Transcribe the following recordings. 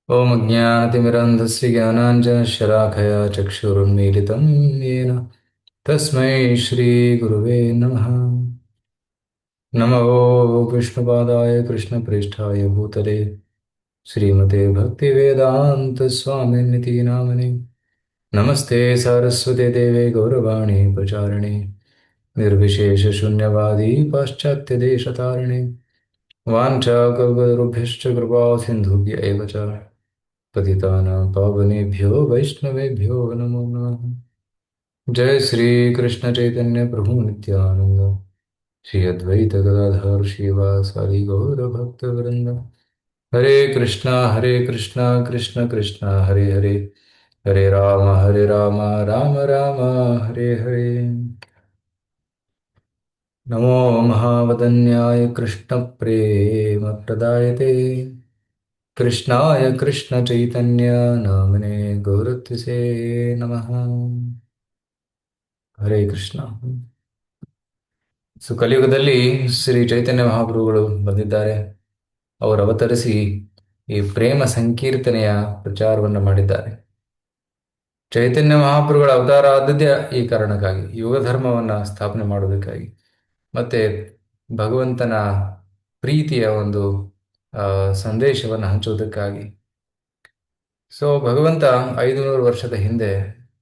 ॐ ज्ञानतिमिरन्धस्य ज्ञानाञ्जनशलाखया चक्षुरुन्मीलितं येन तस्मै श्रीगुरुवे नमः। नमो विष्णुपादाय कृष्णप्रेष्ठाय भूतले श्रीमते भक्तिवेदान्तस्वामिनिति नामने। नमस्ते सारस्वते देवे गौरवाणी प्रचारिणे निर्विशेषशून्यवादी पाश्चात्यदेशतारिणे वाञ्छाकल्पतरुभ्यश्च कृपा सिन्धुभ्य एव च पतितानां पावनेभ्यो वैष्णवेभ्यो नमो नमः। जय श्री कृष्ण चैतन्य प्रभु नित्यानंद श्री अद्वैत गदाधर श्रीवासादि गौर भक्त वृंद। हरे कृष्णा कृष्ण कृष्ण हरे हरे, हरे राम राम राम हरे हरे। नमो महावदन्याय कृष्ण प्रेम प्रदायते कृष्णाय कृष्ण चैतन्य नामने गौरत्से नमः। ಹರೇ ಕೃಷ್ಣ. ಕಲಿಯುಗದಲ್ಲಿ ಶ್ರೀ ಚೈತನ್ಯ ಮಹಾಪ್ರಭುಗಳು ಬಂದಿದ್ದಾರೆ. ಅವರು ಅವತರಿಸಿ ಈ ಪ್ರೇಮ ಸಂಕೀರ್ತನೆಯ ಪ್ರಚಾರವನ್ನು ಮಾಡಿದ್ದಾರೆ. ಚೈತನ್ಯ ಮಹಾಪ್ರಭುಗಳ ಅವತಾರ ಆದದ್ದೇ ಈ ಕಾರಣಕ್ಕಾಗಿ, ಯುಗ ಧರ್ಮವನ್ನು ಸ್ಥಾಪನೆ ಮಾಡುವುದಕ್ಕಾಗಿ, ಮತ್ತೆ ಭಗವಂತನ ಪ್ರೀತಿಯ ಒಂದು ಸಂದೇಶವನ್ನು ಹಂಚುವುದಕ್ಕಾಗಿ. ಭಗವಂತ 500 ವರ್ಷದ ಹಿಂದೆ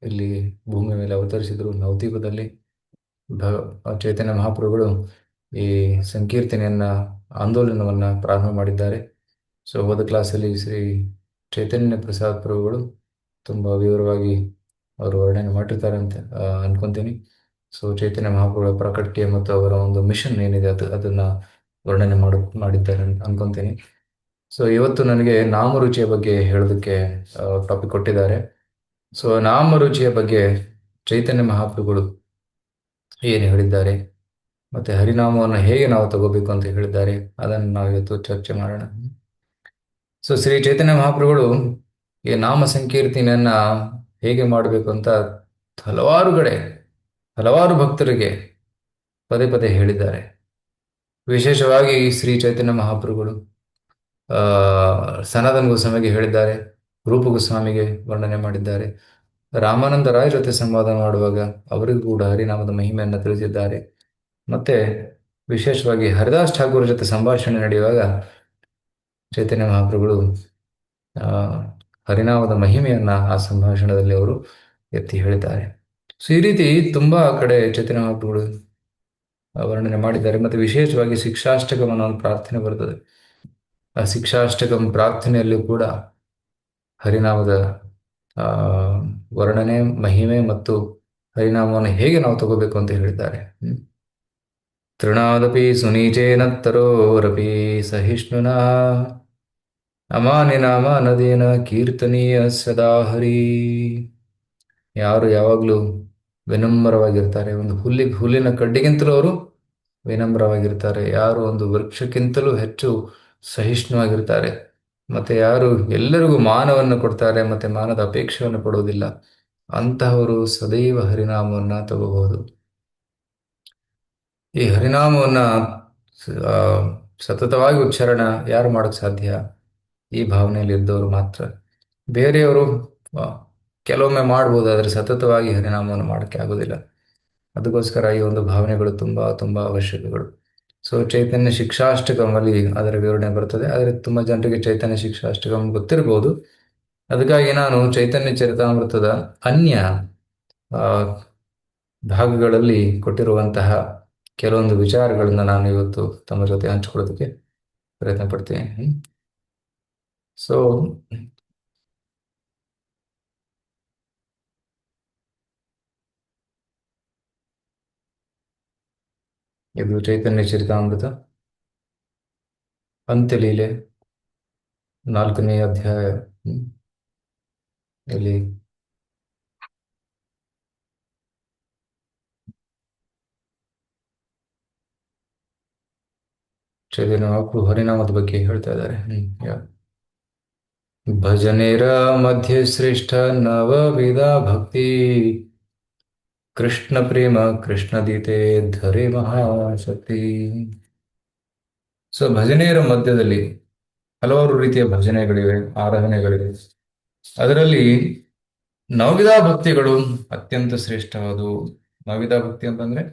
ಇಲ್ಲಿ ಭೂಮಿ ಮೇಲೆ ಅವತರಿಸಿದರು ನವದ್ವೀಪದಲ್ಲಿ. ಚೈತನ್ಯ ಮಹಾಪ್ರಭುಗಳು ಈ ಸಂಕೀರ್ತನೆಯನ್ನ ಆಂದೋಲನವನ್ನ ಪ್ರಾರಂಭ ಮಾಡಿದ್ದಾರೆ. ಹೋದ ಕ್ಲಾಸಲ್ಲಿ ಶ್ರೀ ಚೈತನ್ಯ ಪ್ರಸಾದ್ ಪ್ರಭುಗಳು ತುಂಬಾ ವಿವರವಾಗಿ ಅವರು ವರ್ಣನೆ ಮಾಡಿರ್ತಾರೆ ಅಂತ ಅನ್ಕೊಂತೀನಿ. ಚೈತನ್ಯ ಮಹಾಪ್ರಭುಗಳ ಪ್ರಾಕಟ್ಯ ಮತ್ತು ಅವರ ಒಂದು ಮಿಷನ್ ಏನಿದೆ ಅದನ್ನ ವರ್ಣನೆ ಮಾಡಿದ್ದಾರೆ ಅಂತ ಅನ್ಕೊಂತೀನಿ. ಇವತ್ತು ನನಗೆ ನಾಮರುಚಿಯ ಬಗ್ಗೆ ಹೇಳೋದಕ್ಕೆ ಟಾಪಿಕ್ ಕೊಟ್ಟಿದ್ದಾರೆ. ನಾಮರುಚಿಯ ಬಗ್ಗೆ ಚೈತನ್ಯ ಮಹಾಪ್ರಭುಗಳು ಏನು ಹೇಳಿದ್ದಾರೆ, ಮತ್ತೆ ಹರಿನಾಮವನ್ನು ಹೇಗೆ ನಾವು ತಗೋಬೇಕು ಅಂತ ಹೇಳಿದ್ದಾರೆ, ಅದನ್ನು ನಾವು ಇವತ್ತು ಚರ್ಚೆ ಮಾಡೋಣ. ಶ್ರೀ ಚೈತನ್ಯ ಮಹಾಪ್ರಭುಗಳು ಈ ನಾಮ ಸಂಕೀರ್ತನೆಯನ್ನ ಹೇಗೆ ಮಾಡಬೇಕು ಅಂತ ಹಲವಾರು ಕಡೆ ಹಲವಾರು ಭಕ್ತರಿಗೆ ಪದೇ ಪದೇ ಹೇಳಿದ್ದಾರೆ. ವಿಶೇಷವಾಗಿ ಶ್ರೀ ಚೈತನ್ಯ ಮಹಾಪ್ರಭುಗಳು ಸನಾತನ ಗೋಸ್ವಾಮಿಗೆ ಹೇಳಿದ್ದಾರೆ, ರೂಪ ಗೋಸ್ವಾಮಿಗೆ ವರ್ಣನೆ ಮಾಡಿದ್ದಾರೆ, ರಾಮಾನಂದ ರಾಯ್ ಜೊತೆ ಸಂವಾದ ಮಾಡುವಾಗ ಅವರಿಗೂ ಕೂಡ ಹರಿನಾಮದ ಮಹಿಮೆಯನ್ನು ತಿಳಿಸಿದ್ದಾರೆ. ಮತ್ತೆ ವಿಶೇಷವಾಗಿ ಹರಿದಾಸ್ ಠಾಕೂರ್ ಜೊತೆ ಸಂಭಾಷಣೆ ನಡೆಯುವಾಗ ಚೈತನ್ಯ ಮಹಾಪ್ರಭುಗಳು ಹರಿನಾಮದ ಮಹಿಮೆಯನ್ನ ಆ ಸಂಭಾಷಣೆಯಲ್ಲಿ ಅವರು ಎತ್ತಿ ಹೇಳಿದ್ದಾರೆ. ಈ ರೀತಿ ತುಂಬಾ ಕಡೆ ಚೈತನ್ಯ ಮಹಾಪ್ರಭುಗಳು ವರ್ಣನೆ ಮಾಡಿದ್ದಾರೆ. ಮತ್ತೆ ವಿಶೇಷವಾಗಿ ಶಿಕ್ಷಾಷ್ಟಕಂ ಅನ್ನೋ ಒಂದು ಪ್ರಾರ್ಥನೆ ಬರ್ತದೆ. ಆ ಶಿಕ್ಷಾಷ್ಟಕಂ ಪ್ರಾರ್ಥನೆಯಲ್ಲೂ ಕೂಡ ಹರಿನಾಮದ ವರ್ಣನೆ, ಮಹಿಮೆ ಮತ್ತು ಹರಿನಾಮವನ್ನು ಹೇಗೆ ನಾವು ತಗೋಬೇಕು ಅಂತ ಹೇಳಿದ್ದಾರೆ. ತೃಣಾದಪಿ ಸುನೀಚೇನ ತರೋರಪಿ ಸಹಿಷ್ಣುನಾ ಅಮಾನಿನಾಮ ನದೇನ ಕೀರ್ತನೀಯ ಸದಾ ಹರಿ. ಯಾರು ಯಾವಾಗಲೂ ವಿನಮ್ರವಾಗಿರ್ತಾರೆ, ಒಂದು ಹುಲ್ಲಿನ ಕಡ್ಡಿಗಿಂತಲೂ ಅವರು ವಿನಮ್ರವಾಗಿರ್ತಾರೆ. ಯಾರು ಒಂದು ವೃಕ್ಷಕ್ಕಿಂತಲೂ ಹೆಚ್ಚು ಸಹಿಷ್ಣುವಾಗಿರ್ತಾರೆ, ಮತ್ತೆ ಯಾರು ಎಲ್ಲರಿಗೂ ಮಾನವನ್ನು ಕೊಡ್ತಾರೆ ಮತ್ತೆ ಮಾನದ ಅಪೇಕ್ಷೆಯನ್ನು ಪಡುವುದಿಲ್ಲ, ಅಂತಹವರು ಸದೈವ ಹರಿನಾಮವನ್ನ ತಗೋಬಹುದು. ಈ ಹರಿನಾಮವನ್ನ ಸತತವಾಗಿ ಉಚ್ಚಾರಣ ಯಾರು ಮಾಡಕ್ ಸಾಧ್ಯ? ಈ ಭಾವನೆಯಲ್ಲಿ ಇದ್ದವರು ಮಾತ್ರ. ಬೇರೆಯವರು ಕೆಲವೊಮ್ಮೆ ಮಾಡ್ಬೋದು, ಆದರೆ ಸತತವಾಗಿ ಹರಿನಾಮವನ್ನು ಮಾಡಕ್ಕೆ ಆಗೋದಿಲ್ಲ. ಅದಕ್ಕೋಸ್ಕರ ಈ ಒಂದು ಭಾವನೆಗಳು ತುಂಬಾ ತುಂಬಾ ಅವಶ್ಯಕಗಳು. ಚೈತನ್ಯ ಶಿಕ್ಷಾಷ್ಟಕಮಲ್ಲಿ ಅದರ ವಿವರಣೆ ಬರ್ತದೆ, ಆದರೆ ತುಂಬಾ ಜನರಿಗೆ ಚೈತನ್ಯ ಶಿಕ್ಷಾಷ್ಟಕಂ ಗೊತ್ತಿರಬಹುದು. ಅದಕ್ಕಾಗಿ ನಾನು ಚೈತನ್ಯ ಚರಿತಾಮೃತದ ಅನ್ಯ ಭಾಗಗಳಲ್ಲಿ ಕೊಟ್ಟಿರುವಂತಹ ಕೆಲವೊಂದು ವಿಚಾರಗಳನ್ನ ನಾನು ಇವತ್ತು ತಮ್ಮ ಜೊತೆ ಹಂಚಿಕೊಳ್ಳೋದಕ್ಕೆ ಪ್ರಯತ್ನ ಪಡ್ತೀನಿ. ಇದು ಚೈತನ್ಯ ಚರಿತಾಮೃತ ಅಂತ್ಯಲೀಲೆ 4ನೇ ಅಧ್ಯಾಯ. ಇಲ್ಲಿ ಚೈತನ್ಯ ಮಹಾಪ್ರಭು ಹರಿನಾಮದ ಬಗ್ಗೆ ಹೇಳ್ತಾ ಇದ್ದಾರೆ. ಭಜನೆರ ಮಧ್ಯ ಶ್ರೇಷ್ಠ ನವವಿಧ ಭಕ್ತಿ ಕೃಷ್ಣ ಪ್ರೇಮ ಕೃಷ್ಣ ದೀತೆ ಧರೆ ಮಹಾಶಕ್ತಿ. ಭಜನೆಯರ ಮಧ್ಯದಲ್ಲಿ ಹಲವಾರು ರೀತಿಯ ಭಜನೆಗಳಿವೆ, ಆರಾಧನೆಗಳಿವೆ. ಅದರಲ್ಲಿ ನವವಿಧ ಭಕ್ತಿಗಳು ಅತ್ಯಂತ ಶ್ರೇಷ್ಠವಾದವು. ನವವಿಧ ಭಕ್ತಿ ಅಂತಂದ್ರೆ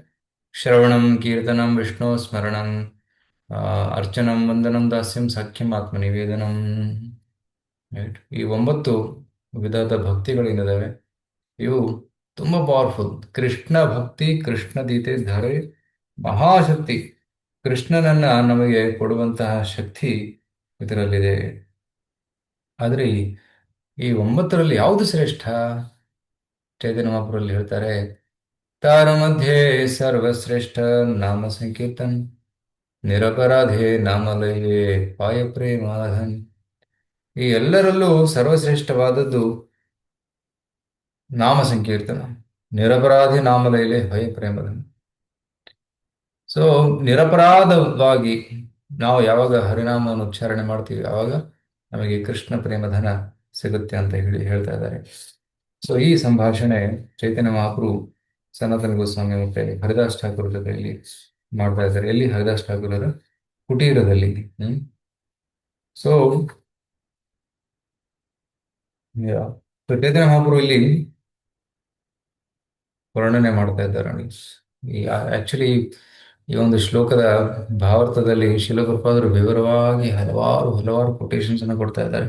ಶ್ರವಣಂ, ಕೀರ್ತನಂ, ವಿಷ್ಣು ಸ್ಮರಣಂ, ಆ, ಅರ್ಚನಂ, ವಂದನಂ, ದಾಸ್ಯಂ, ಸಾಖ್ಯಂ, ಆತ್ಮ ನಿವೇದನಂ. Right? ಈ 9 ವಿಧದ ಭಕ್ತಿಗಳೇನಿದಾವೆ ಇವು ತುಂಬಾ ಪವರ್ಫುಲ್. ಕೃಷ್ಣ ಭಕ್ತಿ, ಕೃಷ್ಣ ಗೀತೆ ಧಾರೆ ಮಹಾಶಕ್ತಿ. ಕೃಷ್ಣನನ್ನ ನಮಗೆ ಕೊಡುವಂತಹ ಶಕ್ತಿ ಇದರಲ್ಲಿದೆ. ಆದ್ರೆ ಈ 9ರಲ್ಲಿ ಯಾವುದು ಶ್ರೇಷ್ಠ? ಚೈತನ್ಯ ಮಹಾಪ್ರಭುಲ್ಲಿ ಹೇಳ್ತಾರೆ, ತಾರ ಮಧ್ಯೆ ಸರ್ವಶ್ರೇಷ್ಠ ನಾಮ ಸಂಕೀರ್ತನ್, ನಿರಪರಾಧೆ ನಾಮಲಯೇ ಪಾಯ ಪ್ರೇಮಾಧನ್. ಈ ಎಲ್ಲರಲ್ಲೂ ಸರ್ವಶ್ರೇಷ್ಠವಾದದ್ದು ನಾಮ ಸಂಕೀರ್ತನ, ನಿರಪರಾಧಿ ನಾಮಲಯೇ ಭಯ ಪ್ರೇಮಧನ್. ಸೊ ನಿರಪರಾಧವಾಗಿ ನಾವು ಯಾವಾಗ ಹರಿನಾಮವನ್ನು ಉಚ್ಚಾರಣೆ ಮಾಡ್ತೀವಿ ಆವಾಗ ನಮಗೆ ಕೃಷ್ಣ ಪ್ರೇಮಧನ ಸಿಗುತ್ತೆ ಅಂತ ಹೇಳಿ ಹೇಳ್ತಾ ಇದ್ದಾರೆ. ಸೊ ಈ ಸಂಭಾಷಣೆ ಚೈತನ್ಯ ಮಹಾಪ್ರಭು ಸನಾತನ ಗೋಸ್ವಾಮಿ ಮತ್ತೆ ಹರಿದಾಸ್ ಠಾಕೂರ್ ಜೊತೆಯಲ್ಲಿ ಮಾಡ್ತಾ ಇದ್ದಾರೆ. ಎಲ್ಲಿ? ಹರಿದಾಸ್ ಠಾಕೂರರ ಕುಟೀರದಲ್ಲಿ. ಸೊ ಚೈತನ್ಯ ಮಹಾಪ್ರಭು ಇಲ್ಲಿ ವರ್ಣನೆ ಮಾಡ್ತಾ ಇದ್ದಾರೆ. ಈ ಆಕ್ಚುಲಿ ಈ ಒಂದು ಶ್ಲೋಕದ ಭಾವಾರ್ಥದಲ್ಲಿ ಶಿಲಪ್ರಪಾದರು ವಿವರವಾಗಿ ಹಲವಾರು ಹಲವಾರು ಕೊಟೇಶನ್ಸ್ ಅನ್ನು ಕೊಡ್ತಾ ಇದ್ದಾರೆ.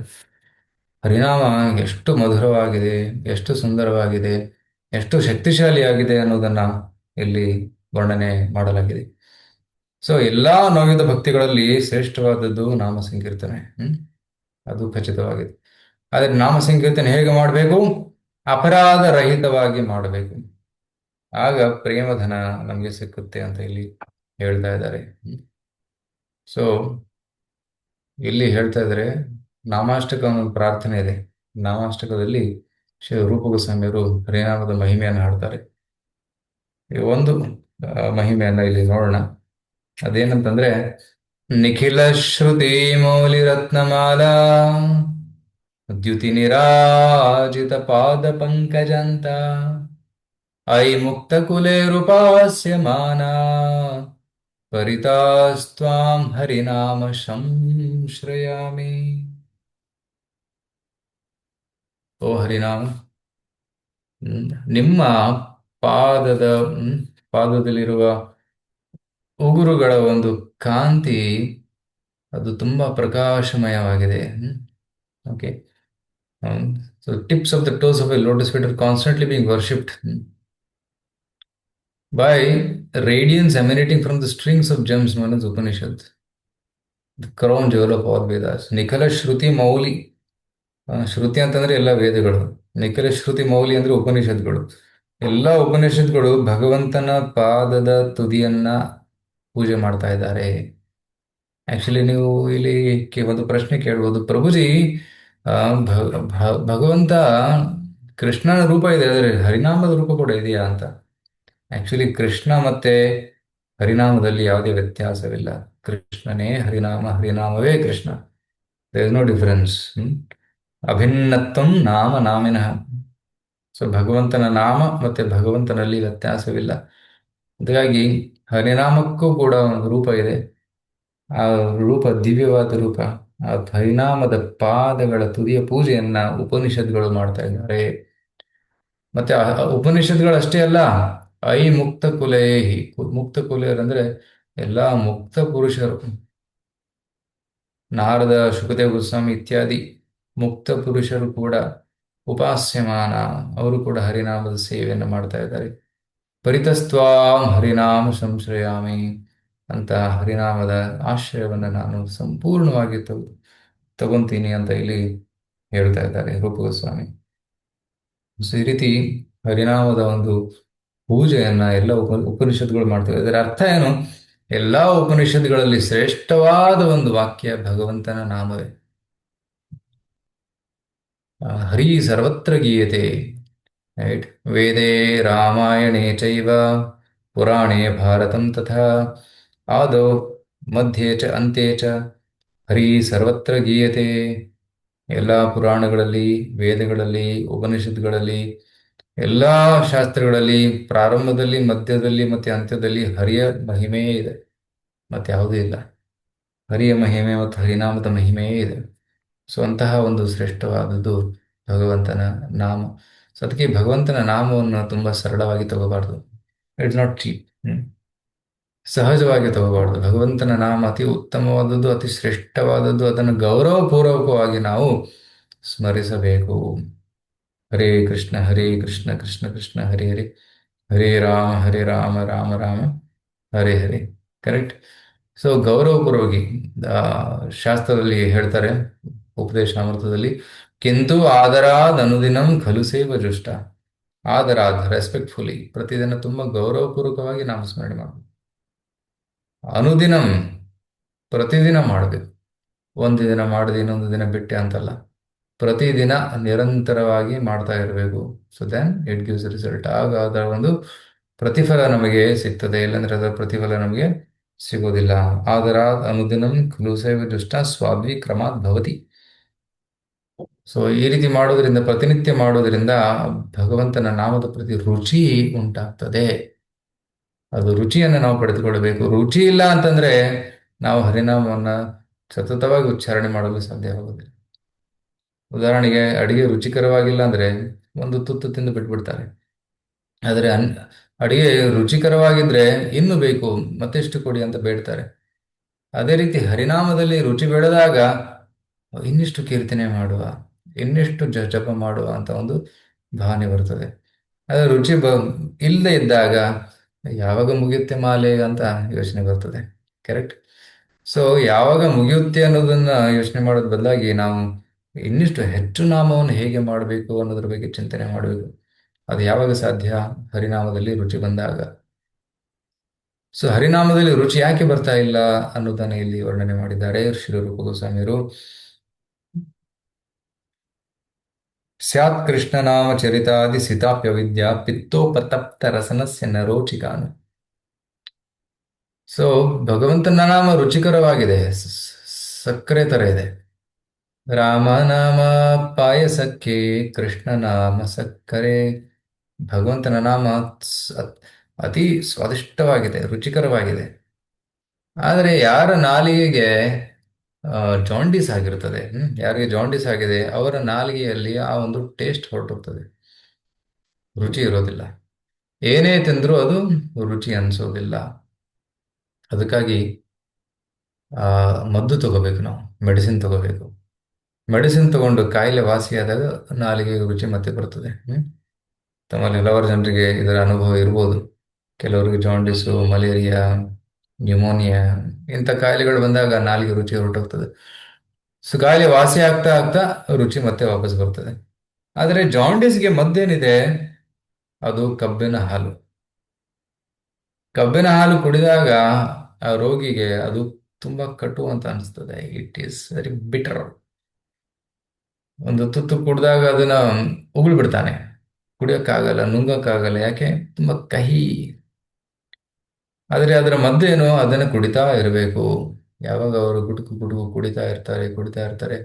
ಹರಿನಾಮ ಎಷ್ಟು ಮಧುರವಾಗಿದೆ, ಎಷ್ಟು ಸುಂದರವಾಗಿದೆ, ಎಷ್ಟು ಶಕ್ತಿಶಾಲಿಯಾಗಿದೆ ಅನ್ನೋದನ್ನ ಇಲ್ಲಿ ವರ್ಣನೆ ಮಾಡಲಾಗಿದೆ. ಸೊ ಎಲ್ಲಾ ನವವಿಧ ಭಕ್ತಿಗಳಲ್ಲಿ ಶ್ರೇಷ್ಠವಾದದ್ದು ನಾಮ ಸಂಕೀರ್ತನೆ. ಅದು ಖಚಿತವಾಗಿದೆ. ಆದರೆ ನಾಮ ಸಂಕೀರ್ತನೆ ಹೇಗೆ ಮಾಡಬೇಕು? ಅಪರಾಧ ರಹಿತವಾಗಿ ಮಾಡಬೇಕು. ಆಗ ಪ್ರೇಮಧನ ನಮಗೆ ಸಿಕ್ಕುತ್ತೆ ಅಂತ ಇಲ್ಲಿ ಹೇಳ್ತಾ ಇದ್ದಾರೆ. ಸೊ ಇಲ್ಲಿ ಹೇಳ್ತಾ ಇದ್ದಾರೆ, ನಾಮಾಷ್ಟಕ ಒಂದು ಪ್ರಾರ್ಥನೆ ಇದೆ. ನಾಮಾಷ್ಟಕದಲ್ಲಿ ಶ್ರೀ ರೂಪ ಗೋಸ್ವಾಮಿಯವರು ಹರಿನಾಮದ ಮಹಿಮೆಯನ್ನು ಹಾಡ್ತಾರೆ. ಈ ಒಂದು ಮಹಿಮೆಯನ್ನ ಇಲ್ಲಿ ನೋಡೋಣ. ಅದೇನಂತಂದ್ರೆ, ನಿಖಿಲ ಶ್ರುತಿ ಮೌಲಿ ರತ್ನಮಾಲಾ ದ್ಯುತಿ ನಿರಾಜಿತ ಪಾದ ಪಂಕಜಂತ ಐ ಮುಕ್ತ ಕುಲೆ ರೂಪಾಸ್ಯಮಾನ ಪರಿತಾಸ್ತ್ವಾಂ ಹರಿನಾಮ ಸಂಶ್ರಯಾಮಿ. ಓ ಹರಿನಾಮ, ನಿಮ್ಮ ಪಾದದ ಪಾದದಲ್ಲಿರುವ ಉಗುರುಗಳ ಒಂದು ಕಾಂತಿ ಅದು ತುಂಬಾ ಪ್ರಕಾಶಮಯವಾಗಿದೆ. Okay. So tips of the toes of a lotus feet are constantly being worshipped by radiance emanating from the strings of gems known as Upanishad, the crown jewel of all Vedas. ನಿಖಲ ಶ್ರುತಿ ಮೌಲಿ, ಶ್ರುತಿ ಅಂತಂದ್ರೆ ಎಲ್ಲ ವೇದಗಳು. ನಿಖಲ ಶ್ರುತಿ ಮೌಲಿ ಅಂದ್ರೆ ಉಪನಿಷತ್ಗಳು. ಎಲ್ಲ ಉಪನಿಷತ್ಗಳು ಭಗವಂತನ ಪಾದದ ತುದಿಯನ್ನ ಪೂಜೆ ಮಾಡ್ತಾ ಇದ್ದಾರೆ. ಆಕ್ಚುಲಿ ನೀವು ಇಲ್ಲಿ ಒಂದು ಪ್ರಶ್ನೆ ಕೇಳ್ಬೋದು, ಪ್ರಭುಜಿ ಭಗವಂತ ಕೃಷ್ಣನ ರೂಪ ಇದೆ, ಆದರೆ ಹರಿನಾಮದ ರೂಪ ಕೂಡ ಇದೆಯಾ ಅಂತ. ಆಕ್ಚುಲಿ ಕೃಷ್ಣ ಮತ್ತೆ ಹರಿನಾಮದಲ್ಲಿ ಯಾವುದೇ ವ್ಯತ್ಯಾಸವಿಲ್ಲ. ಕೃಷ್ಣನೇ ಹರಿನಾಮ, ಹರಿನಾಮವೇ Krishna. There is no difference. ಅಭಿನ್ನತ್ವಂ ನಾಮ ನಾಮಿನಃ. ಸೊ ಭಗವಂತನ ನಾಮ ಮತ್ತೆ ಭಗವಂತನಲ್ಲಿ ವ್ಯತ್ಯಾಸವಿಲ್ಲ. ಹಾಗಾಗಿ ಹರಿನಾಮಕ್ಕೂ ಕೂಡ ಒಂದು ರೂಪ ಇದೆ. ಆ ರೂಪ ದಿವ್ಯವಾದ ರೂಪ. ಆ ಹರಿನಾಮದ ಪಾದಗಳ ತುದಿಯ ಪೂಜೆಯನ್ನ ಉಪನಿಷತ್ಗಳು ಮಾಡ್ತಾ ಇದ್ದಾರೆ. ಮತ್ತೆ ಉಪನಿಷತ್ಗಳು ಅಷ್ಟೇ ಅಲ್ಲ, ಐ ಮುಕ್ತ ಕುಲೇಹಿ, ಮುಕ್ತ ಕುಲೆಯರಂದ್ರೆ ಎಲ್ಲಾ ಮುಕ್ತ ಪುರುಷರು, ನಾರದ, ಶುಕದೇವ ಗೋಸ್ವಾಮಿ ಇತ್ಯಾದಿ ಮುಕ್ತ ಪುರುಷರು ಕೂಡ ಉಪಾಸ್ಯಮಾನ, ಅವರು ಕೂಡ ಹರಿನಾಮದ ಸೇವೆಯನ್ನು ಮಾಡ್ತಾ ಇದ್ದಾರೆ. ಪರಿತಸ್ತ್ವಾಂ ಹರಿನಾಮ ಸಂಶ್ರಯಾಮಿ ಅಂತ ಹರಿನಾಮದ ಆಶ್ರಯವನ್ನು ನಾನು ಸಂಪೂರ್ಣವಾಗಿ ತಗೊಂತೀನಿ ಅಂತ ಇಲ್ಲಿ ಹೇಳ್ತಾ ಇದ್ದಾರೆ ರೂಪ ಗೋಸ್ವಾಮಿ. ಸೊ ಈ ರೀತಿ ಹರಿನಾಮದ ಒಂದು ಪೂಜೆಯನ್ನ ಎಲ್ಲ ಉಪನಿಷತ್ಗಳು ಮಾಡ್ತವೆ. ಇದರ ಅರ್ಥ ಏನು? ಎಲ್ಲಾ ಉಪನಿಷತ್ಗಳಲ್ಲಿ ಶ್ರೇಷ್ಠವಾದ ಒಂದು ವಾಕ್ಯ ಭಗವಂತನ ನಾಮವೇ. ಹರಿ ಸರ್ವತ್ರ ಗೀಯತೆ. ರೈಟ್? ವೇದೇ ರಾಮಾಯಣೇ ಚೈವ ಪುರಾಣೇ ಭಾರತಂ ತಥಾ ಆದೌ ಮಧ್ಯೆ ಚ ಅಂತ್ಯೇ ಚ ಹರಿ ಸರ್ವತ್ರ ಗೀಯತೆ. ಎಲ್ಲ ಪುರಾಣಗಳಲ್ಲಿ, ವೇದಗಳಲ್ಲಿ, ಉಪನಿಷತ್ಗಳಲ್ಲಿ, ಎಲ್ಲ ಶಾಸ್ತ್ರಗಳಲ್ಲಿ ಪ್ರಾರಂಭದಲ್ಲಿ, ಮಧ್ಯದಲ್ಲಿ ಮತ್ತೆ ಅಂತ್ಯದಲ್ಲಿ ಹರಿಯ ಮಹಿಮೆಯೇ ಇದೆ, ಮತ್ತೆ ಯಾವುದೂ ಇಲ್ಲ. ಹರಿಯ ಮಹಿಮೆ ಮತ್ತು ಹರಿನಾಮದ ಮಹಿಮೆಯೇ ಇದೆ. ಸೊ ಅಂತಹ ಒಂದು ಶ್ರೇಷ್ಠವಾದದ್ದು ಭಗವಂತನ ನಾಮ. ಸೊ ಅದಕ್ಕೆ ಭಗವಂತನ ನಾಮವನ್ನು ತುಂಬ ಸರಳವಾಗಿ ತಗೋಬಾರ್ದು. It's not cheap. ಸಹಜವಾಗಿ ತಗೋಬಾರ್ದು. ಭಗವಂತನ ನಾಮ ಅತಿ ಉತ್ತಮವಾದದ್ದು, ಅತಿ ಶ್ರೇಷ್ಠವಾದದ್ದು. ಅದನ್ನು ಗೌರವಪೂರ್ವಕವಾಗಿ ನಾವು ಸ್ಮರಿಸಬೇಕು. ಹರೇ ಕೃಷ್ಣ ಕೃಷ್ಣ ಕೃಷ್ಣ ಹರೇ ಹರೇ, ಹರೇ ರಾಮ ರಾಮ ರಾಮ ಹರೇ ಹರೇ. ಕರೆಕ್ಟ್. ಸೊ ಗೌರವಪೂರ್ವವಾಗಿ ಆ, ಶಾಸ್ತ್ರದಲ್ಲಿ ಹೇಳ್ತಾರೆ, ಉಪದೇಶಾಮೃತದಲ್ಲಿ, ಕಿಂತು ಆದರಾದ್ ಅನುದಿನಂ ಖಲು ಸೇವ ಜುಷ್ಟ. ಆದರಾದ್ ರೆಸ್ಪೆಕ್ಟ್ಫುಲಿ ಪ್ರತಿದಿನ ತುಂಬ ಗೌರವಪೂರ್ವಕವಾಗಿ ನಾಮಸ್ಮರಣೆ ಮಾಡಬೇಕು. ಅನುದಿನಂ ಪ್ರತಿದಿನ ಮಾಡಬೇಕು. ಒಂದು ದಿನ ಮಾಡದೆ ಇನ್ನೊಂದು ದಿನ ಬಿಟ್ಟೆ ಅಂತಲ್ಲ, ಪ್ರತಿದಿನ ನಿರಂತರವಾಗಿ ಮಾಡ್ತಾ ಇರಬೇಕು. So then it gives result. ಆಗ ಅದರ ಒಂದು ಪ್ರತಿಫಲ ನಮಗೆ ಸಿಗ್ತದೆ, ಇಲ್ಲಾಂದ್ರೆ ಅದರ ಪ್ರತಿಫಲ ನಮಗೆ ಸಿಗೋದಿಲ್ಲ. ಆದರ ಅನುದಿನಂ ಖಲುಸೈವ ದುಷ್ಟ ಸ್ವಾದ್ವಿ ಕ್ರಮಾತ್ ಭವತಿ. ಸೊ ಈ ರೀತಿ ಮಾಡೋದ್ರಿಂದ, ಪ್ರತಿನಿತ್ಯ ಮಾಡೋದ್ರಿಂದ ಭಗವಂತನ ನಾಮದ ಪ್ರತಿ ರುಚಿ ಉಂಟಾಗ್ತದೆ. ಅದು ರುಚಿಯನ್ನು ನಾವು ಪಡೆದುಕೊಳ್ಳಬೇಕು. ರುಚಿ ಇಲ್ಲ ಅಂತಂದ್ರೆ ನಾವು ಹರಿನಾಮವನ್ನ ಸತತವಾಗಿ ಉಚ್ಚಾರಣೆ ಮಾಡಲು ಸಾಧ್ಯವಾಗುವುದಿಲ್ಲ. ಉದಾಹರಣೆಗೆ ಅಡಿಗೆ ರುಚಿಕರವಾಗಿಲ್ಲ ಅಂದ್ರೆ ಒಂದು ತುತ್ತು ತಿಂದು ಬಿಟ್ಬಿಡ್ತಾರೆ. ಆದರೆ ಅಡಿಗೆ ರುಚಿಕರವಾಗಿದ್ರೆ ಇನ್ನು ಬೇಕು, ಮತ್ತೆಷ್ಟು ಕೊಡಿ ಅಂತ ಬೇಡ್ತಾರೆ. ಅದೇ ರೀತಿ ಹರಿನಾಮದಲ್ಲಿ ರುಚಿ ಬೆಳೆದಾಗ ಇನ್ನಿಷ್ಟು ಕೀರ್ತನೆ ಮಾಡುವ, ಇನ್ನಿಷ್ಟು ಜಪ ಮಾಡುವ ಅಂತ ಒಂದು ಭಾವನೆ ಬರ್ತದೆ. ಅದೇ ರುಚಿ ಇಲ್ಲದೆ ಇದ್ದಾಗ ಯಾವಾಗ ಮುಗಿಯುತ್ತೆ ಮಾಲೆ ಅಂತ ಯೋಚನೆ ಬರ್ತದೆ. ಕರೆಕ್ಟ್. ಸೊ ಯಾವಾಗ ಮುಗಿಯುತ್ತೆ ಅನ್ನೋದನ್ನ ಯೋಚನೆ ಮಾಡೋದ್ ಬದಲಾಗಿ ನಾವು ಇನ್ನಿಷ್ಟು ಹೆಚ್ಚು ನಾಮವನ್ನು ಹೇಗೆ ಮಾಡಬೇಕು ಅನ್ನೋದ್ರ ಬಗ್ಗೆ ಚಿಂತನೆ ಮಾಡಬೇಕು. ಅದು ಯಾವಾಗ ಸಾಧ್ಯ? ಹರಿನಾಮದಲ್ಲಿ ರುಚಿ ಬಂದಾಗ. ಸೊ ಹರಿನಾಮದಲ್ಲಿ ರುಚಿ ಯಾಕೆ ಬರ್ತಾ ಇಲ್ಲ ಅನ್ನೋದನ್ನ ಇಲ್ಲಿ ವರ್ಣನೆ ಮಾಡಿದ್ದಾರೆ ಶ್ರೀ ರೂಪ ಗೋಸ್ವಾಮಿಯರು. ಸ್ಯಾತ್ ಕೃಷ್ಣನಾಮ ಚರಿತಾದಿ ಸಿತಾಪ್ಯ ವಿದ್ಯಾ ಪಿತ್ತೋಪತಪ್ತ ರಸನಸ್ಯ ನರೋಚಿಕಾನು. ಸೊ ಭಗವಂತನ ನಾಮ ರುಚಿಕರವಾಗಿದೆ, ಸಕ್ಕರೆ ತರ ಇದೆ. ರಾಮನಾಮ ಪಾಯಸಕ್ಕೆ ಕೃಷ್ಣನಾಮ ಸಕ್ಕರೆ. ಭಗವಂತನ ನಾಮ ಅತಿ ಸ್ವಾದಿಷ್ಟವಾಗಿದೆ, ರುಚಿಕರವಾಗಿದೆ. ಆದರೆ ಯಾರ ನಾಲಿಗೆಗೆ ಜಾಂಡೀಸ್ ಆಗಿರ್ತದೆ, ಯಾರಿಗೆ ಜಾಂಡೀಸ್ ಆಗಿದೆ ಅವರ ನಾಲಿಗೆಯಲ್ಲಿ ಆ ಒಂದು ಟೇಸ್ಟ್ ಹೊರಟೋಗ್ತದೆ, ರುಚಿ ಇರೋದಿಲ್ಲ. ಏನೇ ತಿಂದ್ರೂ ಅದು ರುಚಿ ಅನಿಸೋದಿಲ್ಲ. ಅದಕ್ಕಾಗಿ ಮದ್ದು ತಗೋಬೇಕು, ನಾವು ಮೆಡಿಸಿನ್ ತಗೋಬೇಕು. ಮೆಡಿಸಿನ್ ತಗೊಂಡು ಕಾಯಿಲೆ ವಾಸಿಯಾದಾಗ ನಾಲಿಗೆ ರುಚಿ ಮತ್ತೆ ಬರ್ತದೆ. ತಮ್ಮಲ್ಲಿ ಹಲವಾರು ಜನರಿಗೆ ಇದರ ಅನುಭವ ಇರ್ಬೋದು. ಕೆಲವರಿಗೆ ಜಾಂಡಿಸು, ಮಲೇರಿಯಾ, ನ್ಯೂಮೋನಿಯಾ ಇಂಥ ಕಾಯಿಲೆಗಳು ಬಂದಾಗ ನಾಲಿಗೆ ರುಚಿ ಹೊರಟೋಗ್ತದೆ. ಸೊ ಕಾಯಿಲೆ ವಾಸಿ ಆಗ್ತಾ ಆಗ್ತಾ ರುಚಿ ಮತ್ತೆ ವಾಪಸ್ ಬರ್ತದೆ. ಆದರೆ ಜಾಂಡಿಸ್ಗೆ ಮದ್ದೇನಿದೆ? ಅದು ಕಬ್ಬಿನ ಹಾಲು. ಕಬ್ಬಿನ ಹಾಲು ಕುಡಿದಾಗ ಆ ರೋಗಿಗೆ ಅದು ತುಂಬಾ ಕಟು ಅಂತ ಅನಿಸ್ತದೆ. It is very bitter. ಒಂದು ತುತ್ತು ಕುಡಿದಾಗ ಅದನ್ನ ಉಗುಳು ಬಿಡ್ತಾನೆ, ಕುಡಿಯೋಕ್ಕಾಗಲ್ಲ, ನುಂಗಕ್ಕಾಗಲ್ಲ. ಯಾಕೆ? ತುಂಬಾ ಕಹಿ. ಆದರೆ ಅದರ ಮದ್ದೇನು? ಅದನ್ನ ಕುಡಿತಾ ಇರಬೇಕು. ಯಾವಾಗ ಅವರು ಗುಡುಕು ಗುಡುಕು ಕುಡಿತಾ ಇರ್ತಾರೆ,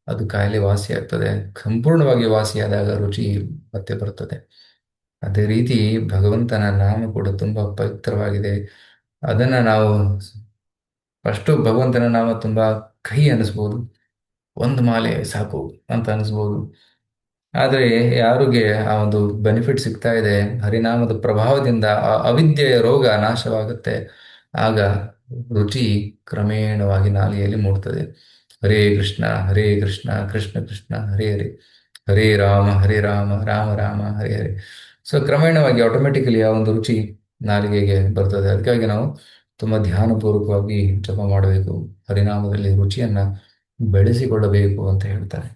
ಅದು ಕಾಯಿಲೆ ವಾಸಿ ಆಗ್ತದೆ. ಸಂಪೂರ್ಣವಾಗಿ ವಾಸಿಯಾದಾಗ ರುಚಿ ಮತ್ತೆ ಬರ್ತದೆ. ಅದೇ ರೀತಿ ಭಗವಂತನ ನಾಮ ಕೂಡ ತುಂಬಾ ಪವಿತ್ರವಾಗಿದೆ. ಅದನ್ನ ನಾವು ಫಸ್ಟು ಭಗವಂತನ ನಾಮ ತುಂಬಾ ಕಹಿ ಅನಿಸ್ಬೋದು, ಒಂದು ಮಾಲೆ ಸಾಕು ಅಂತ ಅನಿಸ್ಬೋದು. ಆದರೆ ಯಾರಿಗೆ ಆ ಒಂದು ಬೆನಿಫಿಟ್ ಸಿಗ್ತಾ ಇದೆ, ಹರಿನಾಮದ ಪ್ರಭಾವದಿಂದ ಆ ಅವಿದ್ಯೆಯ ರೋಗ ನಾಶವಾಗುತ್ತೆ, ಆಗ ರುಚಿ ಕ್ರಮೇಣವಾಗಿ ನಾಲಿಗೆಯಲ್ಲಿ ಮೂಡ್ತದೆ. ಹರೇ ಕೃಷ್ಣ ಕೃಷ್ಣ ಕೃಷ್ಣ ಹರೇ ಹರೇ, ಹರೇ ರಾಮ ರಾಮ ರಾಮ ಹರೇ ಹರೇ. ಸೊ ಕ್ರಮೇಣವಾಗಿ ಆಟೋಮೆಟಿಕಲಿ ಆ ಒಂದು ರುಚಿ ನಾಲಿಗೆಗೆ ಬರ್ತದೆ. ಅದಕ್ಕಾಗಿ ನಾವು ತುಂಬಾ ಧ್ಯಾನಪೂರ್ವಕವಾಗಿ ಜಪ ಮಾಡಬೇಕು, ಹರಿನಾಮದಲ್ಲಿ ರುಚಿಯನ್ನ ಬೆಳೆಸಿಕೊಳ್ಳಬೇಕು ಅಂತ ಹೇಳ್ತಾರೆ.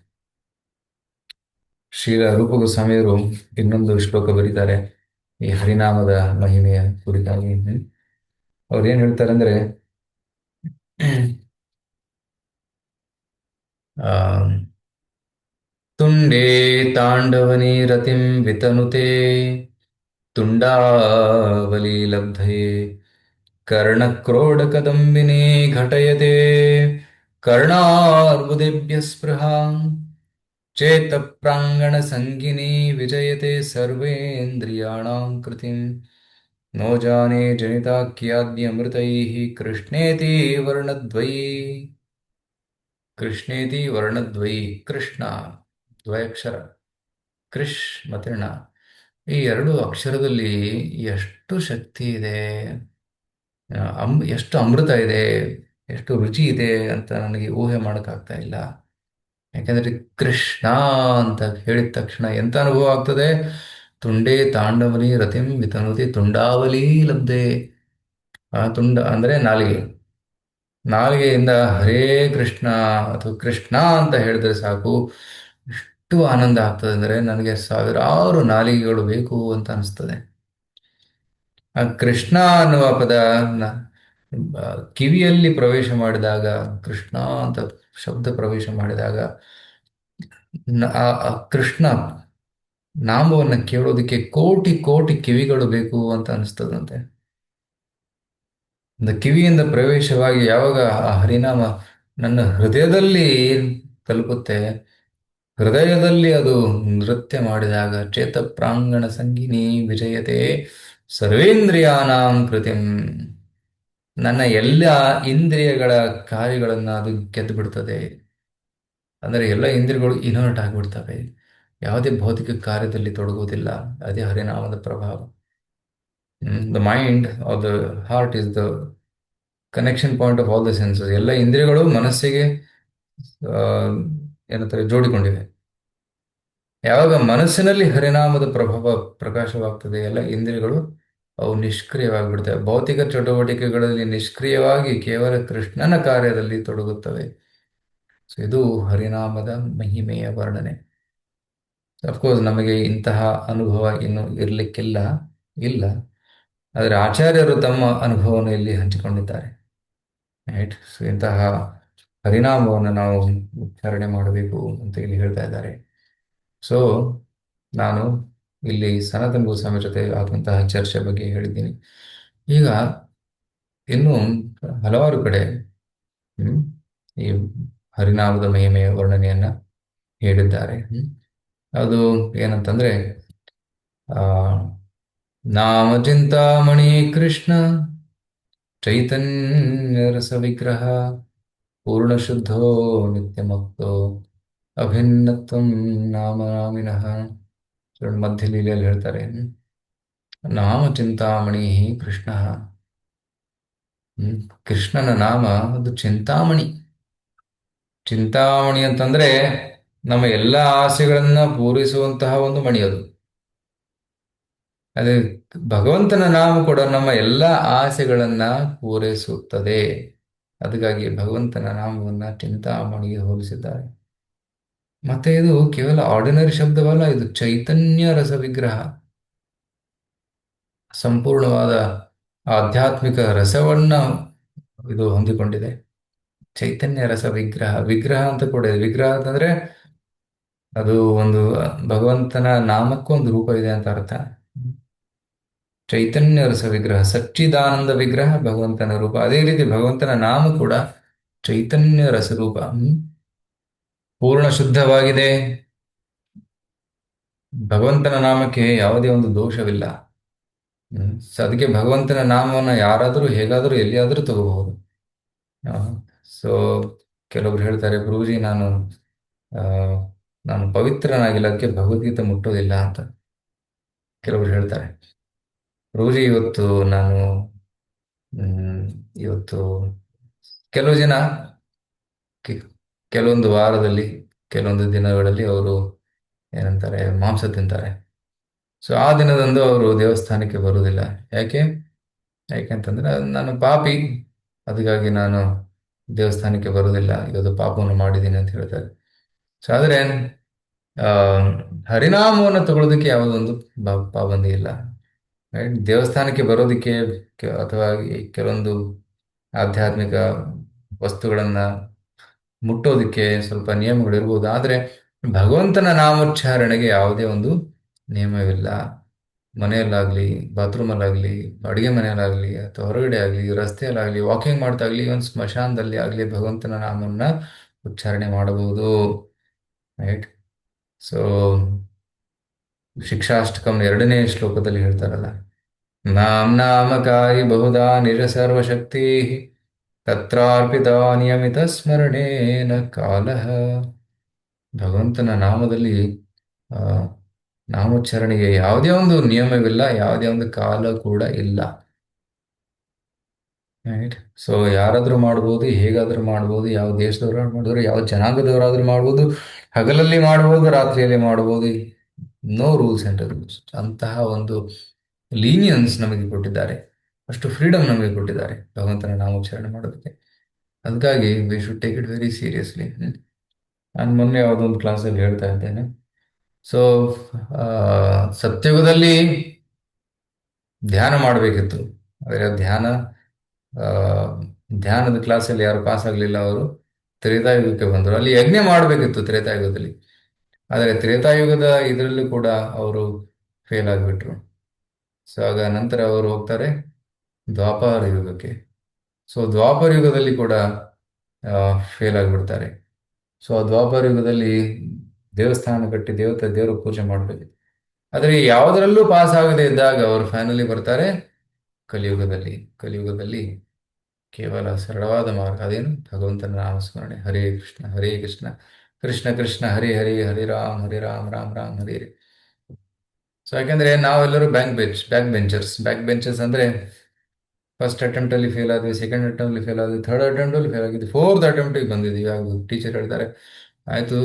ಶ್ರೀಲ ರೂಪ ಗೋಸ್ವಾಮಿಯವರು ಇನ್ನೊಂದು ಶ್ಲೋಕ ಬರೀತಾರೆ ಈ ಹರಿನಾಮದ ಮಹಿಮೆಯ ಕುರಿತಾಗಿ. ಅವ್ರು ಏನ್ ಹೇಳ್ತಾರೆ ಅಂದ್ರೆ, ಆ ತುಂಡೇ ತಾಂಡವನಿ ರತಿಂ ವಿತನುತೆ ತುಂಡಾವಲಿ ಲಬ್ಧಯೇ ಕರ್ಣಕ್ರೋಡಕದಂಬಿನಿ ಘಟಯತೆ ಕರ್ಣಾರ್ಬುದೇಭ್ಯ ಸ್ಪೃಹಾ ಚೇತ ಪ್ರಾಂಗಣ ಸಂಗಿನಿ ವಿಜಯತೆ ಸರ್ವೇಂದ್ರಿಯಾಣಾಂ ಕೃತಿಂ. नो जाने जनिताख्याद्यमृतैः कृष्णेति वर्णद्वयी कृष्ಣೇತಿ ವರ್ಣದ್ವಯಿ ಕೃಷ್ಣ ದ್ವಯಕ್ಷರ ಕೃಷ್ ಮತ್ತೆ ಣ ಈ ಎರಡು ಅಕ್ಷರದಲ್ಲಿ ಎಷ್ಟು ಶಕ್ತಿ ಇದೆ, ಎಷ್ಟು ಅಮೃತ ಇದೆ, ಎಷ್ಟು ರುಚಿ ಇದೆ ಅಂತ ನನಗೆ ಊಹೆ ಮಾಡೋಕ್ಕಾಗ್ತಾ ಇಲ್ಲ. ಯಾಕಂದ್ರೆ ಕೃಷ್ಣ ಅಂತ ಹೇಳಿದ ತಕ್ಷಣ ಎಂತ ಅನುಭವ ಆಗ್ತದೆ. ತುಂಡೇ ತಾಂಡವಲಿ ರತಿಂ ವಿತನುತಿ ತುಂಡಾವಲಿ ಲಬ್ಧೆ. ಆ ತುಂಡ ಅಂದ್ರೆ ನಾಲಿಗೆ. ನಾಲಿಗೆಯಿಂದ ಹರೇ ಕೃಷ್ಣ ಅಥವಾ ಕೃಷ್ಣ ಅಂತ ಹೇಳಿದ್ರೆ ಸಾಕು, ಎಷ್ಟು ಆನಂದ ಆಗ್ತದೆ ಅಂದರೆ ನನಗೆ ಸಾವಿರಾರು ನಾಲಿಗೆಗಳು ಬೇಕು ಅಂತ ಅನಿಸ್ತದೆ. ಆ ಕೃಷ್ಣ ಅನ್ನುವ ಪದ ನ- ಕಿವಿಯಲ್ಲಿ ಪ್ರವೇಶ ಮಾಡಿದಾಗ, ಕೃಷ್ಣ ಅಂತ ಶಬ್ದ ಪ್ರವೇಶ ಮಾಡಿದಾಗ ಆ ಕೃಷ್ಣ ನಾಮವನ್ನು ಕೇಳೋದಕ್ಕೆ ಕೋಟಿ ಕೋಟಿ ಕಿವಿಗಳು ಬೇಕು ಅಂತ ಅನಿಸ್ತದಂತೆ. ಒಂದು ಕಿವಿಯಿಂದ ಪ್ರವೇಶವಾಗಿ ಯಾವಾಗ ಆ ಹರಿನಾಮ ನನ್ನ ಹೃದಯದಲ್ಲಿ ತಲುಪುತ್ತೆ, ಹೃದಯದಲ್ಲಿ ಅದು ನೃತ್ಯ ಮಾಡಿದಾಗ ಚೇತ ಪ್ರಾಂಗಣ ಸಂಗಿನಿ ವಿಜಯತೆ ಸರ್ವೇಂದ್ರಿಯಾನಾಂ ಕೃತಿಂ, ನನ್ನ ಎಲ್ಲ ಇಂದ್ರಿಯಗಳ ಕಾರ್ಯಗಳನ್ನು ಅದು ಗೆದ್ದು ಬಿಡ್ತದೆ. ಅಂದರೆ ಎಲ್ಲ ಇಂದ್ರಿಯಗಳು ಇನ್ವರ್ಟ್ ಆಗಿಬಿಡ್ತವೆ, ಯಾವುದೇ ಭೌತಿಕ ಕಾರ್ಯದಲ್ಲಿ ತೊಡಗುವುದಿಲ್ಲ. ಅದೇ ಹರಿನಾಮದ ಪ್ರಭಾವ. The mind or the heart is the connection point of all the senses. ಎಲ್ಲ ಇಂದ್ರಿಯಗಳು ಮನಸ್ಸಿಗೆ ಆ, ಏನಂತಾರೆ ಜೋಡಿಕೊಂಡಿವೆ. ಯಾವಾಗ ಮನಸ್ಸಿನಲ್ಲಿ ಹರಿನಾಮದ ಪ್ರಭಾವ ಪ್ರಕಾಶವಾಗ್ತದೆ, ಎಲ್ಲ ಇಂದ್ರಿಯಗಳು ಅವು ನಿಷ್ಕ್ರಿಯವಾಗಿಬಿಡ್ತವೆ. ಭೌತಿಕ ಚಟುವಟಿಕೆಗಳಲ್ಲಿ ನಿಷ್ಕ್ರಿಯವಾಗಿ ಕೇವಲ ಕೃಷ್ಣನ ಕಾರ್ಯದಲ್ಲಿ ತೊಡಗುತ್ತವೆ. ಸೊ ಇದು ಹರಿನಾಮದ ಮಹಿಮೆಯ ವರ್ಣನೆ. ಅಫ್ಕೋರ್ಸ್ ನಮಗೆ ಇಂತಹ ಅನುಭವ ಇನ್ನು ಇರಲಿಕ್ಕಿಲ್ಲ, ಇಲ್ಲ. ಆದರೆ ಆಚಾರ್ಯರು ತಮ್ಮ ಅನುಭವವನ್ನು ಇಲ್ಲಿ ಹಂಚಿಕೊಂಡಿದ್ದಾರೆ. ರೈಟ್. ಸೊ ಇಂತಹ ಪರಿಣಾಮವನ್ನು ನಾವು ಉಚ್ಚಾರಣೆ ಮಾಡಬೇಕು ಅಂತ ಇಲ್ಲಿ ಹೇಳ್ತಾ ಇದ್ದಾರೆ. ಸೊ ನಾನು ಇಲ್ಲಿ ಸನಾತನ ಗೋಸ್ವಾಮಿ ಜೊತೆ ಆದಂತಹ ಚರ್ಚೆ ಬಗ್ಗೆ ಹೇಳಿದ್ದೀನಿ. ಈಗ ಇನ್ನು ಹಲವಾರು ಕಡೆ ಹ್ಮ್, ಈ ಹರಿನಾಮದ ಮಹಿಮೆಯ ವರ್ಣನೆಯನ್ನ ಹೇಳಿದ್ದಾರೆ. ಅದು ಏನಂತಂದ್ರೆ ಆ ನಾಮ ಚಿಂತಾಮಣಿ ಕೃಷ್ಣ ಚೈತನ್ಯ ರಸ ವಿಗ್ರಹ ಪೂರ್ಣಶುದ್ಧೋ ನಿತ್ಯಮುಕ್ತೋ ಅಭಿನ್ನತ್ವಂ ನಾಮ ನಾಮಿನಃ. ಮಧ್ಯ ಲೀಲೆಯಲ್ಲಿ ಹೇಳ್ತಾರೆ, ನಾಮ ಚಿಂತಾಮಣಿ ಕೃಷ್ಣ. ಕೃಷ್ಣನ ನಾಮ ಅದು ಚಿಂತಾಮಣಿ. ಚಿಂತಾಮಣಿ ಅಂತಂದ್ರೆ ನಮ್ಮ ಎಲ್ಲ ಆಸೆಗಳನ್ನ ಪೂರೈಸುವಂತಹ ಒಂದು ಮಣಿ ಅದು. ಅದೇ ಭಗವಂತನ ನಾಮ ಕೂಡ ನಮ್ಮ ಎಲ್ಲ ಆಸೆಗಳನ್ನ ಪೂರೈಸುತ್ತದೆ. ಅದಕ್ಕಾಗಿ ಭಗವಂತನ ನಾಮವನ್ನ ಚಿಂತಾಮಣಿಗೆ ಹೋಲಿಸಿದ್ದಾರೆ. ಮತ್ತೆ ಇದು ಕೇವಲ ಆರ್ಡಿನರಿ ಶಬ್ದವಲ್ಲ, ಇದು ಚೈತನ್ಯ ರಸ ವಿಗ್ರಹ. ಸಂಪೂರ್ಣವಾದ ಆಧ್ಯಾತ್ಮಿಕ ರಸವನ್ನ ಇದು ಹೊಂದಿಕೊಂಡಿದೆ. ಚೈತನ್ಯ ರಸ ವಿಗ್ರಹ. ವಿಗ್ರಹ ಅಂತ ಕೂಡ ಇದೆ. ವಿಗ್ರಹ ಅಂತಂದ್ರೆ ಅದು ಒಂದು ಭಗವಂತನ ನಾಮಕ್ಕೂ ಒಂದು ರೂಪ ಇದೆ ಅಂತ ಅರ್ಥ. ಚೈತನ್ಯ ರಸ ವಿಗ್ರಹ, ಸಚ್ಚಿದಾನಂದ ವಿಗ್ರಹ ಭಗವಂತನ ರೂಪ. ಅದೇ ರೀತಿ ಭಗವಂತನ ನಾಮ ಕೂಡ ಚೈತನ್ಯ ರಸರೂಪ. ಪೂರ್ಣ ಶುದ್ಧವಾಗಿದೆ. ಭಗವಂತನ ನಾಮಕ್ಕೆ ಯಾವುದೇ ಒಂದು ದೋಷವಿಲ್ಲ. ಸೊ ಅದಕ್ಕೆ ಭಗವಂತನ ನಾಮವನ್ನು ಯಾರಾದರೂ ಹೇಗಾದರೂ ಎಲ್ಲಿಯಾದರೂ ತಗೋಬಹುದು. ಸೊ ಕೆಲವೊಬ್ರು ಹೇಳ್ತಾರೆ, ಗುರೂಜಿ ಆ, ನಾನು ಪವಿತ್ರನಾಗಿಲ್ಲ, ಅದಕ್ಕೆ ಭಗವದ್ಗೀತೆ ಮುಟ್ಟೋದಿಲ್ಲ ಅಂತ ಕೆಲವರು ಹೇಳ್ತಾರೆ. ಗುರೂಜಿ ನಾನು ಹ್ಮ್, ಇವತ್ತು ಕೆಲವು ಜನ ಕೆ- ಕೆಲವೊಂದು ವಾರದಲ್ಲಿ, ಕೆಲವೊಂದು ದಿನಗಳಲ್ಲಿ ಅವರು ಏನಂತಾರೆ ಮಾಂಸ ತಿಂತಾರೆ. ಸೊ ಆ ದಿನದಂದು ಅವರು ದೇವಸ್ಥಾನಕ್ಕೆ ಬರುವುದಿಲ್ಲ. ಯಾಕೆ? ಯಾಕೆಂತಂದ್ರೆ ನಾನು ಪಾಪಿ, ಅದಕ್ಕಾಗಿ ನಾನು ದೇವಸ್ಥಾನಕ್ಕೆ ಬರುವುದಿಲ್ಲ, ಇವತ್ತು ಪಾಪವನ್ನು ಮಾಡಿದ್ದೀನಿ ಅಂತ ಹೇಳ್ತಾರೆ. ಸೊ ಆದರೆ ಆ ಹರಿನಾಮವನ್ನು ತಗೊಳ್ಳೋದಕ್ಕೆ ಯಾವುದೊಂದು ಪಾಬಂದಿ ಇಲ್ಲ. ರೈಟ್. ದೇವಸ್ಥಾನಕ್ಕೆ ಬರೋದಕ್ಕೆ ಅಥವಾ ಈ ಕೆಲವೊಂದು ಆಧ್ಯಾತ್ಮಿಕ ವಸ್ತುಗಳನ್ನ ಮುಟ್ಟೋದಕ್ಕೆ ಸ್ವಲ್ಪ ನಿಯಮಗಳಿರ್ಬೋದು. ಆದರೆ ಭಗವಂತನ ನಾಮೋಚ್ಚಾರಣೆಗೆ ಯಾವುದೇ ಒಂದು ನಿಯಮವಿಲ್ಲ. ಮನೆಯಲ್ಲಾಗ್ಲಿ, ಬಾತ್ರೂಮಲ್ಲಾಗ್ಲಿ, ಅಡುಗೆ ಮನೆಯಲ್ಲಾಗ್ಲಿ, ಅಥವಾ ಹೊರಗಡೆ ಆಗಲಿ, ರಸ್ತೆಯಲ್ಲಾಗಲಿ, ವಾಕಿಂಗ್ ಮಾಡ್ತಾ ಆಗ್ಲಿ, ಒಂದು ಸ್ಮಶಾನದಲ್ಲಿ ಆಗಲಿ ಭಗವಂತನ ನಾಮನ್ನ ಉಚ್ಚಾರಣೆ ಮಾಡಬಹುದು. ರೈಟ್. ಸೊ ಶಿಕ್ಷಾಷ್ಟಕಂ 2ನೇ ಶ್ಲೋಕದಲ್ಲಿ ಹೇಳ್ತಾರಲ್ಲ, नामकारी बहुधा निज सर्वशक्ति तत्रार्पिता नियमित ಸ್ಮರಣೇನ ಕಾಲಃ. ಭಗವಂತನ ನಾಮದಲ್ಲಿ ಆ, ನಾಮೋಚ್ಚಾರಣೆಗೆ ಯಾವುದೇ ಒಂದು ನಿಯಮವಿಲ್ಲ, ಯಾವುದೇ ಒಂದು ಕಾಲ ಕೂಡ ಇಲ್ಲ. ರೈಟ್. ಸೊ ಯಾರಾದ್ರೂ ಮಾಡ್ಬೋದು, ಹೇಗಾದ್ರೂ ಮಾಡ್ಬೋದು, ಯಾವ ದೇಶದವರಾದ್ರೂ ಮಾಡ್ಬೋದು, ಯಾವ ಜನಾಂಗದವರಾದ್ರೂ ಮಾಡ್ಬೋದು, ಹಗಲಲ್ಲಿ ಮಾಡ್ಬೋದು, ರಾತ್ರಿಯಲ್ಲಿ ಮಾಡ್ಬೋದು. No rules and rules. ಅಂತಹ ಒಂದು ಲೀನಿಯನ್ಸ್ ನಮಗೆ ಕೊಟ್ಟಿದ್ದಾರೆ, ಅಷ್ಟು ಫ್ರೀಡಮ್ ನಮಗೆ ಕೊಟ್ಟಿದ್ದಾರೆ ಭಗವಂತನ ನಾಮೋಚ್ಚಾರಣೆ ಮಾಡೋದಕ್ಕೆ. ಅದಕ್ಕಾಗಿ we should take it very seriously. ನಾನು ಮೊನ್ನೆ ಯಾವುದೊಂದು ಕ್ಲಾಸಲ್ಲಿ ಹೇಳ್ತಾ ಇದ್ದೇನೆ. ಸೊ ಸತ್ಯುಗದಲ್ಲಿ ಧ್ಯಾನ ಮಾಡಬೇಕಿತ್ತು, ಆದರೆ ಆ, ಧ್ಯಾನದ ಕ್ಲಾಸಲ್ಲಿ ಯಾರು ಪಾಸ್ ಆಗಲಿಲ್ಲ, ಅವರು ತ್ರೇತಾಯುಗಕ್ಕೆ ಬಂದರು. ಅಲ್ಲಿ ಯಜ್ಞ ಮಾಡಬೇಕಿತ್ತು ತ್ರೇತಾಯುಗದಲ್ಲಿ, ಆದರೆ ತ್ರೇತಾಯುಗದ ಇದರಲ್ಲೂ ಕೂಡ ಅವರು ಫೇಲ್ ಆಗಿಬಿಟ್ರು. ಸೊ ಆಗ ನಂತರ ಅವರು ಹೋಗ್ತಾರೆ ದ್ವಾಪರ ಯುಗಕ್ಕೆ. ಸೊ ದ್ವಾಪರ ಯುಗದಲ್ಲಿ ಕೂಡ ಫೇಲ್ ಆಗಿಬಿಡ್ತಾರೆ. ಸೊ ಆ ದ್ವಾಪರ ಯುಗದಲ್ಲಿ ದೇವಸ್ಥಾನ ಕಟ್ಟಿ ದೇವರ ಪೂಜೆ ಮಾಡಬೇಕು. ಆದರೆ ಯಾವುದರಲ್ಲೂ ಪಾಸ್ ಆಗದೆ ಇದ್ದಾಗ ಅವರು ಫೈನಲಿ ಬರ್ತಾರೆ ಕಲಿಯುಗದಲ್ಲಿ. ಕಲಿಯುಗದಲ್ಲಿ ಕೇವಲ ಸರಳವಾದ ಮಾರ್ಗ ಅದೇನು? ಭಗವಂತನ ನಾಮಸ್ಮರಣೆ. ಹರೇ ಕೃಷ್ಣ ಹರೇ ಕೃಷ್ಣ ಕೃಷ್ಣ ಕೃಷ್ಣ ಹರೇ ಹರೇ, ಹರೇ ರಾಮ್ ಹರೇ ರಾಮ್ ರಾಮ್ ರಾಮ್ ಹರೇ ಹರೇ. ಸೊ ಯಾಕೆಂದ್ರೆ ನಾವೆಲ್ಲರೂ ಬ್ಯಾಕ್ ಬೆಂಚರ್ಸ್ ಅಂದ್ರೆ ಫಸ್ಟ್ ಅಟೆಂಪ್ಟ್ ಅಲ್ಲಿ ಫೇಲ್ ಆದ್ವಿ, ಸೆಕೆಂಡ್ ಅಟೆಂಪ್ಟ್ ಅಲ್ಲಿ ಫೇಲ್ ಆದ್ವಿ, ಥರ್ಡ್ ಅಟೆಂಪ್ಟ್ ಅಲ್ಲಿ ಫೇಲ್ ಆಗಿದ್ವಿ, ಫೋರ್ತ್ ಅಟೆಂಪ್ಟ್ ಬಂದಿದ್ವಿ. ಆಗ ಟೀಚರ್ ಹೇಳ್ತಾರೆ, ಆಯ್ತು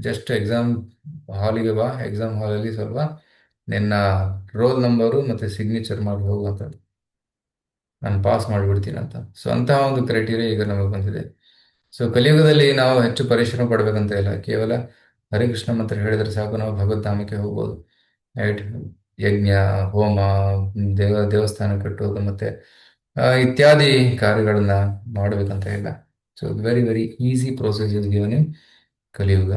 ಜಸ್ಟ್ ಎಕ್ಸಾಮ್ ಹಾಲಿಗೆ ಬಾ, ಎಕ್ಸಾಮ್ ಹಾಲಲ್ಲಿ ಸ್ವಲ್ಪ ನಿನ್ನ ರೋಲ್ ನಂಬರು ಮತ್ತೆ ಸಿಗ್ನೇಚರ್ ಮಾಡಿ ಹೋಗು ಅಂತ, ನಾನು ಪಾಸ್ ಮಾಡಿಬಿಡ್ತೀನಿ ಅಂತ. ಸೊ ಅಂತಹ ಒಂದು ಕ್ರೈಟೀರಿಯಾ ಈಗ ನಮಗೆ ಬಂದಿದೆ. ಸೊ ಕಲಿಯುಗದಲ್ಲಿ ನಾವು ಹೆಚ್ಚು ಪರಿಶ್ರಮ ಪಡಬೇಕಂತ ಇಲ್ಲ, ಕೇವಲ ಹರೇ ಕೃಷ್ಣ ಮಂತ್ರ ಹೇಳಿದ್ರೆ ಸಾಕು, ನಾವು ಭಗವದ್ಧಾಮಕ್ಕೆ ಹೋಗ್ಬೋದು. ರೈಟ್. ಯಜ್ಞ, ಹೋಮ, ದೇವಸ್ಥಾನ ಕಟ್ಟುವುದು ಮತ್ತೆ ಇತ್ಯಾದಿ ಕಾರ್ಯಗಳನ್ನ ಮಾಡಬೇಕಂತ ಇಲ್ಲ. So very very easy process is given in ಕಲಿಯುಗ.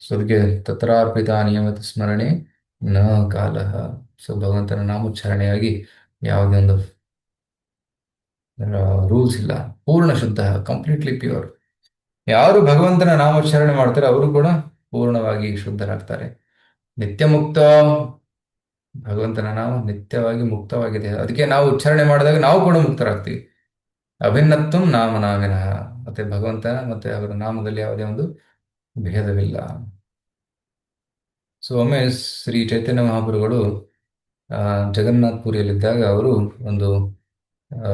ಸೊ ಅದಕ್ಕೆ ತತ್ರಾರ್ಪಿತ ನಿಯಮಿತ ಸ್ಮರಣೆ ನ ಕಾಲ. ಸೊ ಭಗವಂತನ ನಾಮೋಚ್ಚಾರಣೆಯಾಗಿ ಯಾವುದೇ ಒಂದು ರೂಲ್ಸ್ ಇಲ್ಲ. ಪೂರ್ಣ ಶುದ್ಧ, ಕಂಪ್ಲೀಟ್ಲಿ ಪ್ಯೂರ್. ಯಾರು ಭಗವಂತನ ನಾಮೋಚ್ಚಾರಣೆ ಮಾಡ್ತಾರೆ ಅವರು ಕೂಡ ಪೂರ್ಣವಾಗಿ ಶುದ್ಧರಾಗ್ತಾರೆ. ನಿತ್ಯ ಮುಕ್ತ. ಭಗವಂತನ ನಾಮ ನಿತ್ಯವಾಗಿ ಮುಕ್ತವಾಗಿದೆ, ಅದಕ್ಕೆ ನಾವು ಉಚ್ಚಾರಣೆ ಮಾಡಿದಾಗ ನಾವು ಕೂಡ ಮುಕ್ತರಾಗ್ತೀವಿ. ಅಭಿನ್ನತ್ವಂ ನಾಮ ನಾಮಿನಃ. ಮತ್ತೆ ಭಗವಂತನ ಮತ್ತೆ ಅವರ ನಾಮದಲ್ಲಿ ಯಾವುದೇ ಒಂದು ಭೇದವಿಲ್ಲ. ಸೊ ಒಮ್ಮೆ ಶ್ರೀ ಚೈತನ್ಯ ಮಹಾಪ್ರಭುಗಳು ಜಗನ್ನಾಥ್ ಪುರಿಯಲ್ಲಿದ್ದಾಗ ಅವರು ಒಂದು ಆ,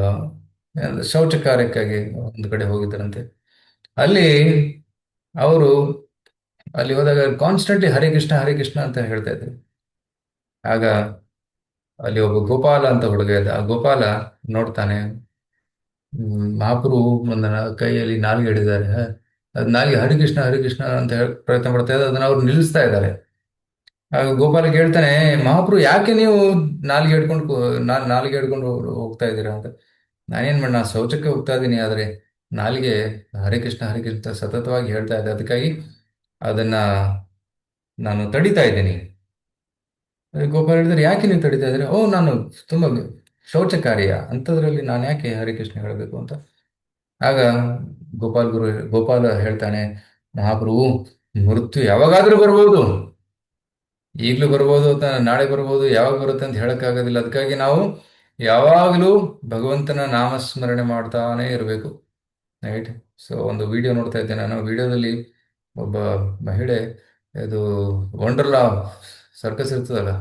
ಶೌಚ ಕಾರ್ಯಕ್ಕಾಗಿ ಒಂದು ಕಡೆ ಹೋಗಿದ್ದರಂತೆ. ಅಲ್ಲಿ ಅವರು ಅಲ್ಲಿ ಹೋದಾಗ ಕಾನ್ಸ್ಟೆಂಟ್ಲಿ ಹರೇ ಕೃಷ್ಣ ಅಂತ ಹೇಳ್ತಾ ಇದ್ರು. ಆಗ ಅಲ್ಲಿ ಒಬ್ಬ ಗೋಪಾಲ ಅಂತ ಹುಡುಗ ಇದ್ದ. ಆ ಗೋಪಾಲ ನೋಡ್ತಾನೆ, ಮಹಾಪ್ರಭು ಒಂದು ಕೈಯಲ್ಲಿ ನಾಲ್ಗೆ ಹಿಡಿದ್ದಾರೆ, ಅದು ನಾಲ್ಗೆ ಹರಿ ಕೃಷ್ಣ ಅಂತ ಹೇಳಿ ಪ್ರಯತ್ನ ಪಡ್ತಾ ಇದ್ದಾರೆ, ಅದನ್ನ ಅವ್ರು ನಿಲ್ಲಿಸ್ತಾ ಇದ್ದಾರೆ. ಆಗ ಗೋಪಾಲ ಕೇಳ್ತಾನೆ, ಮಹಾಪ್ರಭು ಯಾಕೆ ನೀವು ನಾಲ್ಗೆ ಹಿಡ್ಕೊಂಡು ಹೋಗ್ತಾ ಇದ್ದೀರಾ ಅಂತ. ನಾನೇನ್ ಮಾಡಿ, ನಾನು ಶೌಚಕ್ಕೆ ಹೋಗ್ತಾ ಇದ್ದೀನಿ, ಆದ್ರೆ ನಾಲ್ಗೆ ಹರೇ ಕೃಷ್ಣ ಸತತವಾಗಿ ಹೇಳ್ತಾ ಇದೆ, ಅದಕ್ಕಾಗಿ ಅದನ್ನ ನಾನು ತಡಿತಾ ಇದ್ದೀನಿ. ಅದಕ್ಕೆ ಗೋಪಾಲ್ ಹೇಳಿದ್ರೆ, ಯಾಕೆ ನೀವು ತಡಿತಾ ಇದ್ರೆ? ಓ, ನಾನು ತುಂಬಾ ಶೌಚ ಕಾರ್ಯ ಅಂಥದ್ರಲ್ಲಿ ನಾನು ಯಾಕೆ ಹರಿಕೃಷ್ಣ ಹೇಳಬೇಕು ಅಂತ. ಆಗ ಗೋಪಾಲ ಹೇಳ್ತಾನೆ, ಮಹಾಪ್ರಭು, ಮೃತ್ಯು ಯಾವಾಗಾದ್ರೂ ಬರ್ಬೋದು, ಈಗಲೂ ಬರ್ಬೋದು ಅಥವಾ ನಾಳೆ ಬರ್ಬೋದು, ಯಾವಾಗ ಬರುತ್ತೆ ಅಂತ ಹೇಳಕ್ಕಾಗೋದಿಲ್ಲ. ಅದಕ್ಕಾಗಿ ನಾವು ಯಾವಾಗಲೂ ಭಗವಂತನ ನಾಮಸ್ಮರಣೆ ಮಾಡ್ತಾನೆ ಇರಬೇಕು. ರೈಟ್. ಸೊ ಒಂದು ವಿಡಿಯೋ ನೋಡ್ತಾ ಇದ್ದೆ ನಾನು. ವಿಡಿಯೋದಲ್ಲಿ ಒಬ್ಬ ಮಹಿಳೆ, ಇದು ವಂಡರ್ಲಾ ಸರ್ಕಸ್ ಇರ್ತದಲ್ಲ,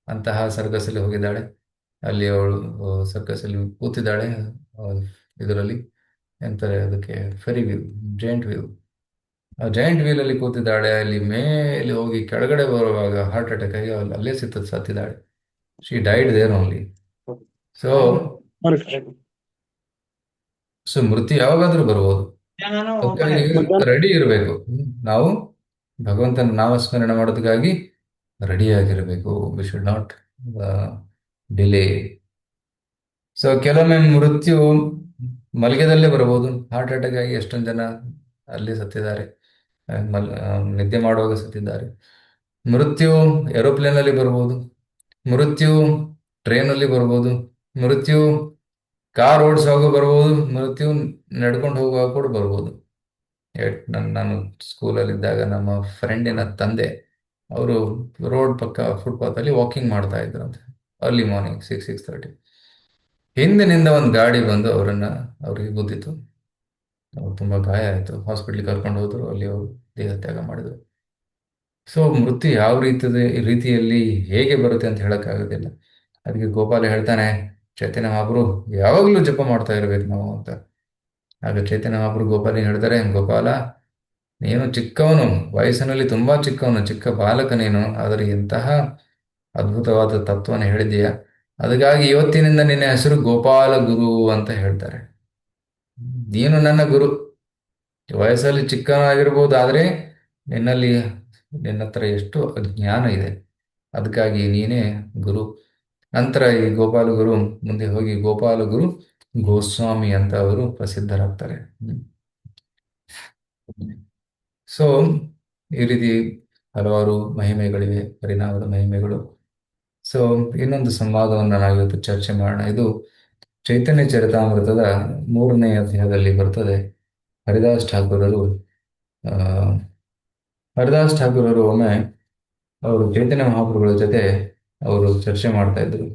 ಅಂತಹ ಸರ್ಕಸ್ ಅಲ್ಲಿ ಹೋಗಿದ್ದಾಳೆ. ಅಲ್ಲಿ ಅವಳು ಸರ್ಕಸ್ ಅಲ್ಲಿ ಕೂತಿದ್ದಾಳೆ. ಇದರಲ್ಲಿ ಎಂತಾರೆ ಅದಕ್ಕೆ, ಫೆರಿ ವೀಲ್, ಜೈಂಟ್ ವೀಲ್. ಆ ಜೈಂಟ್ ವೀಲ್ ಅಲ್ಲಿ ಕೂತಿದ್ದಾಳೆ. ಅಲ್ಲಿ ಮೇಲೆ ಹೋಗಿ ಕೆಳಗಡೆ ಬರುವಾಗ ಹಾರ್ಟ್ ಅಟ್ಯಾಕ್ ಆಗಿ ಅಲ್ಲೇ ಸತ್ತಿದ್ದಾಳೆ. She died there only. So so ಮೃತ್ಯು ಯಾವಾಗಾದ್ರೂ ಬರ್ಬೋದು. ಅದಕ್ಕಾಗಿ ರೆಡಿ ಇರಬೇಕು. ನಾವು ಭಗವಂತನ ನಾಮಸ್ಮರಣೆ ಮಾಡೋದಕ್ಕಾಗಿ ರೆಡಿಯಾಗಿರಬೇಕು. We should not delay. So ಕೆಲವೊಮ್ಮೆ ಮೃತ್ಯು ಮಲಗೆದಲ್ಲೇ ಬರಬಹುದು. ಹಾರ್ಟ್ ಅಟ್ಯಾಕ್ ಆಗಿ ಎಷ್ಟೊಂದು ಜನ ಅಲ್ಲಿ ಸತ್ತಿದ್ದಾರೆ, ನಿದ್ದೆ ಮಾಡುವಾಗ ಸತ್ತಿದ್ದಾರೆ. ಮೃತ್ಯು ಏರೋಪ್ಲೇನ್ ಅಲ್ಲಿ ಬರ್ಬೋದು, ಮೃತ್ಯು ಟ್ರೈನಲ್ಲಿ ಬರ್ಬೋದು, ಮೃತ್ಯು ಕಾರ್ ಓಡಿಸುವಾಗ ಬರ್ಬೋದು, ಮೃತ್ಯು ನಡ್ಕೊಂಡು ಹೋಗುವಾಗ ಕೂಡ ಬರ್ಬೋದು. ನಾನು ಸ್ಕೂಲಲ್ಲಿದ್ದಾಗ ನಮ್ಮ ಫ್ರೆಂಡಿನ ತಂದೆ, ಅವರು ರೋಡ್ ಪಕ್ಕ ಫುಟ್ಪಾತ್ ಅಲ್ಲಿ ವಾಕಿಂಗ್ ಮಾಡ್ತಾ ಇದ್ರಂತೆ. Early morning 6-6:30. ಹಿಂದಿನಿಂದ ಒಂದು ಗಾಡಿ ಬಂದು ಅವ್ರಿಗೆ ಗುದ್ದಿತು. ಅವ್ರು ತುಂಬಾ ಗಾಯ ಆಯಿತು, ಹಾಸ್ಪಿಟ್ಲಿಗೆ ಕರ್ಕೊಂಡು ಹೋದ್ರು, ಅಲ್ಲಿ ಅವರು ದೇಹ ತ್ಯಾಗ ಮಾಡಿದರು. ಸೊ ಮೃತ್ಯು ಯಾವ ರೀತಿಯಲ್ಲಿ ಹೇಗೆ ಬರುತ್ತೆ ಅಂತ ಹೇಳಕ್ಕಾಗೋದಿಲ್ಲ. ಅದಕ್ಕೆ ಗೋಪಾಲ ಹೇಳ್ತಾನೆ, ಚೈತನ್ಯ ಮಹಾಪ್ರಭು ಯಾವಾಗಲೂ ಜಪ ಮಾಡ್ತಾ ಇರ್ಬೇಕು ನಾವು ಅಂತ. ಆಗ ಚೈತನ್ಯ ಮಹಾಪ್ರಭು ಗೋಪಾಲಿಗೆ ಹೇಳ್ತಾರೆ, ಗೋಪಾಲ, ನೀನು ಚಿಕ್ಕವನು, ವಯಸ್ಸಿನಲ್ಲಿ ತುಂಬಾ ಚಿಕ್ಕವನು, ಚಿಕ್ಕ ಬಾಲಕ ನೀನು, ಆದರೆ ಇಂತಹ ಅದ್ಭುತವಾದ ತತ್ವನ ಹೇಳಿದೀಯ. ಅದಕ್ಕಾಗಿ ಇವತ್ತಿನಿಂದ ನಿನ್ನ ಹೆಸರು ಗೋಪಾಲ ಗುರು ಅಂತ ಹೇಳ್ತಾರೆ. ನೀನು ನನ್ನ ಗುರು. ವಯಸ್ಸಲ್ಲಿ ಚಿಕ್ಕನಾಗಿರ್ಬೋದು, ಆದರೆ ನಿನ್ನಲ್ಲಿ ನಿನ್ನ ಹತ್ರ ಎಷ್ಟು ಜ್ಞಾನ ಇದೆ, ಅದಕ್ಕಾಗಿ ನೀನೇ ಗುರು. ನಂತರ ಈ ಗೋಪಾಲ ಗುರು ಮುಂದೆ ಹೋಗಿ ಗೋಪಾಲ ಗುರು ಗೋಸ್ವಾಮಿ ಅಂತ ಅವರು ಪ್ರಸಿದ್ಧರಾಗ್ತಾರೆ. ಸೊ ಈ ರೀತಿ ಹಲವಾರು ಮಹಿಮೆಗಳಿವೆ, ಪರಿಣಾಮದ ಮಹಿಮೆಗಳು. ಸೊ ಇನ್ನೊಂದು ಸಂವಾದವನ್ನು ನಾವಿವತ್ತು ಚರ್ಚೆ ಮಾಡೋಣ. ಇದು ಚೈತನ್ಯ ಚರಿತಾಮೃತದ 3ನೇ ಅಧ್ಯಾಯದಲ್ಲಿ ಬರ್ತದೆ. ಹರಿದಾಸ್ ಠಾಕೂರರು ಆ ಹರಿದಾಸ್ ಠಾಕೂರರು ಒಮ್ಮೆ ಅವರು ಚೈತನ್ಯ ಮಹಾಪ್ರಭುಗಳ ಜೊತೆ ಅವರು ಚರ್ಚೆ ಮಾಡ್ತಾ ಇದ್ರು.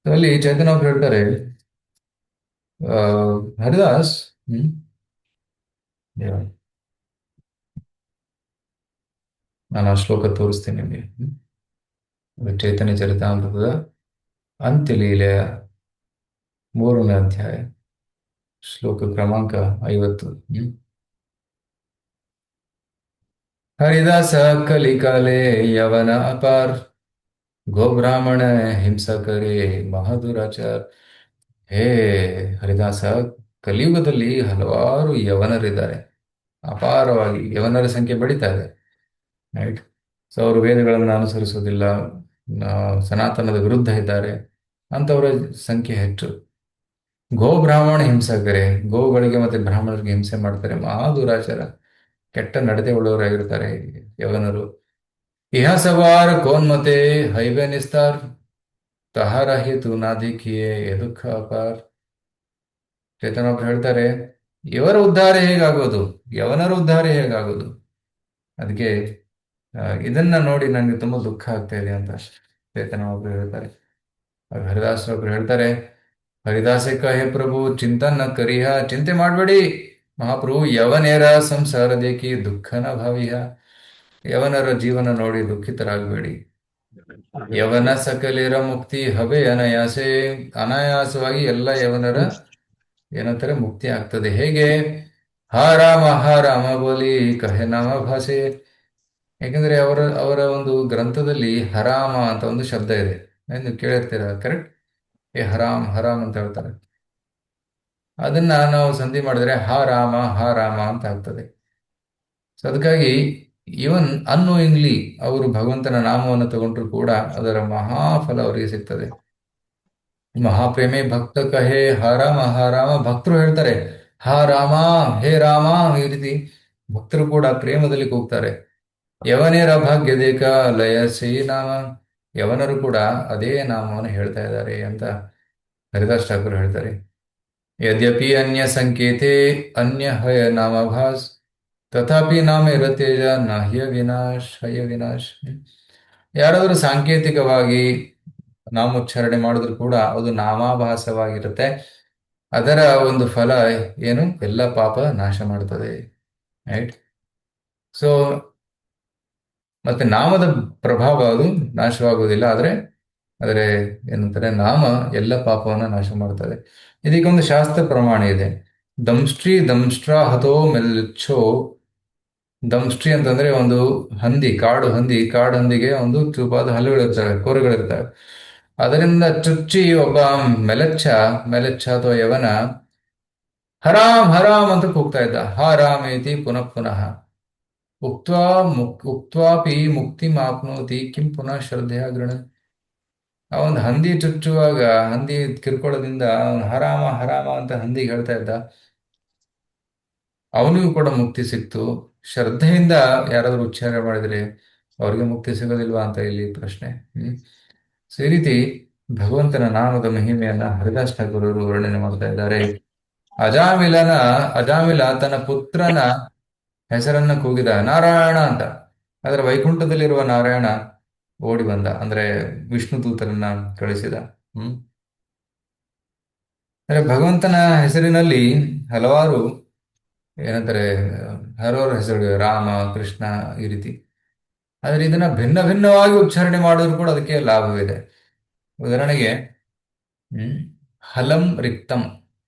ಅಲ್ಲಿ ಚೈತನ್ಯ ಅವರು ಹೇಳ್ತಾರೆ, ಆ, ಹರಿದಾಸ್, ಯಾ- ನಾನು ಆ ಶ್ಲೋಕ ತೋರಿಸ್ತೀನಿ ನಿಮಗೆ. ಅದು ಚೈತನ್ಯ ಚರಿತಾಮೃತದ ಅಂತ್ಯಲೀಲೆಯ 3ನೇ ಅಧ್ಯಾಯ, ಶ್ಲೋಕ ಕ್ರಮಾಂಕ 50. ಹರಿದಾಸ ಕಲಿಕಾಲೆ ಯವನ ಅಪಾರ್, ಗೋಬ್ರಾಹ್ಮಣ ಹಿಂಸಕರೇ ಮಹಾದುರಾಚಾರ್. ಹೇ ಹರಿದಾಸ, ಕಲಿಯುಗದಲ್ಲಿ ಹಲವಾರು ಯವನರಿದ್ದಾರೆ, ಅಪಾರವಾಗಿ ಯವನರ ಸಂಖ್ಯೆ ಬೆಳೀತಾ ಇದೆ. ರೈಟ್. ಸೊ ಅವರು ವೇದಗಳನ್ನು ಅನುಸರಿಸುವುದಿಲ್ಲ, ಸನಾತನದ ವಿರುದ್ಧ ಇದ್ದಾರೆ, ಅಂಥವರ ಸಂಖ್ಯೆ ಹೆಚ್ಚು. ಗೋ ಬ್ರಾಹ್ಮಣ ಹಿಂಸಕರೇ, ಗೋವುಗಳಿಗೆ ಮತ್ತೆ ಬ್ರಾಹ್ಮಣರಿಗೆ ಹಿಂಸೆ ಮಾಡ್ತಾರೆ, ಮಹಾದುರಾಚಾರ, ಕೆಟ್ಟ ನಡತೆ ಉಳ್ಳವರಾಗಿರ್ತಾರೆ ಯವನರು. ಇಹ ಸವಾರ ಕೋನ್ಮತೆ ಹೈವೆ ನಿಸ್ತಾರ್, ತಹರಹಿ ತು ನಾದಿಕಿಯೇ ದುಃಖ ಅಪಾರ್. ಚೇತನೊಬ್ರು ಹೇಳ್ತಾರೆ, ಇವರ ಉದ್ಧಾರ ಹೇಗಾಗೋದು, ಯವನರ ಉದ್ಧಾರ ಹೇಗಾಗೋದು? ಅದಕ್ಕೆ ಇದನ್ನ ನೋಡಿ ನನಗೆ ತುಂಬಾ ದುಃಖ ಆಗ್ತಾ ಇದೆ ಅಂತ ಚೇತನ ಒಬ್ರು ಹೇಳ್ತಾರೆ. ಹರಿದಾಸ್ ಒಬ್ರು ಹೇಳ್ತಾರೆ, ಹರಿದಾಸೆ ಕಹೆ ಪ್ರಭು ಚಿಂತನ ಕರಿಹ, ಚಿಂತೆ ಮಾಡಬೇಡಿ ಮಹಾಪ್ರಭು, ಯವನೇರ ಸಂಸಾರ ದೇಕಿ ದುಃಖನ ಭಾವಿಹ. ಯವನರ ಜೀವನ ನೋಡಿ ದುಃಖಿತರಾಗಬೇಡಿ. ಯವನ ಸಕಲೇರ ಮುಕ್ತಿ ಹವೆ ಅನಾಯಾಸೆ, ಅನಾಯಾಸವಾಗಿ ಎಲ್ಲ ಯವನರ ಏನಂತಾರೆ ಮುಕ್ತಿ ಆಗ್ತದೆ. ಹೇಗೆ? ಹಾ ರಾಮ ಬೋಲಿ ಕಹೆ ನಾಮ ಭಾಷೆ. ಯಾಕಂದ್ರೆ ಅವರ ಅವರ ಒಂದು ಗ್ರಂಥದಲ್ಲಿ ಹರಾಮ ಅಂತ ಒಂದು ಶಬ್ದ ಇದೆ, ನೀವು ಕೇಳಿರ್ತೀರ, ಕರೆಕ್ಟ್? ಏ ಹರಾಮ್ ಹರಾಮ್ ಅಂತ ಹೇಳ್ತಾರೆ. ಅದನ್ನ ನಾವು ಸಂಧಿ ಮಾಡಿದ್ರೆ ಹಾ ರಾಮ ಅಂತ ಆಗ್ತದೆ. ಸೊ ಅದಕ್ಕಾಗಿ ಇವನ್ ಅನ್ನೋಯಿಂಗ್ಲಿ ಅವರು ಭಗವಂತನ ನಾಮವನ್ನು ತಗೊಂಡ್ರು ಕೂಡ ಅದರ ಮಹಾಫಲ ಅವರಿಗೆ ಸಿಗ್ತದೆ. ಮಹಾಪ್ರೇಮಿ ಭಕ್ತ ಕಹೆ ಹಾ ರಾಮ, ಭಕ್ತರು ಹೇಳ್ತಾರೆ ಹಾ ರಾಮ, ಹೇ ರಾಮ, ಈ ರೀತಿ ಭಕ್ತರು ಕೂಡ ಪ್ರೇಮದಲ್ಲಿ ಕೂಗ್ತಾರೆ. ಯವನೇರ ಭಾಗ್ಯ ದೇಕ ಲಯ ಶ್ರೀ ನಾಮ, ಯವನರು ಕೂಡ ಅದೇ ನಾಮವನ್ನು ಹೇಳ್ತಾ ಇದ್ದಾರೆ ಅಂತ ಹರಿದಾಸ್ ಠಾಕೂರ್ ಹೇಳ್ತಾರೆ. ಯದ್ಯಪಿ ಅನ್ಯ ಸಂಕೇತೆ ಅನ್ಯ ಹಯ ನಾಮಭಾಸ್, ತಥಾಪಿ ನಾಮೇರ ತೇಜ ನಹ್ಯ ವಿನಾಶ್ ಹಯ ವಿನಾಶ್. ಯಾರಾದರೂ ಸಾಂಕೇತಿಕವಾಗಿ ನಾಮೋಚ್ಚಾರಣೆ ಮಾಡಿದ್ರು ಕೂಡ ಅದು ನಾಮಾಭಾಸವಾಗಿರುತ್ತೆ. ಅದರ ಒಂದು ಫಲ ಏನು? ಎಲ್ಲ ಪಾಪ ನಾಶ ಮಾಡ್ತದೆ. ರೈಟ್. ಸೊ ಮತ್ತೆ ನಾಮದ ಪ್ರಭಾವ ಅದು ನಾಶವಾಗುವುದಿಲ್ಲ, ಆದರೆ ಏನಂತಾರೆ, ನಾಮ ಎಲ್ಲ ಪಾಪವನ್ನು ನಾಶ ಮಾಡ್ತದೆ. ಇದಕ್ಕೊಂದು ಶಾಸ್ತ್ರ ಪ್ರಮಾಣ ಇದೆ. ದಂಷ್ಟ್ರ ಹತೋ ಮೆಲ್ಛೋ. ದಂಷ್ಟ್ರಿ ಅಂತಂದ್ರೆ ಒಂದು ಹಂದಿ, ಕಾಡು ಹಂದಿಗೆ ಒಂದು ಚೂಪಾದ ಹಲ್ಲುಗಳಿರ್ತವೆ, ಕೋರುಗಳಿರ್ತವೆ. ಅದರಿಂದ ಚುಚ್ಚಿ ಒಬ್ಬ ಮೆಲೆಚ್ಛ ಅಥವಾ ಯವನ ಹರಾಮ್ ಹರಾಮ್ ಅಂತ ಕೂಗ್ತಾ ಇದ್ದ. ಹರಾಮೇತಿ ಪುನಃ ಪುನಃ ಉಕ್ತ್ವಾಪಿ ಮುಕ್ತಿ ಮಾಪ್ನೋತಿ ಕಿಂ ಪುನಃ ಶ್ರದ್ಧೆಯ ಗೃಣ. ಆ ಒಂದು ಹಂದಿ ಚುಚ್ಚುವಾಗ, ಹಂದಿ ಕಿರ್ಕೊಳ್ಳೋದ್ರಿಂದ ಅವನು ಹರಾಮ ಹರಾಮ ಅಂತ ಹಂದಿಗೆ ಹೇಳ್ತಾ ಇದ್ದ, ಅವನಿಗೂ ಕೂಡ ಮುಕ್ತಿ ಸಿಕ್ತು. ಶ್ರದ್ಧೆಯಿಂದ ಯಾರಾದರೂ ಉಚ್ಚಾರ ಮಾಡಿದ್ರೆ ಅವ್ರಿಗೆ ಮುಕ್ತಿ ಸಿಗೋದಿಲ್ವಾ ಅಂತ ಇಲ್ಲಿ ಪ್ರಶ್ನೆ. ಸೊ ಈ ರೀತಿ ಭಗವಂತನ ನಾಮದ ಮಹಿಮೆಯನ್ನ ಹರಿದಾಸ್ ಠಾಕೂರರು ವರ್ಣನೆ ಮಾಡ್ತಾ ಇದ್ದಾರೆ. ಅಜಾಮಿಲ ತನ್ನ ಪುತ್ರನ ಹೆಸರನ್ನ ಕೂಗಿದ ನಾರಾಯಣ ಅಂತ. ಆದರೆ ವೈಕುಂಠದಲ್ಲಿರುವ ನಾರಾಯಣ ಓಡಿ ಬಂದ, ಅಂದ್ರೆ ವಿಷ್ಣು ದೂತರನ್ನ ಕಳಿಸಿದ. ಹ್ಮ್ ಅಂದ್ರೆ ಭಗವಂತನ ಹೆಸರಿನಲ್ಲಿ ಹಲವಾರು ಏನಂತಾರೆ, ಹಲವಾರು ಹೆಸರುಗಳಿವೆ, ರಾಮ, ಕೃಷ್ಣ, ಈ ರೀತಿ. ಆದರೆ ಇದನ್ನ ಭಿನ್ನ ಭಿನ್ನವಾಗಿ ಉಚ್ಚಾರಣೆ ಮಾಡಿದ್ರು ಕೂಡ ಅದಕ್ಕೆ ಲಾಭವಿದೆ. ಉದಾಹರಣೆಗೆ, ಹ್ಮ್ ಹಲಂ ರಿಕ್ತಂ,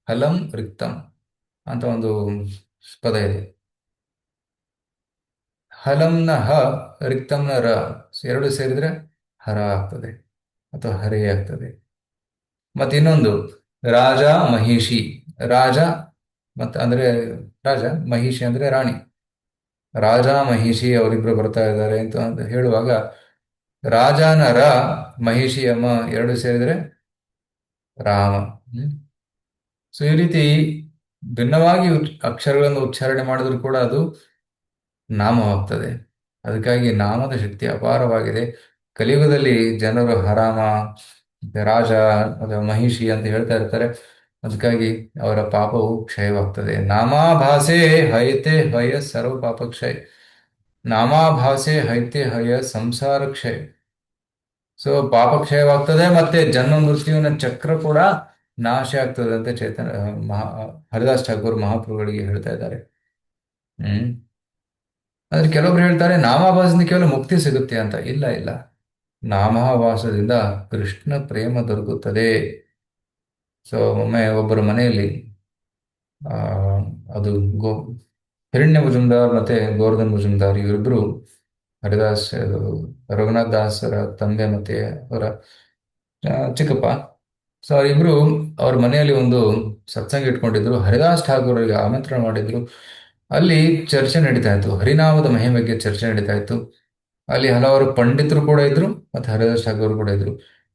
ಹಲಂ ರಿಕ್ತಂ ಅಂತ ಒಂದು ಪದ ಇದೆ. ಹಲಂನ ಹ, ರಿಕ್ತಂನ ರ, ಎರಡು ಸೇರಿದ್ರೆ ಹರ ಆಗ್ತದೆ ಅಥವಾ ಹರೇ ಆಗ್ತದೆ. ಮತ್ತೆ ಇನ್ನೊಂದು ರಾಜ ಮಹಿಷಿ, ರಾಜ ಮತ್ತೆ ಅಂದ್ರೆ ರಾಜ, ಮಹಿಷಿ ಅಂದ್ರೆ ರಾಣಿ. ರಾಜ ಮಹಿಷಿ ಅವರಿಬ್ರು ಬರ್ತಾ ಇದ್ದಾರೆ ಅಂತ ಹೇಳುವಾಗ ರಾಜನ ರ, ಮಹಿಷಿಯ ಮ ಎರಡು ಸೇರಿದ್ರೆ ರಾಮ. ಹ್ಮ್ ಸೊ ಈ ರೀತಿ ಭಿನ್ನವಾಗಿ ಅಕ್ಷರಗಳನ್ನು ಉಚ್ಚಾರಣೆ ಮಾಡಿದ್ರು ಕೂಡ ಅದು ನಾಮವಾಗ್ತದೆ. ಅದಕ್ಕಾಗಿ ನಾಮದ ಶಕ್ತಿ ಅಪಾರವಾಗಿದೆ. ಕಲಿಯುಗದಲ್ಲಿ ಜನರು ಹರಾಮ, ಮತ್ತೆ ರಾಜ ಅಥವಾ ಮಹಿಷಿ ಅಂತ ಹೇಳ್ತಾ ಇರ್ತಾರೆ. ಅದಕ್ಕಾಗಿ ಅವರ ಪಾಪವು ಕ್ಷಯವಾಗ್ತದೆ. ನಾಮಾಭಾಸೆ ಹಯತೆ ಹಯ ಸರ್ವ ಪಾಪ ಕ್ಷಯ. ನಾಮಾಭಾಸೆ ಹೈತೆ ಹಯ ಸಂಸಾರ ಕ್ಷಯ. ಸೊ ಪಾಪ ಕ್ಷಯವಾಗ್ತದೆ, ಮತ್ತೆ ಜನ್ಮ ಮೃತ್ಯುವಿನ ಚಕ್ರ ಕೂಡ ನಾಶ ಆಗ್ತದೆ ಅಂತ ಚೇತನ ಮಹಾ ಹರಿದಾಸ್ ಠಾಕೂರ್ ಮಹಾಪ್ರಭುಗಳಿಗೆ ಹೇಳ್ತಾ ಇದ್ದಾರೆ. ಹ್ಮ್ ಆದ್ರೆ ಕೆಲವೊಬ್ರು ಹೇಳ್ತಾರೆ ನಾಮಾಭಾಸದಿಂದ ಕೇವಲ ಮುಕ್ತಿ ಸಿಗುತ್ತೆ ಅಂತ. ಇಲ್ಲ ಇಲ್ಲ, ನಾಮಾಭಾಸದಿಂದ ಕೃಷ್ಣ ಪ್ರೇಮ ದೊರಕುತ್ತದೆ. ಸೊ ಒಮ್ಮೆ ಒಬ್ಬರ ಮನೆಯಲ್ಲಿ ಆ ಅದು ಗೋ ಹಿರಣ್ಯ ಮುಜುಮ್ದಾರ್ ಮತ್ತೆ ಗೋವರ್ಧನ್ ಮುಜುಮ್ದಾರ್ ಇವರಿಬ್ರು ಹರಿದಾಸ್ ರಘುನಾಥ್ ದಾಸರ ತಂದೆ ಮತ್ತೆ ಅವರ ಚಿಕ್ಕಪ್ಪ. ಸೊ ಅವರಿಬ್ರು ಅವ್ರ ಮನೆಯಲ್ಲಿ ಒಂದು ಸತ್ಸಂಗ ಇಟ್ಕೊಂಡಿದ್ರು. ಹರಿದಾಸ್ ಠಾಕೂರ್ ಅವರಿಗೆ ಆಮಂತ್ರಣ ಮಾಡಿದ್ರು. ಅಲ್ಲಿ ಚರ್ಚೆ ನಡೀತಾ ಇತ್ತು, ಹರಿನಾಮದ ಮಹಿಮೆ ಬಗ್ಗೆ ಚರ್ಚೆ ನಡೀತಾ ಇತ್ತು. ಅಲ್ಲಿ ಹಲವಾರು ಪಂಡಿತರು ಕೂಡ ಇದ್ರು, ಮತ್ತೆ ಹರಿದಾಸ್ ಠಾಕೂರ್ ಕೂಡ ಇದ್ರು.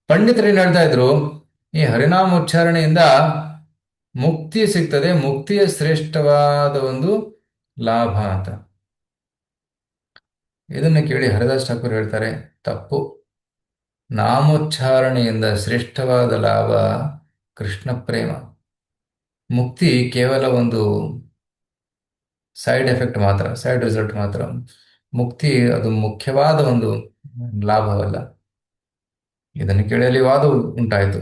ಪಂಡಿತರು ಏನ್ ಹೇಳ್ತಾ ಇದ್ರು, ಈ ಹರಿನಾಮ ಉಚ್ಚಾರಣೆಯಿಂದ ಮುಕ್ತಿ ಸಿಗ್ತದೆ, ಮುಕ್ತಿಯ ಶ್ರೇಷ್ಠವಾದ ಒಂದು ಲಾಭ ಅಂತ. ಇದನ್ನ ಕೇಳಿ ಹರಿದಾಸ್ ಠಾಕೂರ್ ಹೇಳ್ತಾರೆ, ತಪ್ಪು. ನಾಮೋಚ್ಚಾರಣೆಯಿಂದ ಶ್ರೇಷ್ಠವಾದ ಲಾಭ ಕೃಷ್ಣ ಪ್ರೇಮ. ಮುಕ್ತಿ ಕೇವಲ ಒಂದು ಸೈಡ್ ಎಫೆಕ್ಟ್ ಮಾತ್ರ, ಸೈಡ್ ರಿಸಲ್ಟ್ ಮಾತ್ರ. ಮುಕ್ತಿ ಅದು ಮುಖ್ಯವಾದ ಒಂದು ಲಾಭವಲ್ಲ. ಇದನ್ನು ಕೇಳಿ ಅಲ್ಲಿ ವಾದ ಉಂಟಾಯಿತು.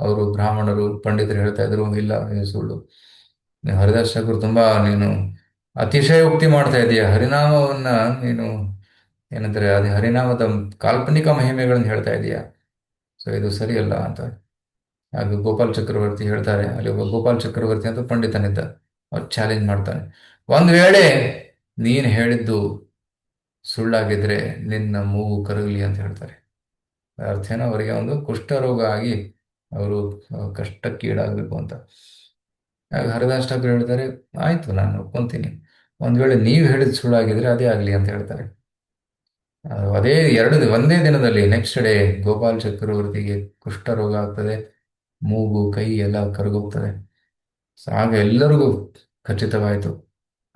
ಅವರು ಬ್ರಾಹ್ಮಣರು ಪಂಡಿತರು ಹೇಳ್ತಾ ಇದ್ರು, ಇಲ್ಲ ಇದು ಸುಳ್ಳು, ಹರಿದಾಸ್ ಠಾಕೂರ್ ತುಂಬಾ ನೀನು ಅತಿಶಯೋಕ್ತಿ ಮಾಡ್ತಾ ಇದೀಯ, ಹರಿನಾಮವನ್ನ ನೀನು ಏನಂದ್ರೆ ಅದೇ ಹರಿನಾಮದ ಕಾಲ್ಪನಿಕ ಮಹಿಮೆಗಳನ್ನು ಹೇಳ್ತಾ ಇದೀಯ. ಸೊ ಇದು ಸರಿಯಲ್ಲ ಅಂತ. ಆಗ ಗೋಪಾಲ್ ಚಕ್ರವರ್ತಿ ಹೇಳ್ತಾರೆ, ಅಲ್ಲಿ ಒಬ್ಬ ಗೋಪಾಲ್ ಚಕ್ರವರ್ತಿ ಅಂತ ಪಂಡಿತನಿದ್ದ. ಅವ್ರು ಚಾಲೆಂಜ್ ಮಾಡ್ತಾನೆ, ಒಂದ್ ವೇಳೆ ನೀನ್ ಹೇಳಿದ್ದು ಸುಳ್ಳಾಗಿದ್ರೆ ನಿನ್ನ ಮೂಗು ಕರಗಲಿ ಅಂತ ಹೇಳ್ತಾರೆ. ಅರ್ಥೇನೋ ಅವರಿಗೆ ಒಂದು ಕುಷ್ಠರೋಗ ಆಗಿ ಅವರು ಕಷ್ಟಕ್ಕೀಡಾಗಬೇಕು ಅಂತ. ಆಗ ಹರಿದಾಸ್ ಠಾಕೂರ್ ಹೇಳ್ತಾರೆ, ಆಯ್ತು ನಾನು ಒಪ್ಕೊಂತೀನಿ, ಒಂದ್ ವೇಳೆ ನೀವು ಹೇಳಿದ ಸುಳ್ಳಾಗಿದ್ರೆ ಅದೇ ಆಗ್ಲಿ ಅಂತ ಹೇಳ್ತಾರೆ. ಅದೇ ಒಂದೇ ದಿನದಲ್ಲಿ ನೆಕ್ಸ್ಟ್ ಡೇ ಗೋಪಾಲ್ ಚಕ್ರವರ್ತಿಗೆ ಕುಷ್ಠರೋಗ ಆಗ್ತದೆ, ಮೂಗು ಕೈ ಎಲ್ಲ ಕರಗೋಗ್ತದೆ. ಸೊ ಆಗ ಎಲ್ಲರಿಗೂ ಖಚಿತವಾಯಿತು,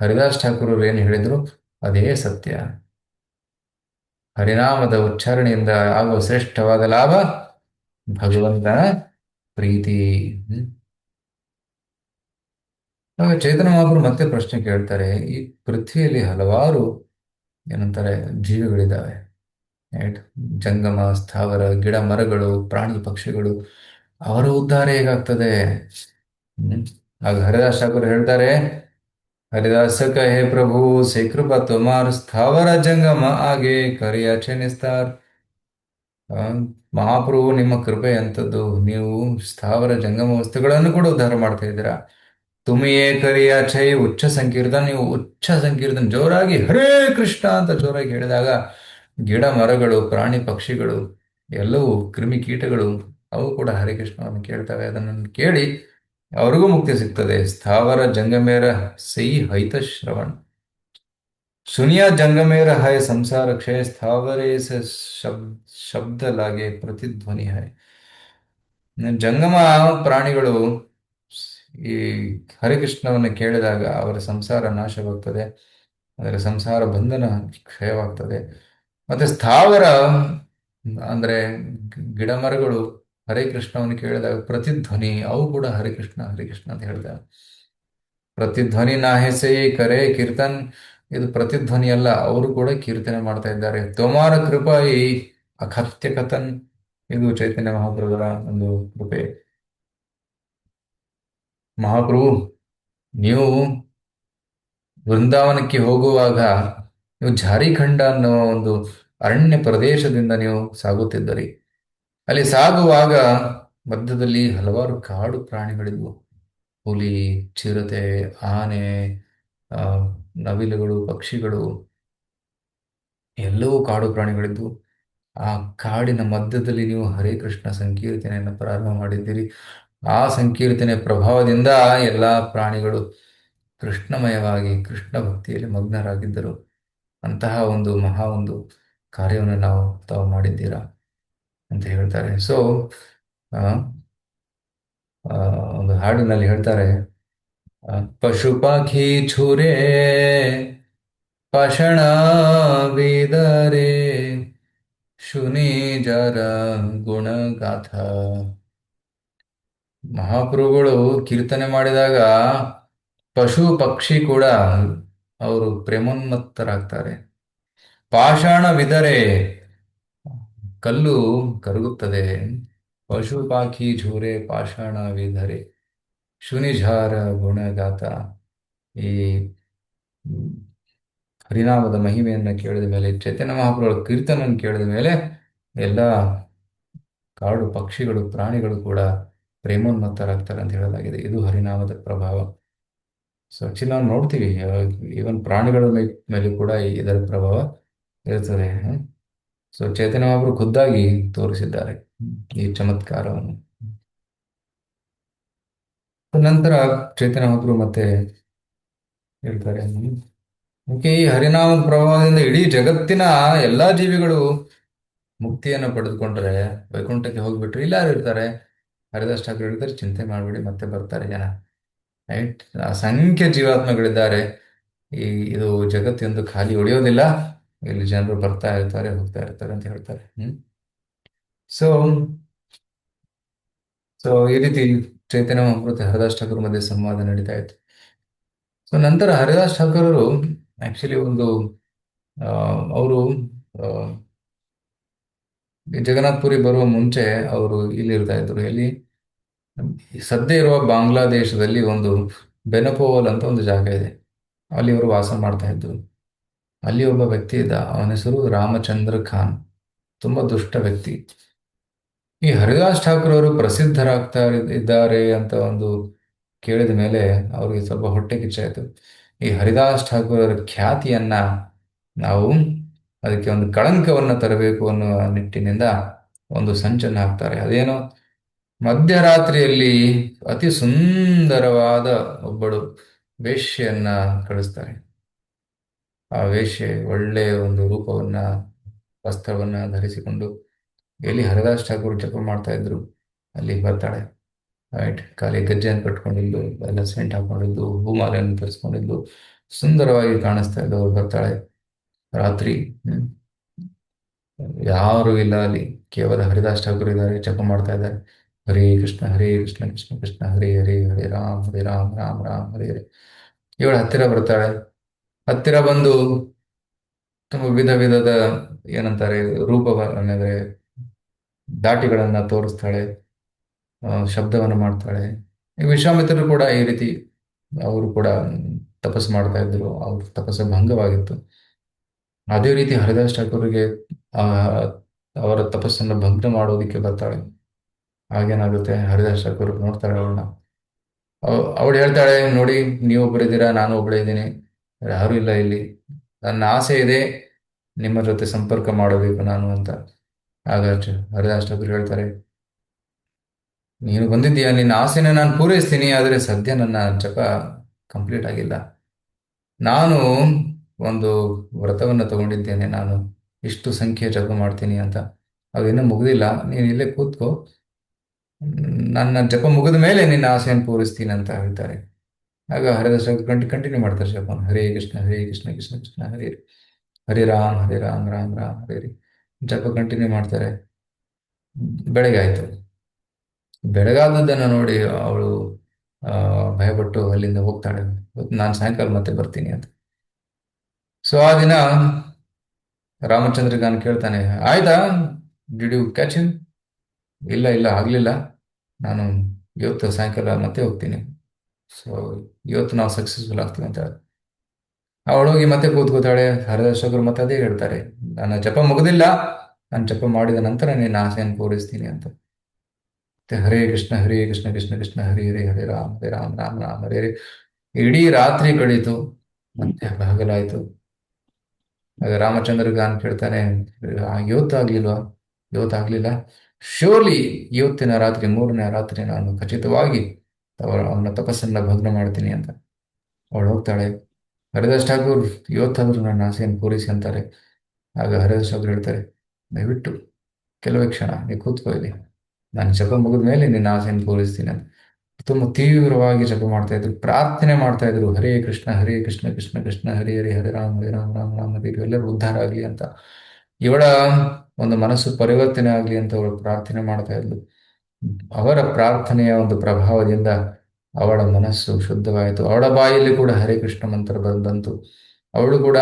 ಹರಿದಾಸ್ ಠಾಕೂರ್ ಅವರು ಏನು ಹೇಳಿದ್ರು ಅದೇ ಸತ್ಯ. ಹರಿನಾಮದ ಉಚ್ಚಾರಣೆಯಿಂದ ಆಗುವ ಶ್ರೇಷ್ಠವಾದ ಲಾಭ ಭಗವಂತನ ಪ್ರೀತಿ. ಆಗ ಚೈತನ್ಯ ಮಹಾಪ್ರಭು ಮತ್ತೆ ಪ್ರಶ್ನೆ ಕೇಳ್ತಾರೆ, ಈ ಪೃಥ್ವಿಯಲ್ಲಿ ಹಲವಾರು ಏನಂತಾರೆ ಜೀವಿಗಳಿದ್ದಾವೆ, ರೈಟ್? ಜಂಗಮ, ಸ್ಥಾವರ, ಗಿಡ ಮರಗಳು, ಪ್ರಾಣಿ ಪಕ್ಷಿಗಳು, ಅವರ ಉದ್ಧಾರ ಹೇಗಾಗ್ತದೆ? ಹ್ಮ್ ಆಗ ಹರಿದಾಸ್ ಠಾಕೂರ್ ಹೇಳ್ತಾರೆ, हरिदास कहे प्रभु से कृपा तुम्हार ಸ್ಥಾವರ ಜಂಗಮ ಆಗೆ ಕರಿಯಾಚೆ ನಿಸ್ತಾರ್. ಆ, ಮಹಾಪ್ರಭು ನಿಮ್ಮ ಕೃಪೆ ಅಂತದ್ದು, ನೀವು ಸ್ಥಾವರ ಜಂಗಮ ವಸ್ತುಗಳನ್ನು ಕೂಡ ಉದ್ಧಾರ ಮಾಡ್ತಾ ಇದ್ದೀರಾ. ತುಮಿಯೇ ಕರಿಯಾಚೈ ಉಚ್ಚ ಸಂಕೀರ್ತನ, ನೀವು ಉಚ್ಚ ಸಂಕೀರ್ತನ ಜೋರಾಗಿ ಹರೇ ಕೃಷ್ಣ ಅಂತ ಜೋರಾಗಿ ಹೇಳಿದಾಗ ಗಿಡ ಮರಗಳು, ಪ್ರಾಣಿ ಪಕ್ಷಿಗಳು, ಎಲ್ಲವೂ ಕ್ರಿಮಿ ಕೀಟಗಳು ಅವು ಕೂಡ ಹರೇ ಕೃಷ್ಣವನ್ನು ಕೇಳ್ತವೆ. ಅದನ್ನು ಕೇಳಿ ಅವ್ರಿಗೂ ಮುಕ್ತಿ ಸಿಗ್ತದೆ. ಸ್ಥಾವರ ಜಂಗಮೇರ ಸೈ ಹೈತ ಶ್ರವಣ सुनिया जंगमेर है संसार क्षय स्थावरे से ಶಬ್ದ ಲಾಗೆ ಪ್ರತಿಧ್ವನಿ ಹೈ. ಜಂಗಮ ಪ್ರಾಣಿಗಳು ಈ ಹರಿಕೃಷ್ಣವನ್ನು ಕೇಳಿದಾಗ ಅವರ ಸಂಸಾರ ನಾಶವಾಗ್ತದೆ, ಅದರ ಸಂಸಾರ ಬಂಧನ ಕ್ಷಯವಾಗ್ತದೆ. ಮತ್ತೆ ಸ್ಥಾವರ ಅಂದ್ರೆ ಗಿಡ ಮರಗಳು ಹರೇ ಕೃಷ್ಣವನ್ನು ಕೇಳಿದಾಗ ಪ್ರತಿಧ್ವನಿ, ಅವು ಕೂಡ ಹರಿಕೃಷ್ಣ ಹರಿಕೃಷ್ಣ ಅಂತ ಹೇಳಿದಾಗ ಪ್ರತಿಧ್ವನಿ ನಾಹೆ ಸೇ ಕರೆ ಕೀರ್ತನ್. ಇದು ಪ್ರತಿಧ್ವನಿಯಲ್ಲ, ಅವರು ಕೂಡ ಕೀರ್ತನೆ ಮಾಡ್ತಾ ಇದ್ದಾರೆ. ತೋಮಾರ ಕೃಪಾ ಈ ಅಕಥ್ಯ ಕಥನ್, ಇದು ಚೈತನ್ಯ ಮಹಾಪ್ರಭುಗಳ ಒಂದು ಕೃಪೆ. ಮಹಾಪ್ರಭು, ನೀವು ವೃಂದಾವನಕ್ಕೆ ಹೋಗುವಾಗ ನೀವು ಝಾರಿಖಂಡ ಅನ್ನೋ ಒಂದು ಅರಣ್ಯ ಪ್ರದೇಶದಿಂದ ನೀವು ಸಾಗುತ್ತಿದ್ದರಿ. ಅಲ್ಲಿ ಸಾಗುವಾಗ ಮಧ್ಯದಲ್ಲಿ ಹಲವಾರು ಕಾಡು ಪ್ರಾಣಿಗಳಿದ್ವು. ಹುಲಿ, ಚಿರತೆ, ಆನೆ, ಆ, ನವಿಲುಗಳು, ಪಕ್ಷಿಗಳು, ಎಲ್ಲವೂ ಕಾಡು ಪ್ರಾಣಿಗಳಿದ್ವು. ಆ ಕಾಡಿನ ಮಧ್ಯದಲ್ಲಿ ನೀವು ಹರೇ ಕೃಷ್ಣ ಸಂಕೀರ್ತನೆಯನ್ನು ಪ್ರಾರಂಭ ಮಾಡಿದ್ದೀರಿ. ಆ ಸಂಕೀರ್ತನೆ ಪ್ರಭಾವದಿಂದ ಎಲ್ಲ ಪ್ರಾಣಿಗಳು ಕೃಷ್ಣಮಯವಾಗಿ ಕೃಷ್ಣ ಭಕ್ತಿಯಲ್ಲಿ ಮಗ್ನರಾಗಿದ್ದರು. ಅಂತಹ ಒಂದು ಮಹಾ ಒಂದು ಕಾರ್ಯವನ್ನು ತಾವು ಮಾಡಿದ್ದೀರಾ ಅಂತ ಹೇಳ್ತಾರೆ. ಸೊ ಒಂದು ಹಾಡಿನಲ್ಲಿ ಹೇಳ್ತಾರೆ, ಪಶು ಪಕ್ಷಿ ಛುರೆ ಪಾಷಾಣ ವೇದರೆ ಶುನಿ ಜರ ಗುಣಗಾಥ. ಮಹಾಪ್ರಭುಗಳು ಕೀರ್ತನೆ ಮಾಡಿದಾಗ ಪಶು ಪಕ್ಷಿ ಕೂಡ ಅವರು ಪ್ರೇಮೋನ್ಮತ್ತರಾಗ್ತಾರೆ. ಪಾಷಾಣವಿದರೆ ಕಲ್ಲು ಕರಗುತ್ತದೆ. ಪಶು ಪಾಖಿ ಝೂರೆ ಪಾಷಾಣವಿದರೆ ಶುನಿಝಾರ ಗುಣಗಾತ. ಈ ಹರಿನಾಮದ ಮಹಿಮೆಯನ್ನು ಕೇಳಿದ ಮೇಲೆ, ಚೈತನ್ಯ ಮಹಾಪ್ರಭುಗಳ ಕೀರ್ತನನ್ನು ಕೇಳಿದ ಮೇಲೆ ಎಲ್ಲ ಕಾಡು ಪಕ್ಷಿಗಳು, ಪ್ರಾಣಿಗಳು ಕೂಡ ಪ್ರೇಮೋನ್ಮತ್ತರಾಗ್ತಾರೆ ಅಂತ ಹೇಳಲಾಗಿದೆ. ಇದು ಹರಿನಾಮದ ಪ್ರಭಾವ. ಸೊ ಆಕ್ಚುಲಿ ನಾವು ನೋಡ್ತೀವಿ, ಈವನ್ ಪ್ರಾಣಿಗಳ ಮೇಲೆ ಕೂಡ ಇದರ ಪ್ರಭಾವ ಇರ್ತದೆ. ಸೊ ಚೈತನ್ಯ ಮಹಾಪ್ರಭು ಖುದ್ದಾಗಿ ತೋರಿಸಿದ್ದಾರೆ ಈ ಚಮತ್ಕಾರವನ್ನು. ನಂತರ ಚೈತನ್ಯ ಮಹಾಪ್ರಭು ಮತ್ತೆ ಹೇಳ್ತಾರೆ, ಓಕೆ, ಈ ಹರಿನಾಮದ ಪ್ರಭಾವದಿಂದ ಇಡೀ ಜಗತ್ತಿನ ಎಲ್ಲಾ ಜೀವಿಗಳು ಮುಕ್ತಿಯನ್ನು ಪಡೆದುಕೊಂಡ್ರೆ ವೈಕುಂಠಕ್ಕೆ ಹೋಗ್ಬಿಟ್ರೆ ಇಲ್ಲ ಯಾರು ಇರ್ತಾರೆ? ಹರಿದಾಸ್ ಠಾಕೂರ್ ಹೇಳ್ತಾರೆ, ಚಿಂತೆ ಮಾಡಬೇಡಿ, ಮತ್ತೆ ಬರ್ತಾರೆ ಜನ. ರೈಟ್, ಅಸಂಖ್ಯ ಜೀವಾತ್ಮಗಳಿದ್ದಾರೆ. ಈ ಇದು ಜಗತ್ತೊಂದು ಖಾಲಿ ಉಳಿಯೋದಿಲ್ಲ, ಇಲ್ಲಿ ಜನರು ಬರ್ತಾ ಇರ್ತಾರೆ, ಹೋಗ್ತಾ ಇರ್ತಾರೆ ಅಂತ ಹೇಳ್ತಾರೆ. ಸೊ ಸೊ ಈ ರೀತಿ ಚೈತನ್ಯ ಮಹಾಪ್ರಭು ಹರಿದಾಸ್ ಠಾಕೂರ್ ಮಧ್ಯೆ ಸಂವಾದ ನಡೀತಾ ಇತ್ತು. ಸೊ ನಂತರ ಹರಿದಾಸ್ ಠಾಕೂರರು ಆಕ್ಚುಲಿ ಒಂದು ಅವರು ಜಗನ್ನಾಥ್ ಪುರಿ ಬರುವ ಮುಂಚೆ ಅವರು ಇಲ್ಲಿ ಇರ್ತಾ ಇದ್ರು. ಎಲ್ಲಿ? ಸದ್ಯ ಇರುವ ಬಾಂಗ್ಲಾದೇಶದಲ್ಲಿ ಒಂದು ಬೆನಪೋಲ್ ಅಂತ ಒಂದು ಜಾಗ ಇದೆ. ಅಲ್ಲಿ ಅವರು ವಾಸ ಮಾಡ್ತಾ ಇದ್ರು. ಅಲ್ಲಿ ಒಬ್ಬ ವ್ಯಕ್ತಿ ಇದ್ದ, ಅವನ ಹೆಸರು ರಾಮಚಂದ್ರ ಖಾನ್. ತುಂಬಾ ದುಷ್ಟ ವ್ಯಕ್ತಿ. ಈ ಹರಿದಾಸ್ ಠಾಕೂರ್ ಅವರು ಪ್ರಸಿದ್ಧರಾಗ್ತಾ ಇದ್ದಾರೆ ಅಂತ ಒಂದು ಕೇಳಿದ ಮೇಲೆ ಅವ್ರಿಗೆ ಸ್ವಲ್ಪ ಹೊಟ್ಟೆ ಕಿಚ್ಚಾಯಿತು. ಈ ಹರಿದಾಸ್ ಠಾಕೂರ್ ಅವರ ಖ್ಯಾತಿಯನ್ನ ನಾವು ಅದಕ್ಕೆ ಒಂದು ಕಳಂಕವನ್ನ ತರಬೇಕು ಅನ್ನುವ ನಿಟ್ಟಿನಿಂದ ಒಂದು ಸಂಚನ್ನು ಹಾಕ್ತಾರೆ. ಅದೇನು, ಮಧ್ಯರಾತ್ರಿಯಲ್ಲಿ ಅತಿ ಸುಂದರವಾದ ಒಬ್ಬಳು ವೇಶ್ಯೆಯನ್ನ ಕಳಿಸ್ತಾರೆ. ಆ ವೇಶ್ಯೆ ಒಳ್ಳೆಯ ಒಂದು ರೂಪವನ್ನ, ವಸ್ತ್ರವನ್ನ ಧರಿಸಿಕೊಂಡು, ಎಲ್ಲಿ ಹರಿದಾಸ್ ಠಾಕೂರ್ ಜಪ ಮಾಡ್ತಾ ಇದ್ರು ಅಲ್ಲಿ ಬರ್ತಾಳೆ. ರೈಟ್, ಖಾಲಿ ಗೆಜ್ಜೆಯನ್ನು ಕಟ್ಕೊಂಡಿದ್ದು, ಎಲ್ಲ ಸೆಂಟ್ ಹಾಕೊಂಡಿದ್ದು, ಹೂಮಾಲೆಯನ್ನು ಧರಿಸ್ಕೊಂಡಿದ್ದು, ಸುಂದರವಾಗಿ ಕಾಣಿಸ್ತಾ ಇದ್ದು ಅವ್ರು ಬರ್ತಾಳೆ ರಾತ್ರಿ. ಯಾರು ಇಲ್ಲ ಅಲ್ಲಿ, ಕೇವಲ ಹರಿದಾಸ್ ಠಾಕೂರ್ ಇದ್ದಾರೆ, ಜಪ ಮಾಡ್ತಾ ಇದ್ದಾರೆ. ಹರೇ ಕೃಷ್ಣ ಕೃಷ್ಣ ಕೃಷ್ಣ ಹರೇ ಹರೇ, ಹರೇ ರಾಮ್ ರಾಮ್ ರಾಮ್ ಹರೇ ಹರೇ. ಇವಳು ಹತ್ತಿರ ಬರ್ತಾಳೆ. ಹತ್ತಿರ ಬಂದು ತುಂಬ ವಿಧ ವಿಧದ ಏನಂತಾರೆ ರೂಪವನ್ನೆಂದ್ರೆ ದಾಟಿಗಳನ್ನ ತೋರಿಸ್ತಾಳೆ, ಶಬ್ದವನ್ನು ಮಾಡ್ತಾಳೆ. ಈ ವಿಶ್ವಾಮಿತ್ರರು ಕೂಡ ಈ ರೀತಿ ಅವರು ಕೂಡ ತಪಸ್ಸು ಮಾಡ್ತಾ ಇದ್ರು. ಅವ್ರ ತಪಸ್ಸು ಭಂಗವಾಗಿತ್ತು. ಅದೇ ರೀತಿ ಹರಿದಾಸ್ ಠಾಕೂರ್ಗೆ ಆ ಅವರ ತಪಸ್ಸನ್ನು ಭಂಗ ಮಾಡೋದಿಕ್ಕೆ ಬರ್ತಾಳೆ. ಹಾಗೇನಾಗುತ್ತೆ, ಹರಿದಾಸ್ ಠಾಕೂರ್ ನೋಡ್ತಾಳೆ ಅವಳನ್ನ. ಅವಳು ಹೇಳ್ತಾಳೆ, ನೋಡಿ, ನೀವೊಬ್ಬರಿದ್ದೀರಾ, ನಾನು ಒಬ್ಬಳೇ ಇದ್ದೀನಿ, ಯಾರು ಇಲ್ಲ ಇಲ್ಲಿ. ನನ್ನ ಆಸೆ ಇದೆ, ನಿಮ್ಮ ಜೊತೆ ಸಂಪರ್ಕ ಮಾಡಬೇಕು ನಾನು ಅಂತ. ಆಗ ಹರಿದಾಸ್ ಠಾಕೂರ್ ಹೇಳ್ತಾರೆ, ನೀನು ಬಂದಿದ್ದೀಯಾ, ನಿನ್ನ ಆಸೆನ ನಾನು ಪೂರೈಸ್ತೀನಿ, ಆದರೆ ಸದ್ಯ ನನ್ನ ಜಪ ಕಂಪ್ಲೀಟ್ ಆಗಿಲ್ಲ. ನಾನು ಒಂದು ವ್ರತವನ್ನು ತಗೊಂಡಿದ್ದೇನೆ, ನಾನು ಇಷ್ಟು ಸಂಖ್ಯೆ ಜಪ ಮಾಡ್ತೀನಿ ಅಂತ. ಅದು ಇನ್ನೂ ಮುಗಿದಿಲ್ಲ, ನೀನು ಇಲ್ಲೇ ಕೂತ್ಕೋ, ನನ್ನ ಜಪ ಮುಗಿದ ಮೇಲೆ ನಿನ್ನ ಆಸೆಯನ್ನು ಪೂರೈಸ್ತೀನಿ ಅಂತ ಹೇಳ್ತಾರೆ. ಆಗ ಹರಿದಾಸ್ ಕಂಟಿನ್ಯೂ ಮಾಡ್ತಾರೆ ಜಪ. ಹರೇ ಕೃಷ್ಣ ಕೃಷ್ಣ ಕೃಷ್ಣ ಹರೇ ಹರೇ ರಾಮ್ ರಾಮ್ ರಾಮ್ ಹರೇ ಹರೇ. ಜಪ ಕಂಟಿನ್ಯೂ ಮಾಡ್ತಾರೆ. ಬೆಳಗ್ಗೆ ಆಯ್ತು. ಬೆಳಗಾದದ್ದನ್ನು ನೋಡಿ ಅವಳು ಭಯಪಟ್ಟು ಅಲ್ಲಿಂದ ಹೋಗ್ತಾಳೆ. ನಾನು ಸಾಯಂಕಾಲ ಮತ್ತೆ ಬರ್ತೀನಿ ಅಂತ. ಸೊ ಆ ದಿನ ರಾಮಚಂದ್ರ ಖಾನ್ ಕೇಳ್ತಾನೆ, ಆಯ್ತಾ, ಡಿಡ್ ಯು ಕ್ಯಾಚ್ ಹಿಮ್? ಇಲ್ಲ ಇಲ್ಲ ಆಗ್ಲಿಲ್ಲ, ನಾನು ಇವತ್ತು ಸಾಯಂಕಾಲ ಮತ್ತೆ ಹೋಗ್ತೀನಿ. ಸೊ ಇವತ್ತು ನಾವು ಸಕ್ಸಸ್ಫುಲ್ ಆಗ್ತೀವಿ ಅಂತ ಹೇಳಿ ಅವಳು ಹೋಗಿ ಮತ್ತೆ ಕೂತ್ಕೋತಾಳೆ. ಹರದರ್ಶಕರು ಮತ್ತೆ ಅದೇ ಹೇಳ್ತಾರೆ, ನನ್ನ ಜಪ ಮುಗುದಿಲ್ಲ, ನಾನು ಜಪ ಮಾಡಿದ ನಂತರ ನಿನ್ನ ಆಸೆಯನ್ನು ಪೂರೈಸ್ತೀನಿ ಅಂತ. ಮತ್ತೆ ಹರೇ ಕೃಷ್ಣ ಹರೇ ಕೃಷ್ಣ ಕೃಷ್ಣ ಕೃಷ್ಣ ಹರೇ ಹರೇ ಹರೇ ರಾಮ ರಾಮ ರಾಮ ಹರೇ ಹರೇ. ಇಡೀ ರಾತ್ರಿ ಕಳೀತು, ಮತ್ತೆ ಹಗಲಾಯ್ತು. ಆಗ ರಾಮಚಂದ್ರ ಖಾನ್ ಕೇಳ್ತಾನೆ, ಇವತ್ತು ಆಗ್ಲಿಲ್ವಾ? ಇವತ್ತು ಆಗ್ಲಿಲ್ಲ. ಶೋರ್ಲಿ ಇವತ್ತಿನ ರಾತ್ರಿ, ಮೂರನೇ ರಾತ್ರಿ ನಾನು ಖಚಿತವಾಗಿ ಅವನ ತಪಸ್ಸನ್ನ ಭಗ್ನ ಮಾಡ್ತೀನಿ ಅಂತ. ಅವಳು ಹೋಗ್ತಾಳೆ. ಹರಿದಾಸ್ ಠಾಕೂರ್, ಇವತ್ತಾದ್ರೂ ನನ್ನ ಆಸೆಯನ್ನು ಪೂರೈಸಿ ಅಂತಾರೆ. ಆಗ ಹರಿದಾಸ್ ಠಾಕೂರ್ ಹೇಳ್ತಾರೆ, ದಯವಿಟ್ಟು ಕೆಲವೇ ಕ್ಷಣ ನೀವು ಕೂತ್ಕೋ ಇಲ್ಲಿ, ನಾನು ಜಪ ಮುಗಿದ ಮೇಲೆ ನಿನ್ನ ಆಸೆಯನ್ನು ಪೂರೈಸ್ತೀನಿ ಅಂತ. ತುಂಬ ತೀವ್ರವಾಗಿ ಜಪ ಮಾಡ್ತಾ ಇದ್ರು, ಪ್ರಾರ್ಥನೆ ಮಾಡ್ತಾ ಇದ್ರು, ಹರೇ ಕೃಷ್ಣ ಹರೇ ಕೃಷ್ಣ ಕೃಷ್ಣ ಕೃಷ್ಣ ಹರೇ ಹರೇ ಹರೇ ರಾಮ ರಾಮ ರಾಮ ಹರೇ ಹರೇ, ಎಲ್ಲರೂ ಉದ್ಧಾರ ಆಗಲಿ ಅಂತ. ಇವಳ ಒಂದು ಮನಸ್ಸು ಪರಿವರ್ತನೆ ಆಗಲಿ ಅಂತ ಅವಳು ಪ್ರಾರ್ಥನೆ ಮಾಡ್ತಾ ಇದ್ಲು. ಅವರ ಪ್ರಾರ್ಥನೆಯ ಒಂದು ಪ್ರಭಾವದಿಂದ ಅವಳ ಮನಸ್ಸು ಶುದ್ಧವಾಯಿತು. ಅವಳ ಬಾಯಲ್ಲಿ ಕೂಡ ಹರೇ ಕೃಷ್ಣ ಮಂತ್ರ ಬಂತು. ಅವಳು ಕೂಡ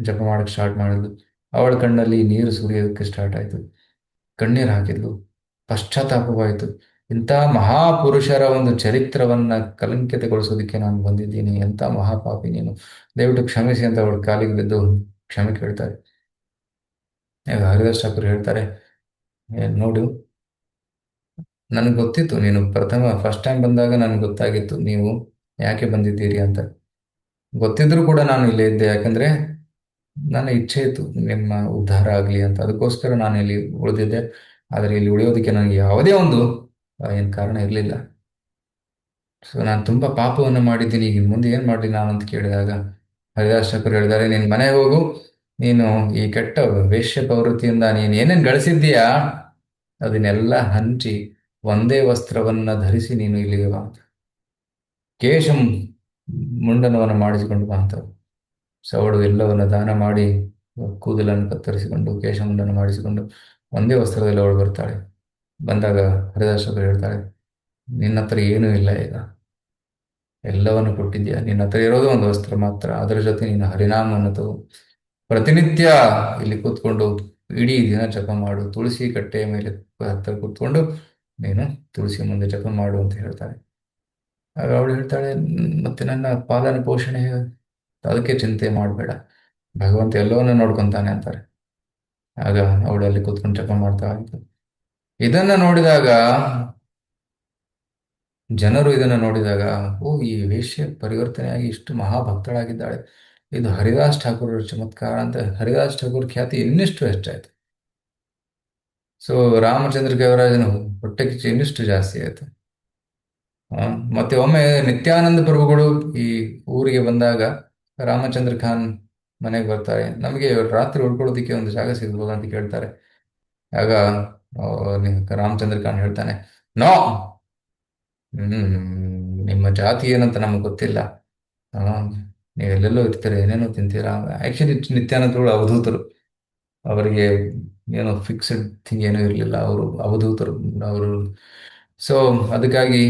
ಜಪ ಮಾಡಕ್ಕೆ ಸ್ಟಾರ್ಟ್ ಮಾಡಿದ್ಲು. ಅವಳ ಕಣ್ಣಲ್ಲಿ ನೀರು ಸುರಿಯೋದಕ್ಕೆ ಸ್ಟಾರ್ಟ್ ಆಯಿತು. ಕಣ್ಣೀರು ಹಾಕಿದ್ಲು. ಪಶ್ಚಾತ್ತಾಪವಾಯಿತು. ಇಂಥ ಮಹಾಪುರುಷರ ಒಂದು ಚರಿತ್ರವನ್ನ ಕಲಂಕಿತಗೊಳಿಸೋದಕ್ಕೆ ನಾನು ಬಂದಿದ್ದೀನಿ, ಎಂಥ ಮಹಾಪಾಪಿ ನೀನು, ದಯವಿಟ್ಟು ಕ್ಷಮಿಸಿ ಅಂತ ಅವಳ ಕಾಲಿಗೆ ಬಿದ್ದು ಕ್ಷಮೆ ಕೇಳ್ತಾರೆ. ಆಗ ಹರಿದಾಸ್ ಠಾಕೂರ್ ಹೇಳ್ತಾರೆ, ನೋಡು, ನನಗೆ ಗೊತ್ತಿತ್ತು ನೀನು ಫಸ್ಟ್ ಟೈಮ್ ಬಂದಾಗ ನನಗೆ ಗೊತ್ತಾಗಿತ್ತು ನೀವು ಯಾಕೆ ಬಂದಿದ್ದೀರಿ ಅಂತ. ಗೊತ್ತಿದ್ರೂ ಕೂಡ ನಾನು ಇಲ್ಲೇ ಇದ್ದೆ, ಯಾಕಂದ್ರೆ ನನ್ನ ಇಚ್ಛೆ ಇತ್ತು ನಿಮ್ಮ ಉದ್ಧಾರ ಆಗಲಿ ಅಂತ. ಅದಕ್ಕೋಸ್ಕರ ನಾನು ಇಲ್ಲಿ ಉಳಿದಿದ್ದೆ. ಆದರೆ ಇಲ್ಲಿ ಉಳಿಯೋದಕ್ಕೆ ನನಗೆ ಯಾವುದೇ ಒಂದು ಏನು ಕಾರಣ ಇರಲಿಲ್ಲ. ಸೊ ನಾನು ತುಂಬ ಪಾಪವನ್ನು ಮಾಡಿದ್ದೀನಿ, ಈಗ ಮುಂದೆ ಏನು ಮಾಡಲಿ ನಾನು ಅಂತ ಕೇಳಿದಾಗ ಹರಿದಾಸ್ ಠಾಕೂರ್ ಹೇಳಿದ್ದಾರೆ, ನೀನು ಮನೆಗೆ ಹೋಗು, ನೀನು ಈ ಕೆಟ್ಟ ವೇಶ್ಯ ಪ್ರವೃತ್ತಿಯಿಂದ ನೀನು ಏನೇನು ಗಳಿಸಿದ್ದೀಯಾ ಅದನ್ನೆಲ್ಲ ಹಂಚಿ ಒಂದೇ ವಸ್ತ್ರವನ್ನ ಧರಿಸಿ ನೀನು ಇಲ್ಲಿಗೆ ಬಾ ಅಂತ. ಕೇಶ ಮುಂಡನವನ್ನು ಮಾಡಿಸಿಕೊಂಡು ಬಾ ಅಂತ. ಸೊ ಅವಳು ಎಲ್ಲವನ್ನು ದಾನ ಮಾಡಿ ಕೂದಲನ್ನು ಕತ್ತರಿಸಿಕೊಂಡು ಕೇಶಮುಂಡನ ಮಾಡಿಸಿಕೊಂಡು ಒಂದೇ ವಸ್ತ್ರದಲ್ಲಿ ಅವಳು ಬರ್ತಾಳೆ. ಬಂದಾಗ ಹರಿದಾಸರು ಹೇಳ್ತಾಳೆ, ನಿನ್ನ ಹತ್ರ ಏನೂ ಇಲ್ಲ, ಈಗ ಎಲ್ಲವನ್ನು ಕೊಟ್ಟಿದ್ಯಾ, ನಿನ್ನ ಹತ್ರ ಇರೋದು ಒಂದು ವಸ್ತ್ರ ಮಾತ್ರ, ಅದರ ಜೊತೆ ನೀನು ಹರಿನಾಮವನ್ನು ತಗೋ, ಪ್ರತಿನಿತ್ಯ ಇಲ್ಲಿ ಕೂತ್ಕೊಂಡು ಇಡೀ ದಿನ ಜಪ ಮಾಡು, ತುಳಸಿ ಕಟ್ಟೆಯ ಮೇಲೆ ಹತ್ತಿರ ಕೂತ್ಕೊಂಡು ನೀನು ತುಳಸಿ ಮುಂದೆ ಜಪ ಮಾಡು ಅಂತ ಹೇಳ್ತಾಳೆ. ಆಗ ಅವಳು ಹೇಳ್ತಾಳೆ, ಮತ್ತೆ ನನ್ನ ಪಾಲನ ಪೋಷಣೆ ಅದಕ್ಕೆ ಚಿಂತೆ ಮಾಡಬೇಡ, ಭಗವಂತ ಎಲ್ಲವನ್ನ ನೋಡ್ಕೊಂತಾನೆ ಅಂತಾರೆ. ಆಗ ಅವಳು ಅಲ್ಲಿ ಕೂತ್ಕೊಂಡು ಜಪ ಮಾಡ್ತಾ ಇದ್ಲು. ಇದನ್ನ ನೋಡಿದಾಗ ಜನರು ಇದನ್ನ ನೋಡಿದಾಗ, ಓ, ಈ ವೇಶ್ಯ ಪರಿವರ್ತನೆಯಾಗಿ ಇಷ್ಟು ಮಹಾಭಕ್ತಳಾಗಿದ್ದಾಳೆ, ಇದು ಹರಿದಾಸ್ ಠಾಕೂರ್ ಚಮತ್ಕಾರ ಅಂತ ಹರಿದಾಸ್ ಠಾಕೂರ್ ಖ್ಯಾತಿ ಇನ್ನಿಷ್ಟು ಹೆಚ್ಚಾಯ್ತು. ಸೊ ರಾಮಚಂದ್ರ ದೇವರಾಜನ ಹೊಟ್ಟೆ ಕಿಚ್ಚು ಇನ್ನಿಷ್ಟು ಜಾಸ್ತಿ ಆಯ್ತು. ಮತ್ತೆ ಒಮ್ಮೆ ನಿತ್ಯಾನಂದ ಪ್ರಭುಗಳು ಈ ಊರಿಗೆ ಬಂದಾಗ ರಾಮಚಂದ್ರ ಖಾನ್ ಮನೆಗೆ ಬರ್ತಾರೆ. ನಮಗೆ ರಾತ್ರಿ ಉಳ್ಕೊಳ್ಳೋದಿಕ್ಕೆ ಒಂದು ಜಾಗ ಸಿಗ್ಬೋದು ಅಂತ ಕೇಳ್ತಾರೆ. ಆಗ ರಾಮಚಂದ್ರ ಖಾನ್ ಹೇಳ್ತಾನೆ, ನೋ, ನಿಮ್ಮ ಜಾತಿ ಏನಂತ ನಮಗೆ ಗೊತ್ತಿಲ್ಲ, ನೀವೆಲ್ಲೆಲ್ಲೋ ಇರ್ತೀರ, ಏನೇನೋ ತಿಂತೀರಾ. ಆಕ್ಚುಲಿ ನಿತ್ಯಾನಂದಗಳು ಅವಧೂತರು, ಅವರಿಗೆ ಏನೋ ಫಿಕ್ಸ್ಡ್ ಥಿಂಗ್ ಏನೂ ಇರಲಿಲ್ಲ, ಅವರು ಅವಧೂತರು ಅವರು. ಸೊ ಅದಕ್ಕಾಗಿ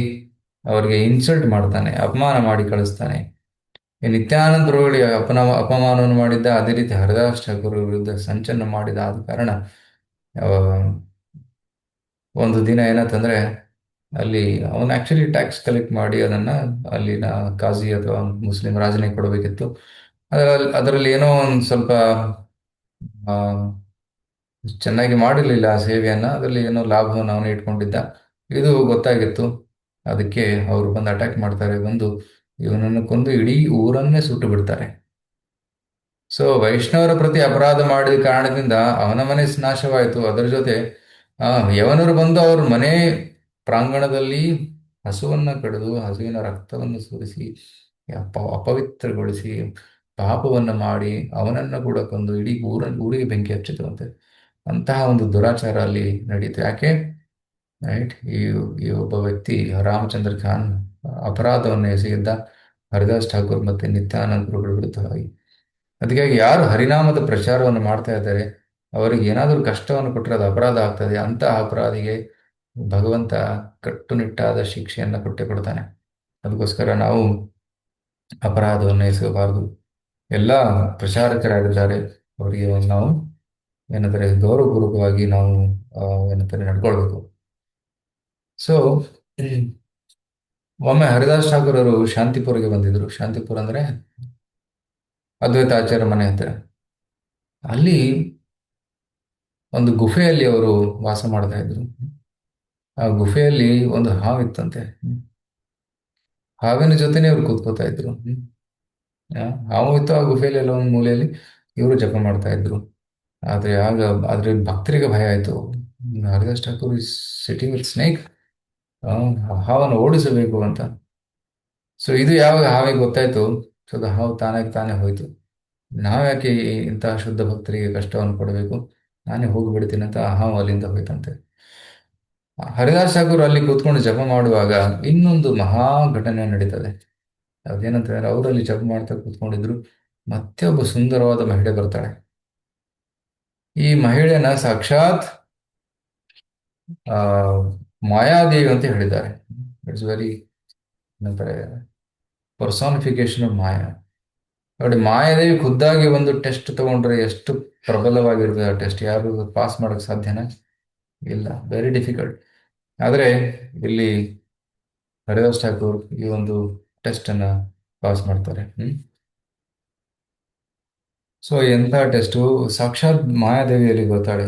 ಅವರಿಗೆ ಇನ್ಸಲ್ಟ್ ಮಾಡ್ತಾನೆ, ಅಪಮಾನ ಮಾಡಿ ಕಳಿಸ್ತಾನೆ. ಈ ನಿತ್ಯಾನಂದ ಪ್ರಭುಗಳಿಗೆ ಅಪಮಾನವನ್ನು ಮಾಡಿದ್ದ, ಅದೇ ರೀತಿ ಹರಿದಾಸ್ ಠಾಕೂರ್ ವಿರುದ್ಧ ಸಂಚನ್ನು ಮಾಡಿದ. ಆದ ಕಾರಣ ಆ, ಒಂದು ದಿನ ಏನಾಯ್ತಂದ್ರೆ, ಅಲ್ಲಿ ಅವನು ಆಕ್ಚುಲಿ ಟ್ಯಾಕ್ಸ್ ಕಲೆಕ್ಟ್ ಮಾಡಿ ಅದನ್ನ ಅಲ್ಲಿನ ಕಾಜಿ ಅಥವಾ ಮುಸ್ಲಿಂ ರಾಜನಿಗೆ ಕೊಡಬೇಕಿತ್ತು. ಅದರಲ್ಲಿ ಏನೋ ಒಂದು ಸ್ವಲ್ಪ ಆ, ಚೆನ್ನಾಗಿ ಮಾಡಿರಲಿಲ್ಲ ಆ ಸೇವೆಯನ್ನ, ಅದರಲ್ಲಿ ಏನೋ ಲಾಭವನ್ನು ಅವನು ಇಟ್ಕೊಂಡಿದ್ದ. ಇದು ಗೊತ್ತಾಗಿತ್ತು. ಅದಕ್ಕೆ ಅವರು ಬಂದು ಅಟ್ಯಾಕ್ ಮಾಡ್ತಾರೆ, ಬಂದು ಇವನನ್ನು ಕೊಂದು ಇಡೀ ಊರನ್ನೇ ಸುಟ್ಟು ಬಿಡ್ತಾರೆ. ಸೊ ವೈಷ್ಣವರ ಪ್ರತಿ ಅಪರಾಧ ಮಾಡಿದ ಕಾರಣದಿಂದ ಅವನ ಮನೆ ನಾಶವಾಯಿತು. ಅದರ ಜೊತೆ ಯವನರು ಬಂದು ಅವ್ರ ಮನೆ ಪ್ರಾಂಗಣದಲ್ಲಿ ಹಸುವನ್ನ ಕಡಿದು ಹಸುವಿನ ರಕ್ತವನ್ನು ಸುರಿಸಿ ಅಪವಿತ್ರಗೊಳಿಸಿ ಪಾಪವನ್ನ ಮಾಡಿ ಅವನನ್ನ ಕೂಡ ಕೊಂದು ಇಡೀ ಊರಿಗೆ ಬೆಂಕಿ ಹಚ್ಚಿತು ಅಂತಹ ಒಂದು ದುರಾಚಾರ ಅಲ್ಲಿ ನಡೀತು. ಯಾಕೆ? ರೈಟ್, ಈ ಒಬ್ಬ ವ್ಯಕ್ತಿ ರಾಮಚಂದ್ರ ಖಾನ್ ಅಪರಾಧವನ್ನು ಎಸಗಿದ್ದ ಹರಿದಾಸ್ ಠಾಕೂರ್ ಮತ್ತೆ ನಿತ್ಯಾನಂದ ಗುರುಗಳ ವಿರುದ್ಧವಾಗಿ. ಅದಕ್ಕಾಗಿ ಯಾರು ಹರಿನಾಮದ ಪ್ರಚಾರವನ್ನು ಮಾಡ್ತಾ ಇದ್ದಾರೆ ಅವರಿಗೆ ಏನಾದರೂ ಕಷ್ಟವನ್ನು ಕೊಟ್ಟರೆ ಅದು ಅಪರಾಧ ಆಗ್ತದೆ. ಅಂತಹ ಅಪರಾಧಿಗೆ ಭಗವಂತ ಕಟ್ಟುನಿಟ್ಟಾದ ಶಿಕ್ಷೆಯನ್ನು ಕೊಟ್ಟೆ ಕೊಡ್ತಾನೆ. ಅದಕ್ಕೋಸ್ಕರ ನಾವು ಅಪರಾಧವನ್ನು ಎಸಗಬಾರದು. ಎಲ್ಲ ಪ್ರಚಾರಕರಾಗಿದ್ದಾರೆ. ಅವರಿಗೆ ನಾವು ಏನಂತಾರೆ ಗೌರವಪೂರ್ವಕವಾಗಿ ನಾವು ಏನಂತಾರೆ ನಡ್ಕೊಳ್ಬೇಕು. ಸೊ ಒಮ್ಮೆ ಹರಿದಾಸ್ ಠಾಕೂರ್ ಅವರು ಶಾಂತಿಪುರಿಗೆ ಬಂದಿದ್ರು. ಶಾಂತಿಪುರ ಅಂದ್ರೆ ಅದ್ವೈತ ಆಚಾರ್ಯ ಮನೆ ಹತ್ತಿರ. ಅಲ್ಲಿ ಒಂದು ಗುಫೆಯಲ್ಲಿ ಅವರು ವಾಸ ಮಾಡ್ತಾ ಇದ್ರು. ಆ ಗುಫೆಯಲ್ಲಿ ಒಂದು ಹಾವಿತ್ತಂತೆ. ಹಾವಿನ ಜೊತೆನೆ ಇವ್ರು ಕೂತ್ಕೋತಾ ಇದ್ರು. ಹಾವು ಇತ್ತು ಆ ಗುಫೆಯಲ್ಲಿ ಎಲ್ಲ ಒಂದು ಮೂಲೆಯಲ್ಲಿ. ಇವರು ಜಪ ಮಾಡ್ತಾ ಇದ್ರು. ಆದ್ರೆ ಭಕ್ತರಿಗೆ ಭಯ ಆಯ್ತು. Haridas Thakur is sitting with snake, ಹಾವನ್ನು ಓಡಿಸಬೇಕು ಅಂತ. ಸೊ ಇದು ಯಾವಾಗ ಹಾವಿಗೆ ಗೊತ್ತಾಯ್ತು, ಸೊ ಅದು ಹಾವು ತಾನಾಗಿ ತಾನೇ ಹೋಯ್ತು. ನಾವ್ಯಾಕೆ ಇಂತಹ ಶುದ್ಧ ಭಕ್ತರಿಗೆ ಕಷ್ಟವನ್ನು ಕೊಡಬೇಕು, ನಾನೇ ಹೋಗಿಬಿಡ್ತೀನಿ ಅಂತ ಆ ಹಾವು ಅಲ್ಲಿಂದ ಹೋಯ್ತಂತೆ. ಹರಿದಾಸ್ ಠಾಕೂರ್ ಅಲ್ಲಿ ಕೂತ್ಕೊಂಡು ಜಪ ಮಾಡುವಾಗ ಇನ್ನೊಂದು ಮಹಾ ಘಟನೆ ನಡೀತದೆ. ಅದೇನಂತಂದ್ರೆ ಅವರಲ್ಲಿ ಜಪ ಮಾಡ್ತಾ ಕೂತ್ಕೊಂಡಿದ್ರು. ಮತ್ತೆ ಒಬ್ಬ ಸುಂದರವಾದ ಮಹಿಳೆ ಬರ್ತಾಳೆ. ಈ ಮಹಿಳೆನ ಸಾಕ್ಷಾತ್ ಆ ಮಾಯಾದೇವಿ ಅಂತ ಹೇಳಿದ್ದಾರೆ. ಇಟ್ಸ್ ವೆರಿ ಏನಂತಾರೆ ಪರ್ಸಾನಿಫಿಕೇಶನ್ ಆಫ್ ಮಾಯಾ. ನೋಡಿ, ಮಾಯಾದೇವಿ ಖುದ್ದಾಗಿ ಒಂದು ಟೆಸ್ಟ್ ತಗೊಂಡ್ರೆ ಎಷ್ಟು ಪ್ರಬಲವಾಗಿರ್ತದೆ ಆ ಟೆಸ್ಟ್. ಯಾರು ಪಾಸ್ ಮಾಡಕ್ ಸಾಧ್ಯನಾ? ಇಲ್ಲ, ವೆರಿ ಡಿಫಿಕಲ್ಟ್. ಆದರೆ ಇಲ್ಲಿ ಹರಿದಾಸ್ ಠಾಕೂರ್ ಈ ಒಂದು ಟೆಸ್ಟ್ ಅನ್ನ ಪಾಸ್ ಮಾಡ್ತಾರೆ. ಸೊ ಎಂಥ ಟೆಸ್ಟು, ಸಾಕ್ಷಾತ್ ಮಾಯಾದೇವಿಯಲ್ಲಿ ಗೊತ್ತಾಳೆ.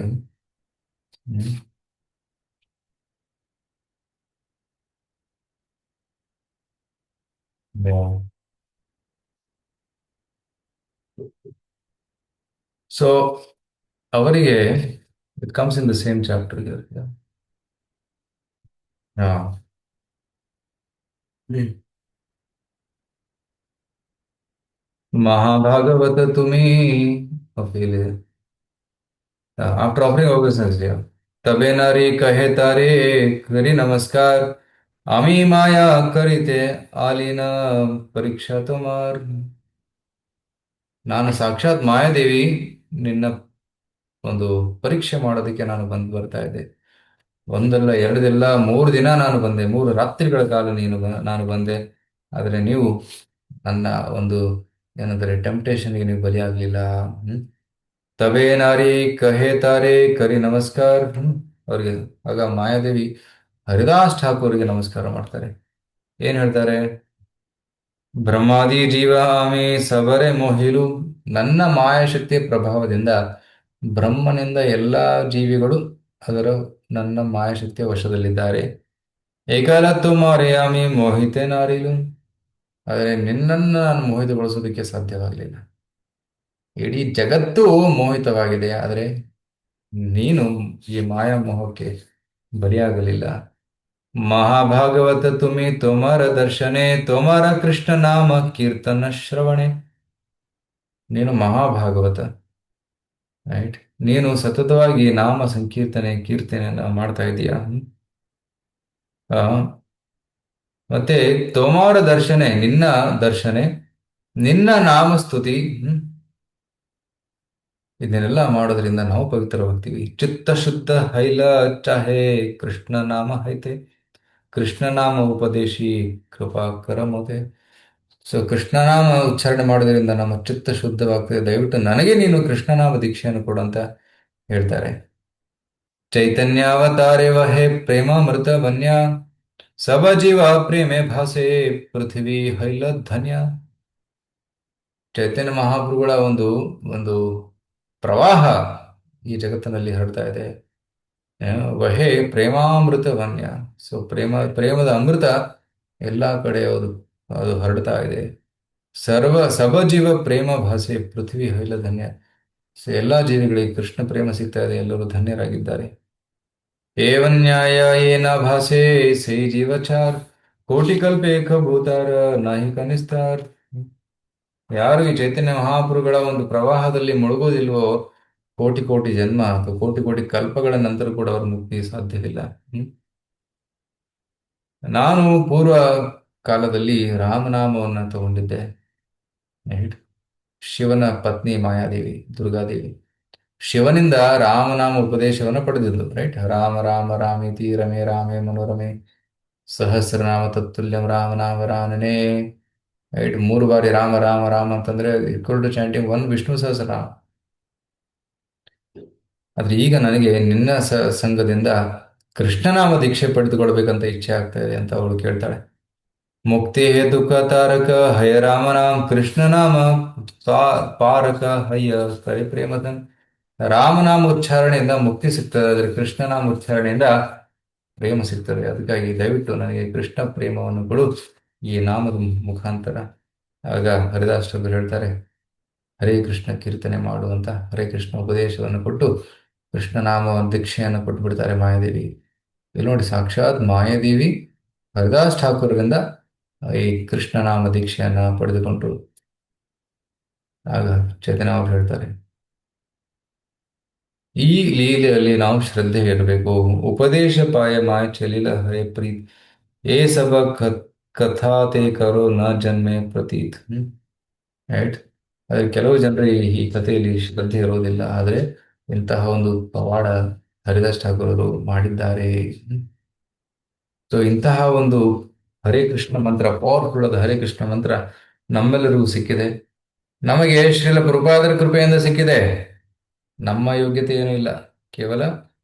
ಸೊ ಅವರಿಗೆ it comes in the same chapter. ಹಾ. ಹ್ಮ್. महाभागवत तुम्हें अकेले आफ्टर ऑफरिंग obeisance दिया, तबे नारी कहे तारे करी नमस्कार, आमी माया करिते आलिನ ಪರೀಕ್ಷಾ ತುಮಾರ್. ನಾನು ಸಾಕ್ಷಾತ್ ಮಾಯಾದೇವಿ, ನಿನ್ನ ಒಂದು ಪರೀಕ್ಷೆ ಮಾಡೋದಕ್ಕೆ ನಾನು ಬರ್ತಾ ಇದ್ದೆ. ಒಂದಲ್ಲ ಎರಡದಲ್ಲ, 3 ದಿನ ನಾನು ಬಂದೆ, 3 ರಾತ್ರಿಗಳ ಕಾಲ ನಾನು ಬಂದೆ. ಆದರೆ ನೀವು ನನ್ನ ಒಂದು ಏನಂತಾರೆ ಟೆಂಪ್ಟೇಷನ್ಗೆ ನೀವು ಬಲಿಯಾಗಲಿಲ್ಲ. ತಬೇ ನಾರಿ ಕಹೆ ತಾರೆ ಕರಿ ನಮಸ್ಕಾರ. ಅವ್ರಿಗೆ ಆಗ ಮಾಯಾದೇವಿ ಹರಿದಾಸ್ ಠಾಕೂರ್ಗೆ ನಮಸ್ಕಾರ ಮಾಡ್ತಾರೆ. ಏನ್ ಹೇಳ್ತಾರೆ? ಬ್ರಹ್ಮಾದಿ ಜೀವ ಆಮೆ ಸಬರೆ ಮೋಹಿಲು. ನನ್ನ ಮಾಯಾಶಕ್ತಿಯ ಪ್ರಭಾವದಿಂದ ಬ್ರಹ್ಮನಿಂದ ಎಲ್ಲಾ ಜೀವಿಗಳು ಅದರ ನನ್ನ ಮಾಯಾಶಕ್ತಿಯ ವಶದಲ್ಲಿದ್ದಾರೆ. ಏಕಲ ತುಮಾರೆ ಆಮೆ ಮೋಹಿತೆ ನಾರಿಲು. ಆದರೆ ನಿನ್ನನ್ನು ನಾನು ಮೋಹಿತಗೊಳಿಸೋದಕ್ಕೆ ಸಾಧ್ಯವಾಗಲಿಲ್ಲ. ಇಡೀ ಜಗತ್ತು ಮೋಹಿತವಾಗಿದೆ, ಆದರೆ ನೀನು ಈ ಮಾಯಾ ಮೋಹಕ್ಕೆ ಬಲಿಯಾಗಲಿಲ್ಲ. ಮಹಾಭಾಗವತ ತುಮಿ ತೋಮರ ದರ್ಶನೆ ತೋಮರ ಕೃಷ್ಣ ನಾಮ ಕೀರ್ತನ ಶ್ರವಣೆ. ನೀನು ಮಹಾಭಾಗವತ, ರೈಟ್? ನೀನು ಸತತವಾಗಿ ನಾಮ ಸಂಕೀರ್ತನೆ ಕೀರ್ತನೆಯನ್ನ ಮಾಡ್ತಾ ಇದೀಯಾ. ಆ, ಮತ್ತೆ ತೋಮಾರ ದರ್ಶನೆ, ನಿನ್ನ ದರ್ಶನೆ, ನಿನ್ನ ನಾಮಸ್ತುತಿ. ಇದನ್ನೆಲ್ಲ ಮಾಡೋದ್ರಿಂದ ನಾವು ಪವಿತ್ರವಾಗ್ತೀವಿ. ಚಿತ್ತ ಶುದ್ಧ ಹೈಲ ಚಾಹೆ ಕೃಷ್ಣ ನಾಮ ಹೈತೆ, ಕೃಷ್ಣ ನಾಮ ಉಪದೇಶಿ ಕೃಪಾ ಕರಮೋದೆ. ಸೊ ಕೃಷ್ಣನಾಮ ಉಚ್ಚಾರಣೆ ಮಾಡೋದ್ರಿಂದ ನಮ್ಮ ಚಿತ್ತ ಶುದ್ಧವಾಗ್ತದೆ. ದಯವಿಟ್ಟು ನನಗೆ ನೀನು ಕೃಷ್ಣನಾಮ ದೀಕ್ಷೆಯನ್ನು ಕೊಡು ಅಂತ ಹೇಳ್ತಾರೆ. ಚೈತನ್ಯಾವತಾರೆ ವಹೆ ಪ್ರೇಮಾಮೃತ ವನ್ಯ, ಸಬ ಜೀವ ಪ್ರೇಮೆ ಭಾಸೆ ಪೃಥ್ವಿ ಹೈಲ ಧನ್ಯ. ಚೈತನ್ಯ ಮಹಾಪ್ರಭುಗಳ ಒಂದು ಒಂದು ಪ್ರವಾಹ ಈ ಜಗತ್ತಿನಲ್ಲಿ ಹರಡ್ತಾ ಇದೆ. ವಹೆ ಪ್ರೇಮಾಮೃತ ವನ್ಯ. ಸೊ ಪ್ರೇಮದ ಅಮೃತ ಎಲ್ಲಾ ಕಡೆ ಅದು ಹರಡ್ತಾ ಇದೆ. ಸಬಜೀವ ಪ್ರೇಮ ಭಾಷೆ ಪೃಥ್ವಿ ಹೈಲ ಧನ್ಯ. ಸೊ ಎಲ್ಲಾ ಜೀವಿಗಳಿಗೆ ಕೃಷ್ಣ ಪ್ರೇಮ ಸಿಗ್ತಾ ಇದೆ, ಎಲ್ಲರೂ ಧನ್ಯರಾಗಿದ್ದಾರೆ. ಏವನ್ಯಾಯ ಏನ ಭಾಷೆ ಸೈ ಜೀವಚಾರ್, ಕೋಟಿ ಕಲ್ಪೇಕ ಭೂತಾರ ನಾಹಿಕ ನಿಸ್ತಾರ್. ಯಾರು ಈ ಚೈತನ್ಯ ಮಹಾಪುರುಗಳ ಒಂದು ಪ್ರವಾಹದಲ್ಲಿ ಮುಳುಗೋದಿಲ್ವೋ, ಕೋಟಿ ಕೋಟಿ ಜನ್ಮ ಅಥವಾ ಕೋಟಿ ಕೋಟಿ ಕಲ್ಪಗಳ ನಂತರ ಕೂಡ ಅವ್ರ ಮುಕ್ತಿ ಸಾಧ್ಯವಿಲ್ಲ. ನಾನು ಪೂರ್ವ ಕಾಲದಲ್ಲಿ ರಾಮನಾಮವನ್ನ ತಗೊಂಡಿದ್ದೆ. ರೈಟ್? ಶಿವನ ಪತ್ನಿ ಮಾಯಾದೇವಿ, ದುರ್ಗಾದೇವಿ ಶಿವನಿಂದ ರಾಮನಾಮ ಉಪದೇಶವನ್ನು ಪಡೆದಿದ್ದು. ರೈಟ್? ರಾಮ ರಾಮ ರಾಮೇತಿ ರಮೇ ರಾಮೇ ಮನೋರಮೆ, ಸಹಸ್ರನಾಮ ತತ್ತುಲ್ಯಂ ರಾಮನಾಮ ರಾನನೇ. ರೈಟ್, 3 ಬಾರಿ ರಾಮ ರಾಮ ರಾಮ ಅಂತಂದ್ರೆ equal to chanting one Vishnu Sahasranama. ಆದ್ರೆ ಈಗ ನನಗೆ ನಿನ್ನ ಸಂಘದಿಂದ ಕೃಷ್ಣನಾಮ ದೀಕ್ಷೆ ಪಡೆದುಕೊಳ್ಬೇಕಂತ ಇಚ್ಛೆ ಆಗ್ತಾ ಇದೆ ಅಂತ ಅವಳು ಕೇಳ್ತಾಳೆ. ಮುಕ್ತಿ ಹೇ ದುಃಖ ತಾರಕ ಹಯ ರಾಮ ನಾಮ ಕೃಷ್ಣ ನಾಮ ಪಾರಕ ಹಯ್ಯ ಹರಿ ಪ್ರೇಮದನ್. ರಾಮನಾಮ ಉಚ್ಚಾರಣೆಯಿಂದ ಮುಕ್ತಿ ಸಿಗ್ತದೆ, ಆದ್ರೆ ಕೃಷ್ಣನಾಮ ಉಚ್ಚಾರಣೆಯಿಂದ ಪ್ರೇಮ ಸಿಗ್ತದೆ. ಅದಕ್ಕಾಗಿ ದಯವಿಟ್ಟು ನನಗೆ ಕೃಷ್ಣ ಪ್ರೇಮವನ್ನು ಕೊಡು ಈ ನಾಮದ ಮುಖಾಂತರ. ಆಗ ಹರಿದಾಸರು ಹೇಳ್ತಾರೆ, ಹರೇ ಕೃಷ್ಣ ಕೀರ್ತನೆ ಮಾಡು ಅಂತ ಹರೇ ಕೃಷ್ಣ ಉಪದೇಶವನ್ನು ಕೊಟ್ಟು ಕೃಷ್ಣನಾಮ ದೀಕ್ಷೆಯನ್ನು ಕೊಟ್ಟುಬಿಡ್ತಾರೆ ಮಾಯಾದೇವಿ. ಇಲ್ಲಿ ನೋಡಿ, ಸಾಕ್ಷಾತ್ ಮಾಯಾದೇವಿ ಹರಿದಾಸ್ ಠಾಕೂರರಿಂದ ಈ ಕೃಷ್ಣನಾಮ ದೀಕ್ಷೆಯನ್ನ ಪಡೆದುಕೊಂಡ್ರು. ಆಗ ಚೈತನ್ಯ ಅವರು ಹೇಳ್ತಾರೆ, ಈ ಲೀಲೆಯಲ್ಲಿ ನಾವು ಶ್ರದ್ಧೆ ಇರಬೇಕು. ಉಪದೇಶ ಪಾಯ ಮಾಯ ಚಲಿಲ ಹರೇ ಪ್ರೀತ್ ಏ ಸಬ ಕಥಾತೆ ಕರೋ ನ ಜನ್ಮೆ ಪ್ರತೀತ್. ರೈಟ್. ಆದ್ರೆ ಕೆಲವು ಜನರು ಈ ಕಥೆಯಲ್ಲಿ ಶ್ರದ್ಧೆ ಇರೋದಿಲ್ಲ, ಆದ್ರೆ ಇಂತಹ ಒಂದು ಪವಾಡ ಹರಿದಾಸ್ ಠಾಕೂರರು ಮಾಡಿದ್ದಾರೆ. ಸೊ ಇಂತಹ ಒಂದು ಹರೇ ಕೃಷ್ಣ ಮಂತ್ರ, ಪವರ್ಫುಲ್ ಆದ ಹರೇ ಕೃಷ್ಣ ಮಂತ್ರ ನಮ್ಮೆಲ್ಲರಿಗೂ ಸಿಕ್ಕಿದೆ. ನಮಗೆ ಶ್ರೀಲ ಪ್ರಭುಪಾದರ ಕೃಪೆಯಿಂದ ಸಿಕ್ಕಿದೆ. ನಮ್ಮ ಯೋಗ್ಯತೆ ಏನೂ ಇಲ್ಲ, ಕೇವಲ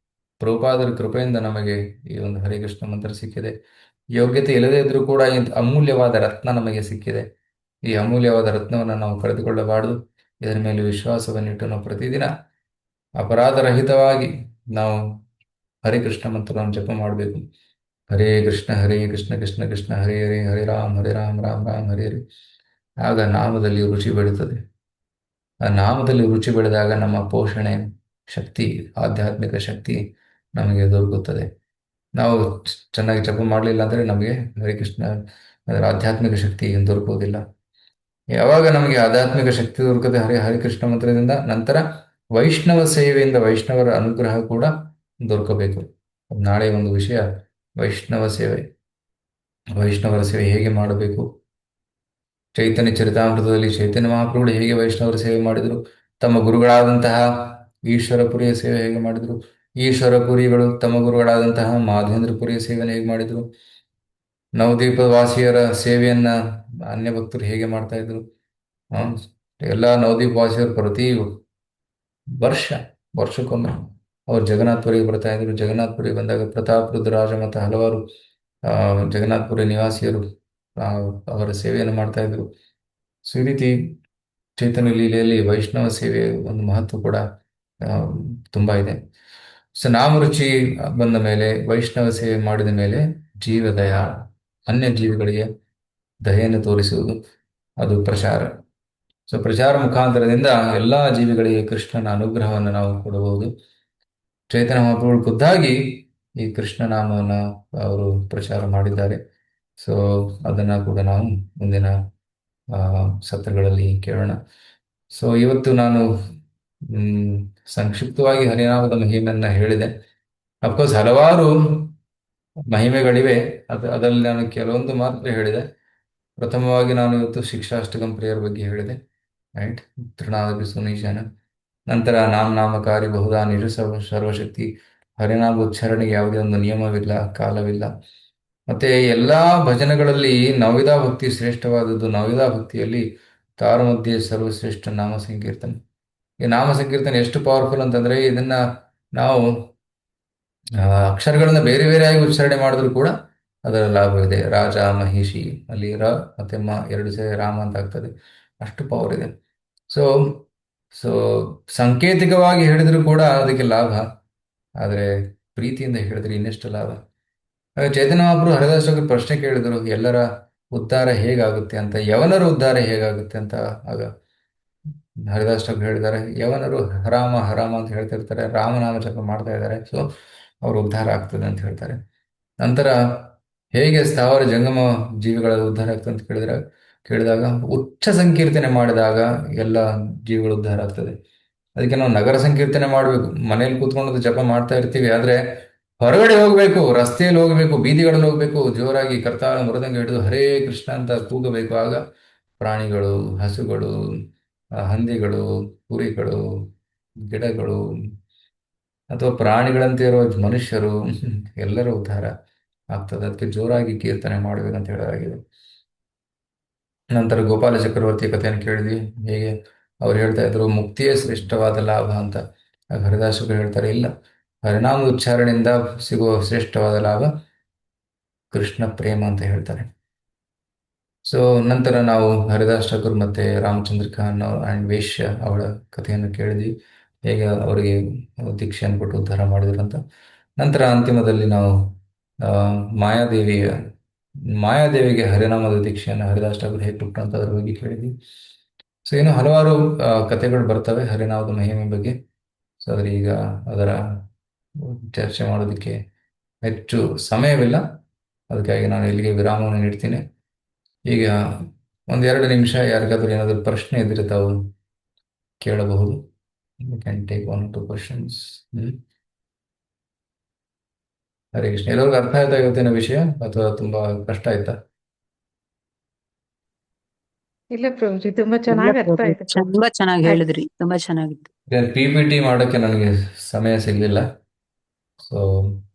ಪ್ರಭುಪಾದರ ಕೃಪೆಯಿಂದ ನಮಗೆ ಈ ಒಂದು ಹರೇ ಕೃಷ್ಣ ಮಂತ್ರ ಸಿಕ್ಕಿದೆ. ಯೋಗ್ಯತೆ ಇಲ್ಲದೇ ಇದ್ರೂ ಕೂಡ ಈ ಅಮೂಲ್ಯವಾದ ರತ್ನ ನಮಗೆ ಸಿಕ್ಕಿದೆ. ಈ ಅಮೂಲ್ಯವಾದ ರತ್ನವನ್ನು ನಾವು ಕಳೆದುಕೊಳ್ಳಬಾರದು. ಇದರ ಮೇಲೆ ವಿಶ್ವಾಸವನ್ನಿಟ್ಟು ನಾವು ಪ್ರತಿದಿನ ಅಪರಾಧರಹಿತವಾಗಿ ನಾವು ಹರೇ ಕೃಷ್ಣ ಮಂತ್ರವನ್ನು ಜಪ ಮಾಡಬೇಕು. ಹರೇ ಕೃಷ್ಣ ಕೃಷ್ಣ ಕೃಷ್ಣ ಹರೇ ಹರೇ, ಹರೇ ರಾಮ್ ರಾಮ್ ರಾಮ್ ಹರೇ ಹರೇ. ಆಗ ನಾಮದಲ್ಲಿ ರುಚಿ ಬೆಳೀತದೆ. ಆ ನಾಮದಲ್ಲಿ ರುಚಿ ಬೆಳೆದಾಗ ನಮ್ಮ ಪೋಷಣೆ ಶಕ್ತಿ, ಆಧ್ಯಾತ್ಮಿಕ ಶಕ್ತಿ ನಮಗೆ ದೊರಕುತ್ತದೆ. ನಾವು ಚೆನ್ನಾಗಿ ಜಪ ಮಾಡಲಿಲ್ಲ ಅಂದರೆ ನಮಗೆ ಹರಿಕೃಷ್ಣ ಅದರ ಆಧ್ಯಾತ್ಮಿಕ ಶಕ್ತಿ ದೊರಕುವುದಿಲ್ಲ. ಯಾವಾಗ ನಮಗೆ ಆಧ್ಯಾತ್ಮಿಕ ಶಕ್ತಿ ದೊರಕುತ್ತದೆ ಹರಿಕೃಷ್ಣ ಮಂತ್ರದಿಂದ, ನಂತರ ವೈಷ್ಣವ ಸೇವೆಯಿಂದ ವೈಷ್ಣವರ ಅನುಗ್ರಹ ಕೂಡ ದೊರಕಬೇಕು. ನಾಳೆ ಒಂದು ವಿಷಯ, ವೈಷ್ಣವ ಸೇವೆ. ವೈಷ್ಣವರ ಸೇವೆ ಹೇಗೆ ಮಾಡಬೇಕು? ಚೈತನ್ಯ ಚರಿತಾಮೃತದಲ್ಲಿ ಚೈತನ್ಯ ಮಹಾಪ್ರಭುಗಳು ಹೇಗೆ ವೈಷ್ಣವರ ಸೇವೆ ಮಾಡಿದರು, ತಮ್ಮ ಗುರುಗಳಾದಂತಹ ಈಶ್ವರಪುರಿಯ ಸೇವೆ ಹೇಗೆ ಮಾಡಿದರು, ಈಶ್ವರಪುರಿಗಳು ತಮ್ಮ ಗುರುಗಳಾದಂತಹ ಮಾಧವೇಂದ್ರಪುರಿಯ ಸೇವೆಯನ್ನು ಹೇಗೆ ಮಾಡಿದರು, ನವದ್ವೀಪ ವಾಸಿಯರ ಸೇವೆಯನ್ನ ಅನ್ಯ ಭಕ್ತರು ಹೇಗೆ ಮಾಡ್ತಾ ಇದ್ರು. ಎಲ್ಲ ನವದ್ವೀಪ ವಾಸಿಯರು ಪ್ರತಿ ವರ್ಷಕ್ಕೊಮ್ಮೆ ಅವರು ಜಗನ್ನಾಥಪುರಿಗೆ ಬರ್ತಾ ಇದ್ರು. ಜಗನ್ನಾಥಪುರಿಗೆ ಬಂದಾಗ ಪ್ರತಾಪ್ ರುದ್ರರಾಜ ಮತ್ತು ಹಲವಾರು ಜಗನ್ನಾಥಪುರಿ ನಿವಾಸಿಯರು ಅವರ ಸೇವೆಯನ್ನು ಮಾಡ್ತಾ ಇದ್ರು. ಸೊ ಈ ರೀತಿ ಚೈತನ್ಯ ಲೀಲೆಯಲ್ಲಿ ವೈಷ್ಣವ ಸೇವೆ ಒಂದು ಮಹತ್ವ ಕೂಡ ತುಂಬಾ ಇದೆ. ಸೊ ನಾಮರುಚಿ ಬಂದ ಮೇಲೆ, ವೈಷ್ಣವ ಸೇವೆ ಮಾಡಿದ ಮೇಲೆ ಜೀವದಯ, ಅನ್ಯ ಜೀವಿಗಳಿಗೆ ದಯೆಯನ್ನು ತೋರಿಸುವುದು, ಅದು ಪ್ರಚಾರ. ಸೊ ಪ್ರಚಾರ ಮುಖಾಂತರದಿಂದ ಎಲ್ಲಾ ಜೀವಿಗಳಿಗೆ ಕೃಷ್ಣನ ಅನುಗ್ರಹವನ್ನು ನಾವು ಕೊಡಬಹುದು. ಚೈತನ್ಯ ಮಹಾಪ್ರಭುಗಳು ಖುದ್ದಾಗಿ ಈ ಕೃಷ್ಣ ನಾಮವನ್ನು ಅವರು ಪ್ರಚಾರ ಮಾಡಿದ್ದಾರೆ. ಸೊ ಅದನ್ನ ಕೂಡ ನಾವು ಮುಂದಿನ ಸತ್ರಗಳಲ್ಲಿ ಕೇಳೋಣ. ಸೊ ಇವತ್ತು ನಾನು ಸಂಕ್ಷಿಪ್ತವಾಗಿ ಹರಿನಾಮದ ಮಹಿಮೆಯನ್ನ ಹೇಳಿದೆ. ಅಫ್ಕೋರ್ಸ್ ಹಲವಾರು ಮಹಿಮೆಗಳಿವೆ, ಅದರಲ್ಲಿ ನಾನು ಕೆಲವೊಂದು ಮಾತ್ರ ಹೇಳಿದೆ. ಪ್ರಥಮವಾಗಿ ನಾನು ಇವತ್ತು ಶಿಕ್ಷಾಷ್ಟಕಂ ಪ್ರಿಯರ ಬಗ್ಗೆ ಹೇಳಿದೆ. ರೈಟ್, ತೃಣಾದಪಿ ಸುನೀಶನ. ನಂತರ ನಾಮಕಾರಿ ಬಹುಧಾ ನಿಜ ಸರ್ವಶಕ್ತಿ. ಹರಿನಾಮ ಉಚ್ಚಾರಣೆಗೆ ಯಾವುದೇ ಒಂದು ನಿಯಮವಿಲ್ಲ, ಕಾಲವಿಲ್ಲ. ಮತ್ತೆ ಎಲ್ಲಾ ಭಜನೆಗಳಲ್ಲಿ ನವವಿಧಾ ಭಕ್ತಿ ಶ್ರೇಷ್ಠವಾದದ್ದು. ನವವಿಧಾ ಭಕ್ತಿಯಲ್ಲಿ ತಾರು ಮಧ್ಯೆ ಸರ್ವಶ್ರೇಷ್ಠ ನಾಮ ಸಂಕೀರ್ತನೆ. ಈ ನಾಮ ಸಂಕೀರ್ತನೆ ಎಷ್ಟು ಪವರ್ಫುಲ್ ಅಂತಂದ್ರೆ, ಇದನ್ನ ನಾವು ಅಕ್ಷರಗಳನ್ನ ಬೇರೆ ಬೇರೆಯಾಗಿ ಉಚ್ಚಾರಣೆ ಮಾಡಿದ್ರು ಕೂಡ ಅದರ ಲಾಭವಿದೆ. ರಾಜ ಮಹಿಷಿ, ಅಲ್ಲಿ ರ ಮತ್ತೆ ಮ ಎರಡು ಸೇರಿ ರಾಮ ಅಂತ ಆಗ್ತದೆ, ಅಷ್ಟು ಪವರ್ ಇದೆ. ಸೊ ಸೊ ಸಾಂಕೇತಿಕವಾಗಿ ಹೇಳಿದ್ರು ಕೂಡ ಅದಕ್ಕೆ ಲಾಭ, ಆದರೆ ಪ್ರೀತಿಯಿಂದ ಹೇಳಿದ್ರೆ ಇನ್ನೆಷ್ಟು ಲಾಭ. ಆಗ ಚೈತನ್ಯ ಮಹಾಪ್ರಭು ಹರಿದಾಸರಿಗೆ ಪ್ರಶ್ನೆ ಕೇಳಿದರು, ಎಲ್ಲರ ಉದ್ಧಾರ ಹೇಗಾಗುತ್ತೆ ಅಂತ, ಯವನರ ಉದ್ಧಾರ ಹೇಗಾಗುತ್ತೆ ಅಂತ. ಆಗ ಹರಿದಾಸ್ ಹೇಳಿದ್ದಾರೆ, ಯವನರು ಹರಾಮ ಹರಾಮ ಅಂತ ಹೇಳ್ತಿರ್ತಾರೆ, ರಾಮನಾಮ ಜಪ ಮಾಡ್ತಾ ಇದ್ದಾರೆ, ಸೊ ಅವ್ರ ಉದ್ಧಾರ ಆಗ್ತದೆ ಅಂತ ಹೇಳ್ತಾರೆ. ನಂತರ ಹೇಗೆ ಸ್ಥಾವರ ಜಂಗಮ ಜೀವಿಗಳ ಉದ್ಧಾರ ಆಗ್ತದೆ ಅಂತ ಕೇಳಿದಾಗ ಉಚ್ಚ ಸಂಕೀರ್ತನೆ ಮಾಡಿದಾಗ ಎಲ್ಲ ಜೀವಿಗಳ ಉದ್ಧಾರ ಆಗ್ತದೆ. ಅದಕ್ಕೆ ನಾವು ನಗರ ಸಂಕೀರ್ತನೆ ಮಾಡಬೇಕು. ಮನೇಲಿ ಕೂತ್ಕೊಂಡು ಜಪ ಮಾಡ್ತಾ ಇರ್ತೀವಿ, ಆದ್ರೆ ಹೊರಗಡೆ ಹೋಗ್ಬೇಕು, ರಸ್ತೆಯಲ್ಲಿ ಹೋಗ್ಬೇಕು, ಬೀದಿಗಳಲ್ಲಿ ಹೋಗ್ಬೇಕು, ಜೋರಾಗಿ ಕರ್ತಾಳ ಮೃದಂಗ ಹಿಡಿದು ಹರೇ ಕೃಷ್ಣ ಅಂತ ಕೂಗಬೇಕು. ಆಗ ಪ್ರಾಣಿಗಳು, ಹಸುಗಳು, ಹಂದಿಗಳು, ಕುರಿಗಳು, ಗಿಡಗಳು ಅಥವಾ ಪ್ರಾಣಿಗಳಂತೆ ಇರುವ ಮನುಷ್ಯರು ಎಲ್ಲರೂ ಉದ್ಧಾರ ಆಗ್ತದೆ. ಅದಕ್ಕೆ ಜೋರಾಗಿ ಕೀರ್ತನೆ ಮಾಡಬೇಕಂತ ಹೇಳಲಾಗಿದೆ. ನಂತರ ಗೋಪಾಲ ಚಕ್ರವರ್ತಿ ಕಥೆಯನ್ನು ಕೇಳಿದ್ವಿ. ಹೇಗೆ ಅವ್ರು ಹೇಳ್ತಾ ಇದ್ರು ಮುಕ್ತಿಯೇ ಶ್ರೇಷ್ಠವಾದ ಲಾಭ ಅಂತ. ಆಗ ಹರಿದಾಸರು ಹೇಳ್ತಾರೆ ಇಲ್ಲ, ಹರಿನಾಮ ಉಚ್ಚಾರಣೆಯಿಂದ ಸಿಗುವ ಶ್ರೇಷ್ಠವಾದ ಲಾಭ ಕೃಷ್ಣ ಪ್ರೇಮ ಅಂತ ಹೇಳ್ತಾರೆ. ಸೊ ನಂತರ ನಾವು ಹರಿದಾಸ್ ಠಾಕೂರ್ ಮತ್ತೆ ರಾಮಚಂದ್ರ ಖಾನ್ ಅಂಡ್ ವೇಶ್ಯ ಅವಳ ಕಥೆಯನ್ನು ಕೇಳಿದ್ವಿ, ಹೇಗೆ ಅವರಿಗೆ ದೀಕ್ಷೆಯನ್ನು ಕೊಟ್ಟು ಉದ್ಧಾರ ಮಾಡಿದ್ರು ಅಂತ. ನಂತರ ಅಂತಿಮದಲ್ಲಿ ನಾವು ಆ, ಮಾಯಾದೇವಿಯ ಮಾಯಾದೇವಿಗೆ ಹರಿನಾಮದ ದೀಕ್ಷೆಯನ್ನು ಹರಿದಾಸ್ ಠಾಕೂರ್ ಹೇಗೆ ಕೊಟ್ಟರು ಅಂತ ಅದ್ರ ಬಗ್ಗೆ ಕೇಳಿದ್ವಿ. ಸೊ ಇನ್ನು ಹಲವಾರು ಕಥೆಗಳು ಬರ್ತವೆ ಹರಿನಾಮದ ಮಹಿಮೆ ಬಗ್ಗೆ. ಸೊ ಆದರೆ ಈಗ ಅದರ ಚರ್ಚೆ ಮಾಡೋದಕ್ಕೆ ಹೆಚ್ಚು ಸಮಯವಿಲ್ಲ, ಅದಕ್ಕಾಗಿ ನಾನು ಇಲ್ಲಿಗೆ ವಿರಾಮವನ್ನು ನೀಡ್ತೀನಿ. ಈಗ ಒಂದೆರಡು ನಿಮಿಷ ಯಾರಿಗಾದ್ರೂ ಏನಾದರೂ ಪ್ರಶ್ನೆ ಇದ್ರೆ ತಾವು ಕೇಳಬಹುದು. You can take 1 or 2 questions. Hare Krishna. ಎಲ್ಲರಿಗೂ ಅರ್ಥ ಆಯ್ತಾ ಇವತ್ತಿನ ವಿಷಯ ಅಥವಾ ತುಂಬಾ ಕಷ್ಟ ಆಯ್ತಾ? ಇಲ್ಲ ಪ್ರಭುಜಿ, ತುಂಬಾ ಇಲ್ಲ ಚೆನ್ನಾಗಿ ಅರ್ಥ ಪ್ರಭು, ಆಯ್ತು ಪ್ರಭು. ತುಂಬಾ ಚೆನ್ನಾಗಿ ಹೇಳಿದ್ರಿ, ತುಂಬಾ ಚೆನ್ನಾಗಿತ್ತು. PPT ಮಾಡೋಕ್ಕೆ ನನಗೆ ಸಮಯ ಸಿಗಲಿಲ್ಲ, ಸೊ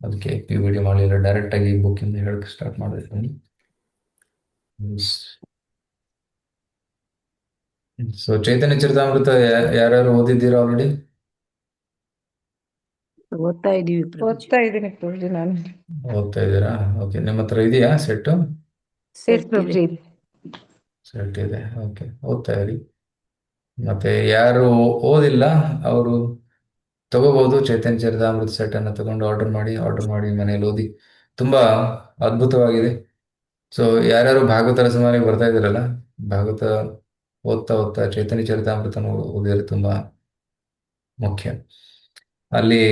ಅದಕ್ಕೆ PPT ಮಾಡಲಿಲ್ಲ. ಡೈರೆಕ್ಟ್ ಆಗಿ ಬುಕ್ಕಿಂದ ಹೇಳಕ್ಕೆ ಸ್ಟಾರ್ಟ್ ಮಾಡಿದ್ದೀನಿ. ಸೊ ಚೈತನ್ಯ ಚರಿತಾಮೃತ ಯಾರ್ಯಾರು ಓದಿದ್ದೀರಾ ಆಲ್ರೆಡಿ? ಓದ್ತಾ ಇದೀವಿ ಪ್ರಭುಜಿ. ಓದ್ತಾ ಇದ್ದೀನಿ ಪ್ರಭುಜಿ ನಾನು. ಓದ್ತಾ ಇದ್ದೀರಾ? ಓಕೆ. ನಿಮ್ಮ ಹತ್ರ ಇದೆಯಾ ಸೆಟ್ಟು? ಎಸ್ ಸೆಟ್ ಇದೆ. ಪ್ರಭುಜಿ. ಸೆಟ್ ಇದೆ. ಓಕೆ, ಓದ್ತಾ ಇರಿ. ಮತ್ತೆ ಯಾರು ಓದಿಲ್ಲ ಅವರು ತಗೋಬಹುದು. ಚೈತನ್ಯ ಚರಿತಾಮೃತ ಸೆಟ್ ಅನ್ನು ತಗೊಂಡು ಆರ್ಡರ್ ಮಾಡಿ ಮನೆಯಲ್ಲಿ ಓದಿ. ತುಂಬಾ ಅದ್ಭುತವಾಗಿದೆ. ಸೊ ಯಾರ್ಯಾರು ಭಾಗವತರ ಸಮಾನಿಗೆ ಬರ್ತಾ ಇದ್ದೀರಲ್ಲ, ಭಾಗವತ ಓದ್ತಾ ಓದ್ತಾ ಚೈತನ್ಯ ಚರಿತಾಮೃತ ಓದಿದ್ರೆ ತುಂಬಾ ಮುಖ್ಯ. ಅಲ್ಲಿ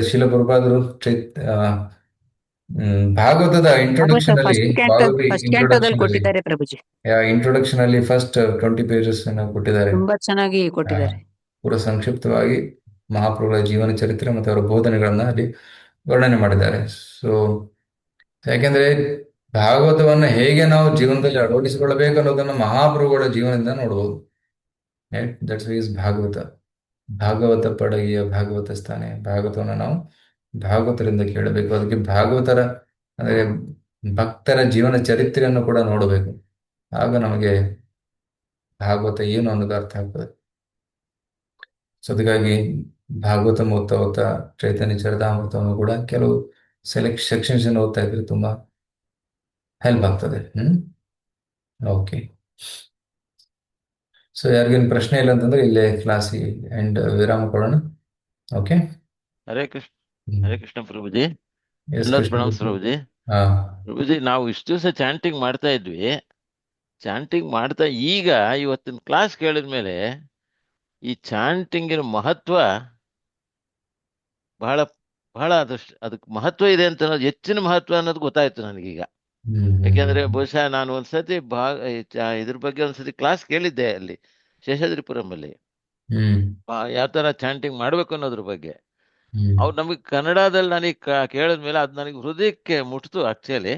ಶಿಲ ಪ್ರಭುಪಾದರು ಭಾಗವತದ ಇಂಟ್ರೊಡಕ್ಷನ್ ಅಲ್ಲಿ ಫಸ್ಟ್ ಕ್ಯಾಂಟೋದಲ್ಲಿ ಕೊಟ್ಟಿದ್ದಾರೆ ಪ್ರಭುಜಿ. ಇಂಟ್ರೊಡಕ್ಷನ್ ಅಲ್ಲಿ ಫಸ್ಟ್ 20 pages ಕೊಟ್ಟಿದ್ದಾರೆ. ತುಂಬಾ ಚೆನ್ನಾಗಿ ಕೊಟ್ಟಿದ್ದಾರೆ. ಪೂರ ಸಂಕ್ಷಿಪ್ತವಾಗಿ ಮಹಾಪ್ರಭುಗಳ ಜೀವನ ಚರಿತ್ರೆ ಮತ್ತು ಅವರ ಬೋಧನೆಗಳನ್ನ ಅಲ್ಲಿ ವರ್ಣನೆ ಮಾಡಿದ್ದಾರೆ. ಸೊ ಯಾಕೆಂದ್ರೆ ಭಾಗವತವನ್ನು ಹೇಗೆ ನಾವು ಜೀವನದಲ್ಲಿ ಅಳವಡಿಸಿಕೊಳ್ಳಬೇಕು ಅನ್ನೋದನ್ನು ಮಹಾಪ್ರಭುಗಳ ಜೀವನದಿಂದ ನೋಡಬಹುದು. ದಟ್ಸ್ ಈಸ್ ಭಾಗವತ ಪಡಗಿಯ ಭಾಗವತ ಸ್ಥಾನೆ. ಭಾಗವತವನ್ನು ನಾವು ಭಾಗವತರಿಂದ ಕೇಳಬೇಕು. ಅದಕ್ಕೆ ಭಾಗವತರ ಅಂದರೆ ಭಕ್ತರ ಜೀವನ ಚರಿತ್ರೆಯನ್ನು ಕೂಡ ನೋಡಬೇಕು. ಆಗ ನಮಗೆ ಭಾಗವತ ಏನು ಅನ್ನೋದು ಅರ್ಥ ಆಗ್ತದೆ. ಸೊ ಅದಕ್ಕಾಗಿ ಭಾಗವತ ಓದ್ತಾ ಓದ್ತಾ ಚೈತನ್ಯ ಚರಿತಾಮೃತವನ್ನು ಕೂಡ ಕೆಲವು ಸೆಕ್ಷನ್ಸ್ ಓದ್ತಾ ಇದ್ರೆ ತುಂಬಾ ಹೆಲ್ಪ್ ಆಗ್ತದೆ. ಓಕೆ. ಸೊ ಯಾರಿಗೇನು ಪ್ರಶ್ನೆ ಇಲ್ಲ ಅಂತಂದ್ರೆ ಇಲ್ಲೇ ಕ್ಲಾಸಿಗೆ ಅಂಡ್ ವಿರಾಮ ಕೊಡೋಣ. ಓಕೆ. ಹರೇ ಕೃಷ್ಣ. ಹರೇ ಕೃಷ್ಣ ಪ್ರಭುಜಿ. ಎಸ್ ಎಲ್ಲರೂ ಕೃಷ್ಣ. ಪ್ರಣಾಮ ಪ್ರಭುಜಿ. ಹಾ ಪ್ರಭುಜಿ, ನಾವು ಇಷ್ಟು ದಿವಸ ಚಾಂಟಿಂಗ್ ಮಾಡ್ತಾ ಇದ್ವಿ. ಚಾಂಟಿಂಗ್ ಮಾಡ್ತಾ ಈಗ ಇವತ್ತಿನ ಕ್ಲಾಸ್ ಕೇಳಿದ್ಮೇಲೆ ಈ ಚಾಂಟಿಂಗಿನ ಮಹತ್ವ ಬಹಳ ಬಹಳ ಅದಕ್ಕೆ ಮಹತ್ವ ಇದೆ ಅಂತ ಅನ್ನೋದು, ಹೆಚ್ಚಿನ ಮಹತ್ವ ಅನ್ನೋದು ಗೊತ್ತಾಯ್ತು ನನಗೀಗ. ಯಾಕೆಂದ್ರೆ ಬಹುಶಃ ನಾನು ಒಂದ್ಸತಿ ಇದ್ರ ಬಗ್ಗೆ ಒಂದ್ಸತಿ ಕ್ಲಾಸ್ ಕೇಳಿದ್ದೆ ಅಲ್ಲಿ ಶೇಷಾದ್ರಿಪುರಂ ಅಲ್ಲಿ, ಯಾವ ತರ ಚಾಂಟಿಂಗ್ ಮಾಡ್ಬೇಕು ಅನ್ನೋದ್ರ ಬಗ್ಗೆ. ಅವ್ರು ನಮಗೆ ಕನ್ನಡದಲ್ಲಿ ನನಗೆ ಕೇಳಿದ್ಮೇಲೆ ಅದು ನನಗೆ ಹೃದಯಕ್ಕೆ ಮುಟ್ತು. ಆಕ್ಚುಲಿ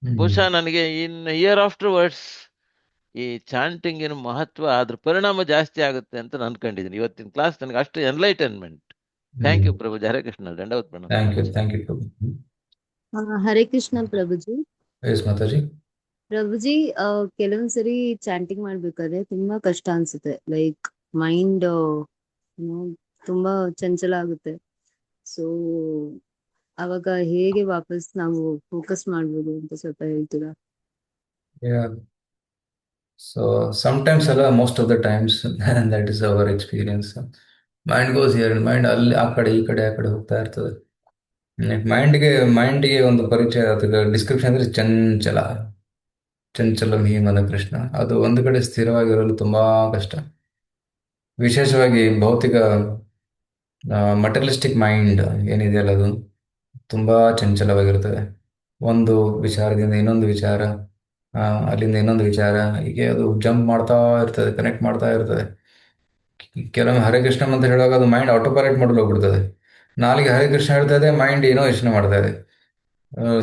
ಬಹುಶಃ ನನಗೆ ಇನ್ ಇಯರ್ ಆಫ್ಟರ್ ವರ್ಡ್ಸ್ ಈ ಚಾಂಟಿಂಗಿನ ಮಹತ್ವ, ಅದ್ರ ಪರಿಣಾಮ ಜಾಸ್ತಿ ಆಗುತ್ತೆ ಅಂತ ನಾನು ಅನ್ಕೊಂಡಿದ್ದೀನಿ. ಇವತ್ತಿನ ಕ್ಲಾಸ್ ನನಗೆ ಅಷ್ಟು ಎನ್ಲೈಟನ್ಮೆಂಟ್. ಥ್ಯಾಂಕ್ ಯು ಪ್ರಭುಜಿ. ಹರೇ ಕೃಷ್ಣ. ದಂಡವತ್ ಪ್ರಣಾಮ. ಥ್ಯಾಂಕ್ ಯು ಪ್ರಭು. ಹರೇ ಕೃಷ್ಣ ಪ್ರಭುಜಿ. ಎಸ್ ಮಾತಾಜಿ. ಪ್ರಭುಜಿ, ಕೆಲವೊಂದ್ಸರಿ ಚಾಂಟಿಂಗ್ ಮಾಡ್ಬೇಕಾದ್ರೆ ತುಂಬಾ ಕಷ್ಟ ಅನ್ಸುತ್ತೆ. ಲೈಕ್ ಮೈಂಡ್ ತುಂಬಾ ಚಂಚಲ ಆಗುತ್ತೆ. ಸೊ ಅವಾಗ ಹೇಗೆ ವಾಪಸ್ ನಾವು ಫೋಕಸ್ ಮಾಡ್ಬೋದು ಅಂತ ಸ್ವಲ್ಪ ಹೇಳ್ತೀರಾ? ಸೊ ಸಮಟೈಮ್ಸ್ ಅಲ್ಲ, most of the times that is our experience. Mind goes here, mind ಅಲ್ಲಿ ಆ ಕಡೆ ಈ ಕಡೆ ಹೋಗ್ತಾ ಇರ್ತದೆ. ಮೈಂಡ್ಗೆ ಒಂದು ಪರಿಚಯ ಅಥವಾ ಡಿಸ್ಕ್ರಿಪ್ಷನ್ ಅಂದ್ರೆ ಚಂಚಲ ಮೀಮನ ಕೃಷ್ಣ. ಅದು ಒಂದು ಕಡೆ ಸ್ಥಿರವಾಗಿರಲು ತುಂಬಾ ಕಷ್ಟ. ವಿಶೇಷವಾಗಿ ಭೌತಿಕ ಮಟೀರಿಯಲಿಸ್ಟಿಕ್ ಮೈಂಡ್ ಏನಿದೆಯಲ್ಲ, ಅದು ತುಂಬಾ ಚಂಚಲವಾಗಿರ್ತದೆ. ಒಂದು ವಿಚಾರದಿಂದ ಇನ್ನೊಂದು ವಿಚಾರ, ಅಲ್ಲಿಂದ ಇನ್ನೊಂದು ವಿಚಾರ, ಹೀಗೆ ಅದು ಜಂಪ್ ಮಾಡ್ತಾ ಇರ್ತದೆ, ಕನೆಕ್ಟ್ ಮಾಡ್ತಾ ಇರ್ತದೆ. ಕೆಲವೊಮ್ಮೆ ಹರೇ ಕೃಷ್ಣ ಅಂತ ಹೇಳುವಾಗ ಅದು ಮೈಂಡ್ ಆಟೋ ಪೈಲಟ್ ಮಾಡಲು ಹೋಗ್ಬಿಡ್ತದೆ. ನಾಲಿಗೆ ಹರೇ ಕೃಷ್ಣ ಹೇಳ್ತಾ ಇದೆ, ಮೈಂಡ್ ಏನೋ ಯೋಚನೆ ಮಾಡ್ತಾ ಇದೆ.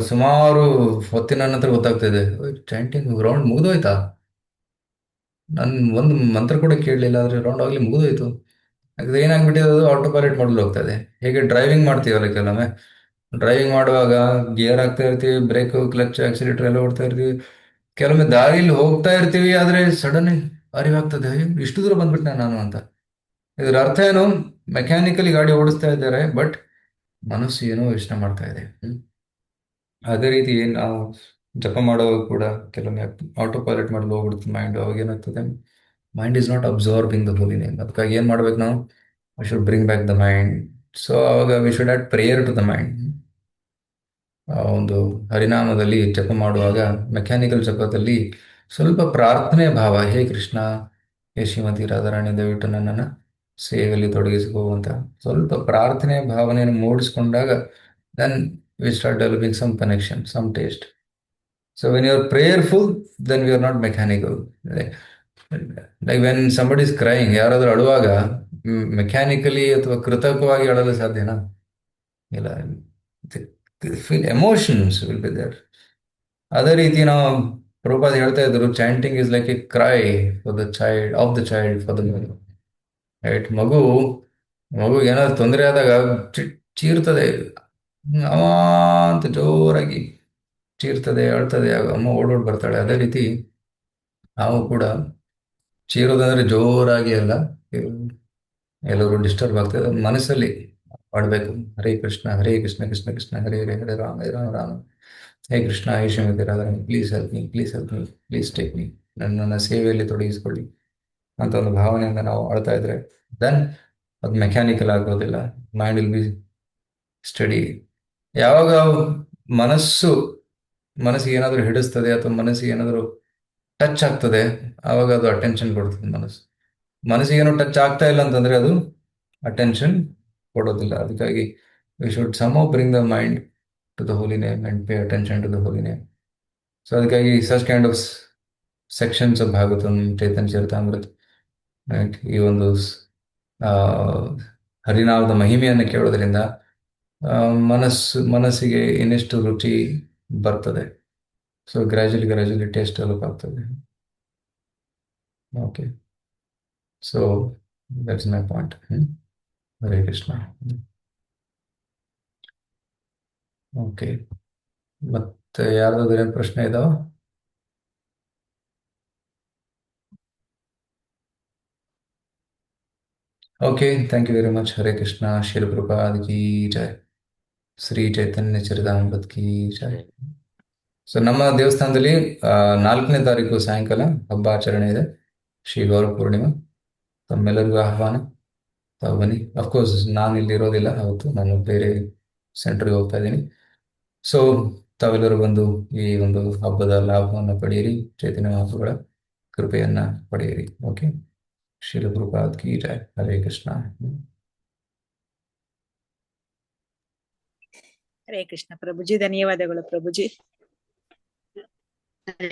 ಸುಮಾರು ಹೊತ್ತಿನ ನಂತರ ಗೊತ್ತಾಗ್ತಿದೆ, ಚಾಂಟಿಂಗ್ ರೌಂಡ್ ಮುಗಿದೋಯ್ತಾ, ನಾನು ಒಂದು ಮಂತ್ರ ಕೂಡ ಕೇಳಲಿಲ್ಲ, ಆದರೆ ರೌಂಡ್ ಆಗಲಿ ಮುಗಿದೋಯ್ತು. ಯಾಕಂದ್ರೆ ಏನಾಗ್ಬಿಟ್ಟಿದೆ, ಅದು ಆಟೋ ಪೈಲಟ್ ಮಾಡಲು ಹೋಗ್ತಾ ಇದೆ. ಹೇಗೆ ಡ್ರೈವಿಂಗ್ ಮಾಡ್ತೀವಲ್ಲ, ಕೆಲವೊಮ್ಮೆ ಡ್ರೈವಿಂಗ್ ಮಾಡುವಾಗ ಗೇರ್ ಹಾಕ್ತಾ ಇರ್ತೀವಿ, ಬ್ರೇಕ್, ಕ್ಲಚ್, ಆಕ್ಸಿಲೇಟರ್ ಎಲ್ಲ ಓಡ್ತಾ ಇರ್ತೀವಿ. ಕೆಲವೊಮ್ಮೆ ದಾರಿಯಲ್ಲಿ ಹೋಗ್ತಾ ಇರ್ತೀವಿ, ಆದ್ರೆ ಸಡನ್ ಅರಿವಾಗ್ತದೆ, ಅಯ್ಯೋ, ಇಷ್ಟು ದೂರ ಬಂದ್ಬಿಟ್ಟೆ ನಾನು ಅಂತ. ಇದರ ಅರ್ಥ ಏನು? ಮೆಕ್ಯಾನಿಕಲಿ ಗಾಡಿ ಓಡಿಸ್ತಾ ಇದ್ದಾರೆ, ಬಟ್ ಮನಸ್ಸು ಏನೋ ಯೋಚನೆ ಮಾಡ್ತಾ ಇದೆ. ಅದೇ ರೀತಿ ನಾವು ಜಪ ಮಾಡುವಾಗ ಕೂಡ ಕೆಲವೊಮ್ಮೆ ಆಟೋ ಪೈಲಟ್ ಮಾಡಲು ಹೋಗ್ಬಿಡುತ್ತೆ ಮೈಂಡ್. ಅವಾಗ ಏನಾಗ್ತದೆ, mind is not observing the holy name. ಅದಕ್ಕಾಗಿ ಏನ್ ಮಾಡ್ಬೇಕು ನಾವು? We should bring back the mind. So ಅವಾಗ we should add prayer to the mind. ಒಂದು ಹರಿನಾಮದಲ್ಲಿ ಜಪ ಮಾಡುವಾಗ, ಮೆಕ್ಯಾನಿಕಲ್ ಜಪದಲ್ಲಿ ಸ್ವಲ್ಪ ಪ್ರಾರ್ಥನೆ ಭಾವ, ಹೇ ಕೃಷ್ಣ, ಹೇ ಶ್ರೀಮತಿ ರಾಧಾರಾಣಿ, ದಯವಿಟ್ಟು ನನ್ನನ್ನು ಸೇವೆಯಲ್ಲಿ ತೊಡಗಿಸಿಕೋ ಅಂತ ಸ್ವಲ್ಪ ಪ್ರಾರ್ಥನೆ ಭಾವನೆಯನ್ನು ಮೂಡಿಸ್ಕೊಂಡಾಗ, then we start developing some connection, some taste. So when you are prayerful, then we are not mechanical. Like when somebody is crying, ಯಾರಾದ್ರೂ ಅಳುವಾಗ ಮೆಕ್ಯಾನಿಕಲಿ ಅಥವಾ ಕೃತಕವಾಗಿ ಅಳಲು ಸಾಧ್ಯನಾ? ಇಲ್ಲ. Feel emotions will be there. ಅದೇ ರೀತಿ ನಾವು ಪ್ರಭುಪಾದ ಹೇಳ್ತಾ ಇದ್ರು, chanting is like a cry for the child, of the child for the mother. Right? ಮಗು ಏನಾದ್ರು ತೊಂದರೆ ಆದಾಗ ಚೀರ್ತದೆ, ಅವ ಅಂತ ಜೋರಾಗಿ ಚೀರ್ತದೆ, ಅಳ್ತದೆ, ಆಗ ಅಮ್ಮ ಓಡೋಡ್ ಬರ್ತಾಳೆ. ಅದೇ ರೀತಿ ನಾವು ಕೂಡ ಚೀರೋದಂದ್ರೆ ಜೋರಾಗಿ ಅಲ್ಲ, ಎಲ್ಲರೂ ಡಿಸ್ಟರ್ಬ್ ಆಗ್ತದೆ, ಮನಸ್ಸಲ್ಲಿ ಮಾಡಬೇಕು. ಹರೇ ಕೃಷ್ಣ ಹರೇ ಕೃಷ್ಣ ಕೃಷ್ಣ ಕೃಷ್ಣ ಹರೇ ಹರೇ, ಹರೇ ರಾಮ ಹರೇ ರಾಮ ರಾಮ ಹೇ ಕೃಷ್ಣ ಹೇ Shrimati Radharani, please help me, please help me, please take me, ನನ್ನನ್ನು ಸೇವೆಯಲ್ಲಿ ತೊಡಗಿಸ್ಕೊಳ್ಳಿ ಅಂತ ಒಂದು ಭಾವನೆಯಿಂದ ನಾವು ಆಳ್ತಾ ಇದ್ರೆ, ದೆನ್ ಅದು ಮೆಕ್ಯಾನಿಕಲ್ ಆಗೋದಿಲ್ಲ. Mind will be study. ಯಾವಾಗ ಮನಸ್ಸಿಗೆ ಏನಾದರೂ ಹಿಡಿಸ್ತದೆ ಅಥವಾ ಮನಸ್ಸಿಗೆ ಏನಾದರೂ ಟಚ್ ಆಗ್ತದೆ, ಆವಾಗ ಅದು ಅಟೆನ್ಷನ್ ಕೊಡ್ತದೆ. ಮನಸ್ಸಿಗೆ ಏನೋ ಟಚ್ ಆಗ್ತಾ ಇಲ್ಲ ಅಂತಂದ್ರೆ ಅದು ಅಟೆನ್ಷನ್ ಕೊಡೋದಿಲ್ಲ. ಅದಕ್ಕಾಗಿ we should somehow bring the mind to the holy name and pay attention to the holy name. So ಅದಕ್ಕಾಗಿ such kind of sections of Bhagavatam, Chaitanya Charitamrita, ಈ ಒಂದು ಹರಿನಾಮದ ಮಹಿಮೆಯನ್ನು ಕೇಳೋದ್ರಿಂದ ಮನಸ್ಸಿಗೆ ಇನ್ನೆಷ್ಟು ರುಚಿ ಬರ್ತದೆ. ಸೊ ಗ್ರಾಜುಲಿ ಟೇಸ್ಟ್ ಡೆವಲಪ್ ಆಗ್ತದೆ. Okay, so that's my point. Hare Krishna. Okay, ಮತ್ತೆ ಯಾರ್ದಾದ್ರೂ ಏನು ಪ್ರಶ್ನೆ ಇದಾವ? Okay, thank you very much. Hare Krishna. Srila Prabhupada ಕಿ ಜೈ. ಶ್ರೀ ಚೈತನ್ಯ ಚರಿತಾಮೃತ ಕಿ ಜೈ. ಸೊ ನಮ್ಮ ದೇವಸ್ಥಾನದಲ್ಲಿ 4ನೇ ತಾರೀಕು ಸಾಯಂಕಾಲ ಹಬ್ಬ ಆಚರಣೆ ಇದೆ, ಶ್ರೀ ಗೌರ ಪೂರ್ಣಿಮಾ. ತಮ್ಮೆಲ್ಲರಿಗೂ ಆಹ್ವಾನ, ತಾವು ಬನ್ನಿ. ಅಫ್ಕೋರ್ಸ್ ನಾನು ಇಲ್ಲಿ ಇರೋದಿಲ್ಲ ಅವತ್ತು, ನಾನು ಬೇರೆ ಸೆಂಟ್ರಿಗೆ ಹೋಗ್ತಾ ಇದ್ದೀನಿ. ಸೊ ತಾವೆಲ್ಲರೂ ಬಂದು ಈ ಒಂದು ಹಬ್ಬದ ಲಾಭವನ್ನು ಪಡೆಯಿರಿ, ಚೈತನ್ಯ ಮಹಾಪ್ರಭುಗಳ ಕೃಪೆಯನ್ನ ಪಡೆಯಿರಿ. ಓಕೆ, ಶ್ರೀಲ ಪ್ರಭುಪಾದ ಕಿ ಜೈ. ಹರೇ ಕೃಷ್ಣ. ಹರೇ ಕೃಷ್ಣ ಪ್ರಭುಜಿ, ಧನ್ಯವಾದಗಳು ಪ್ರಭುಜಿ.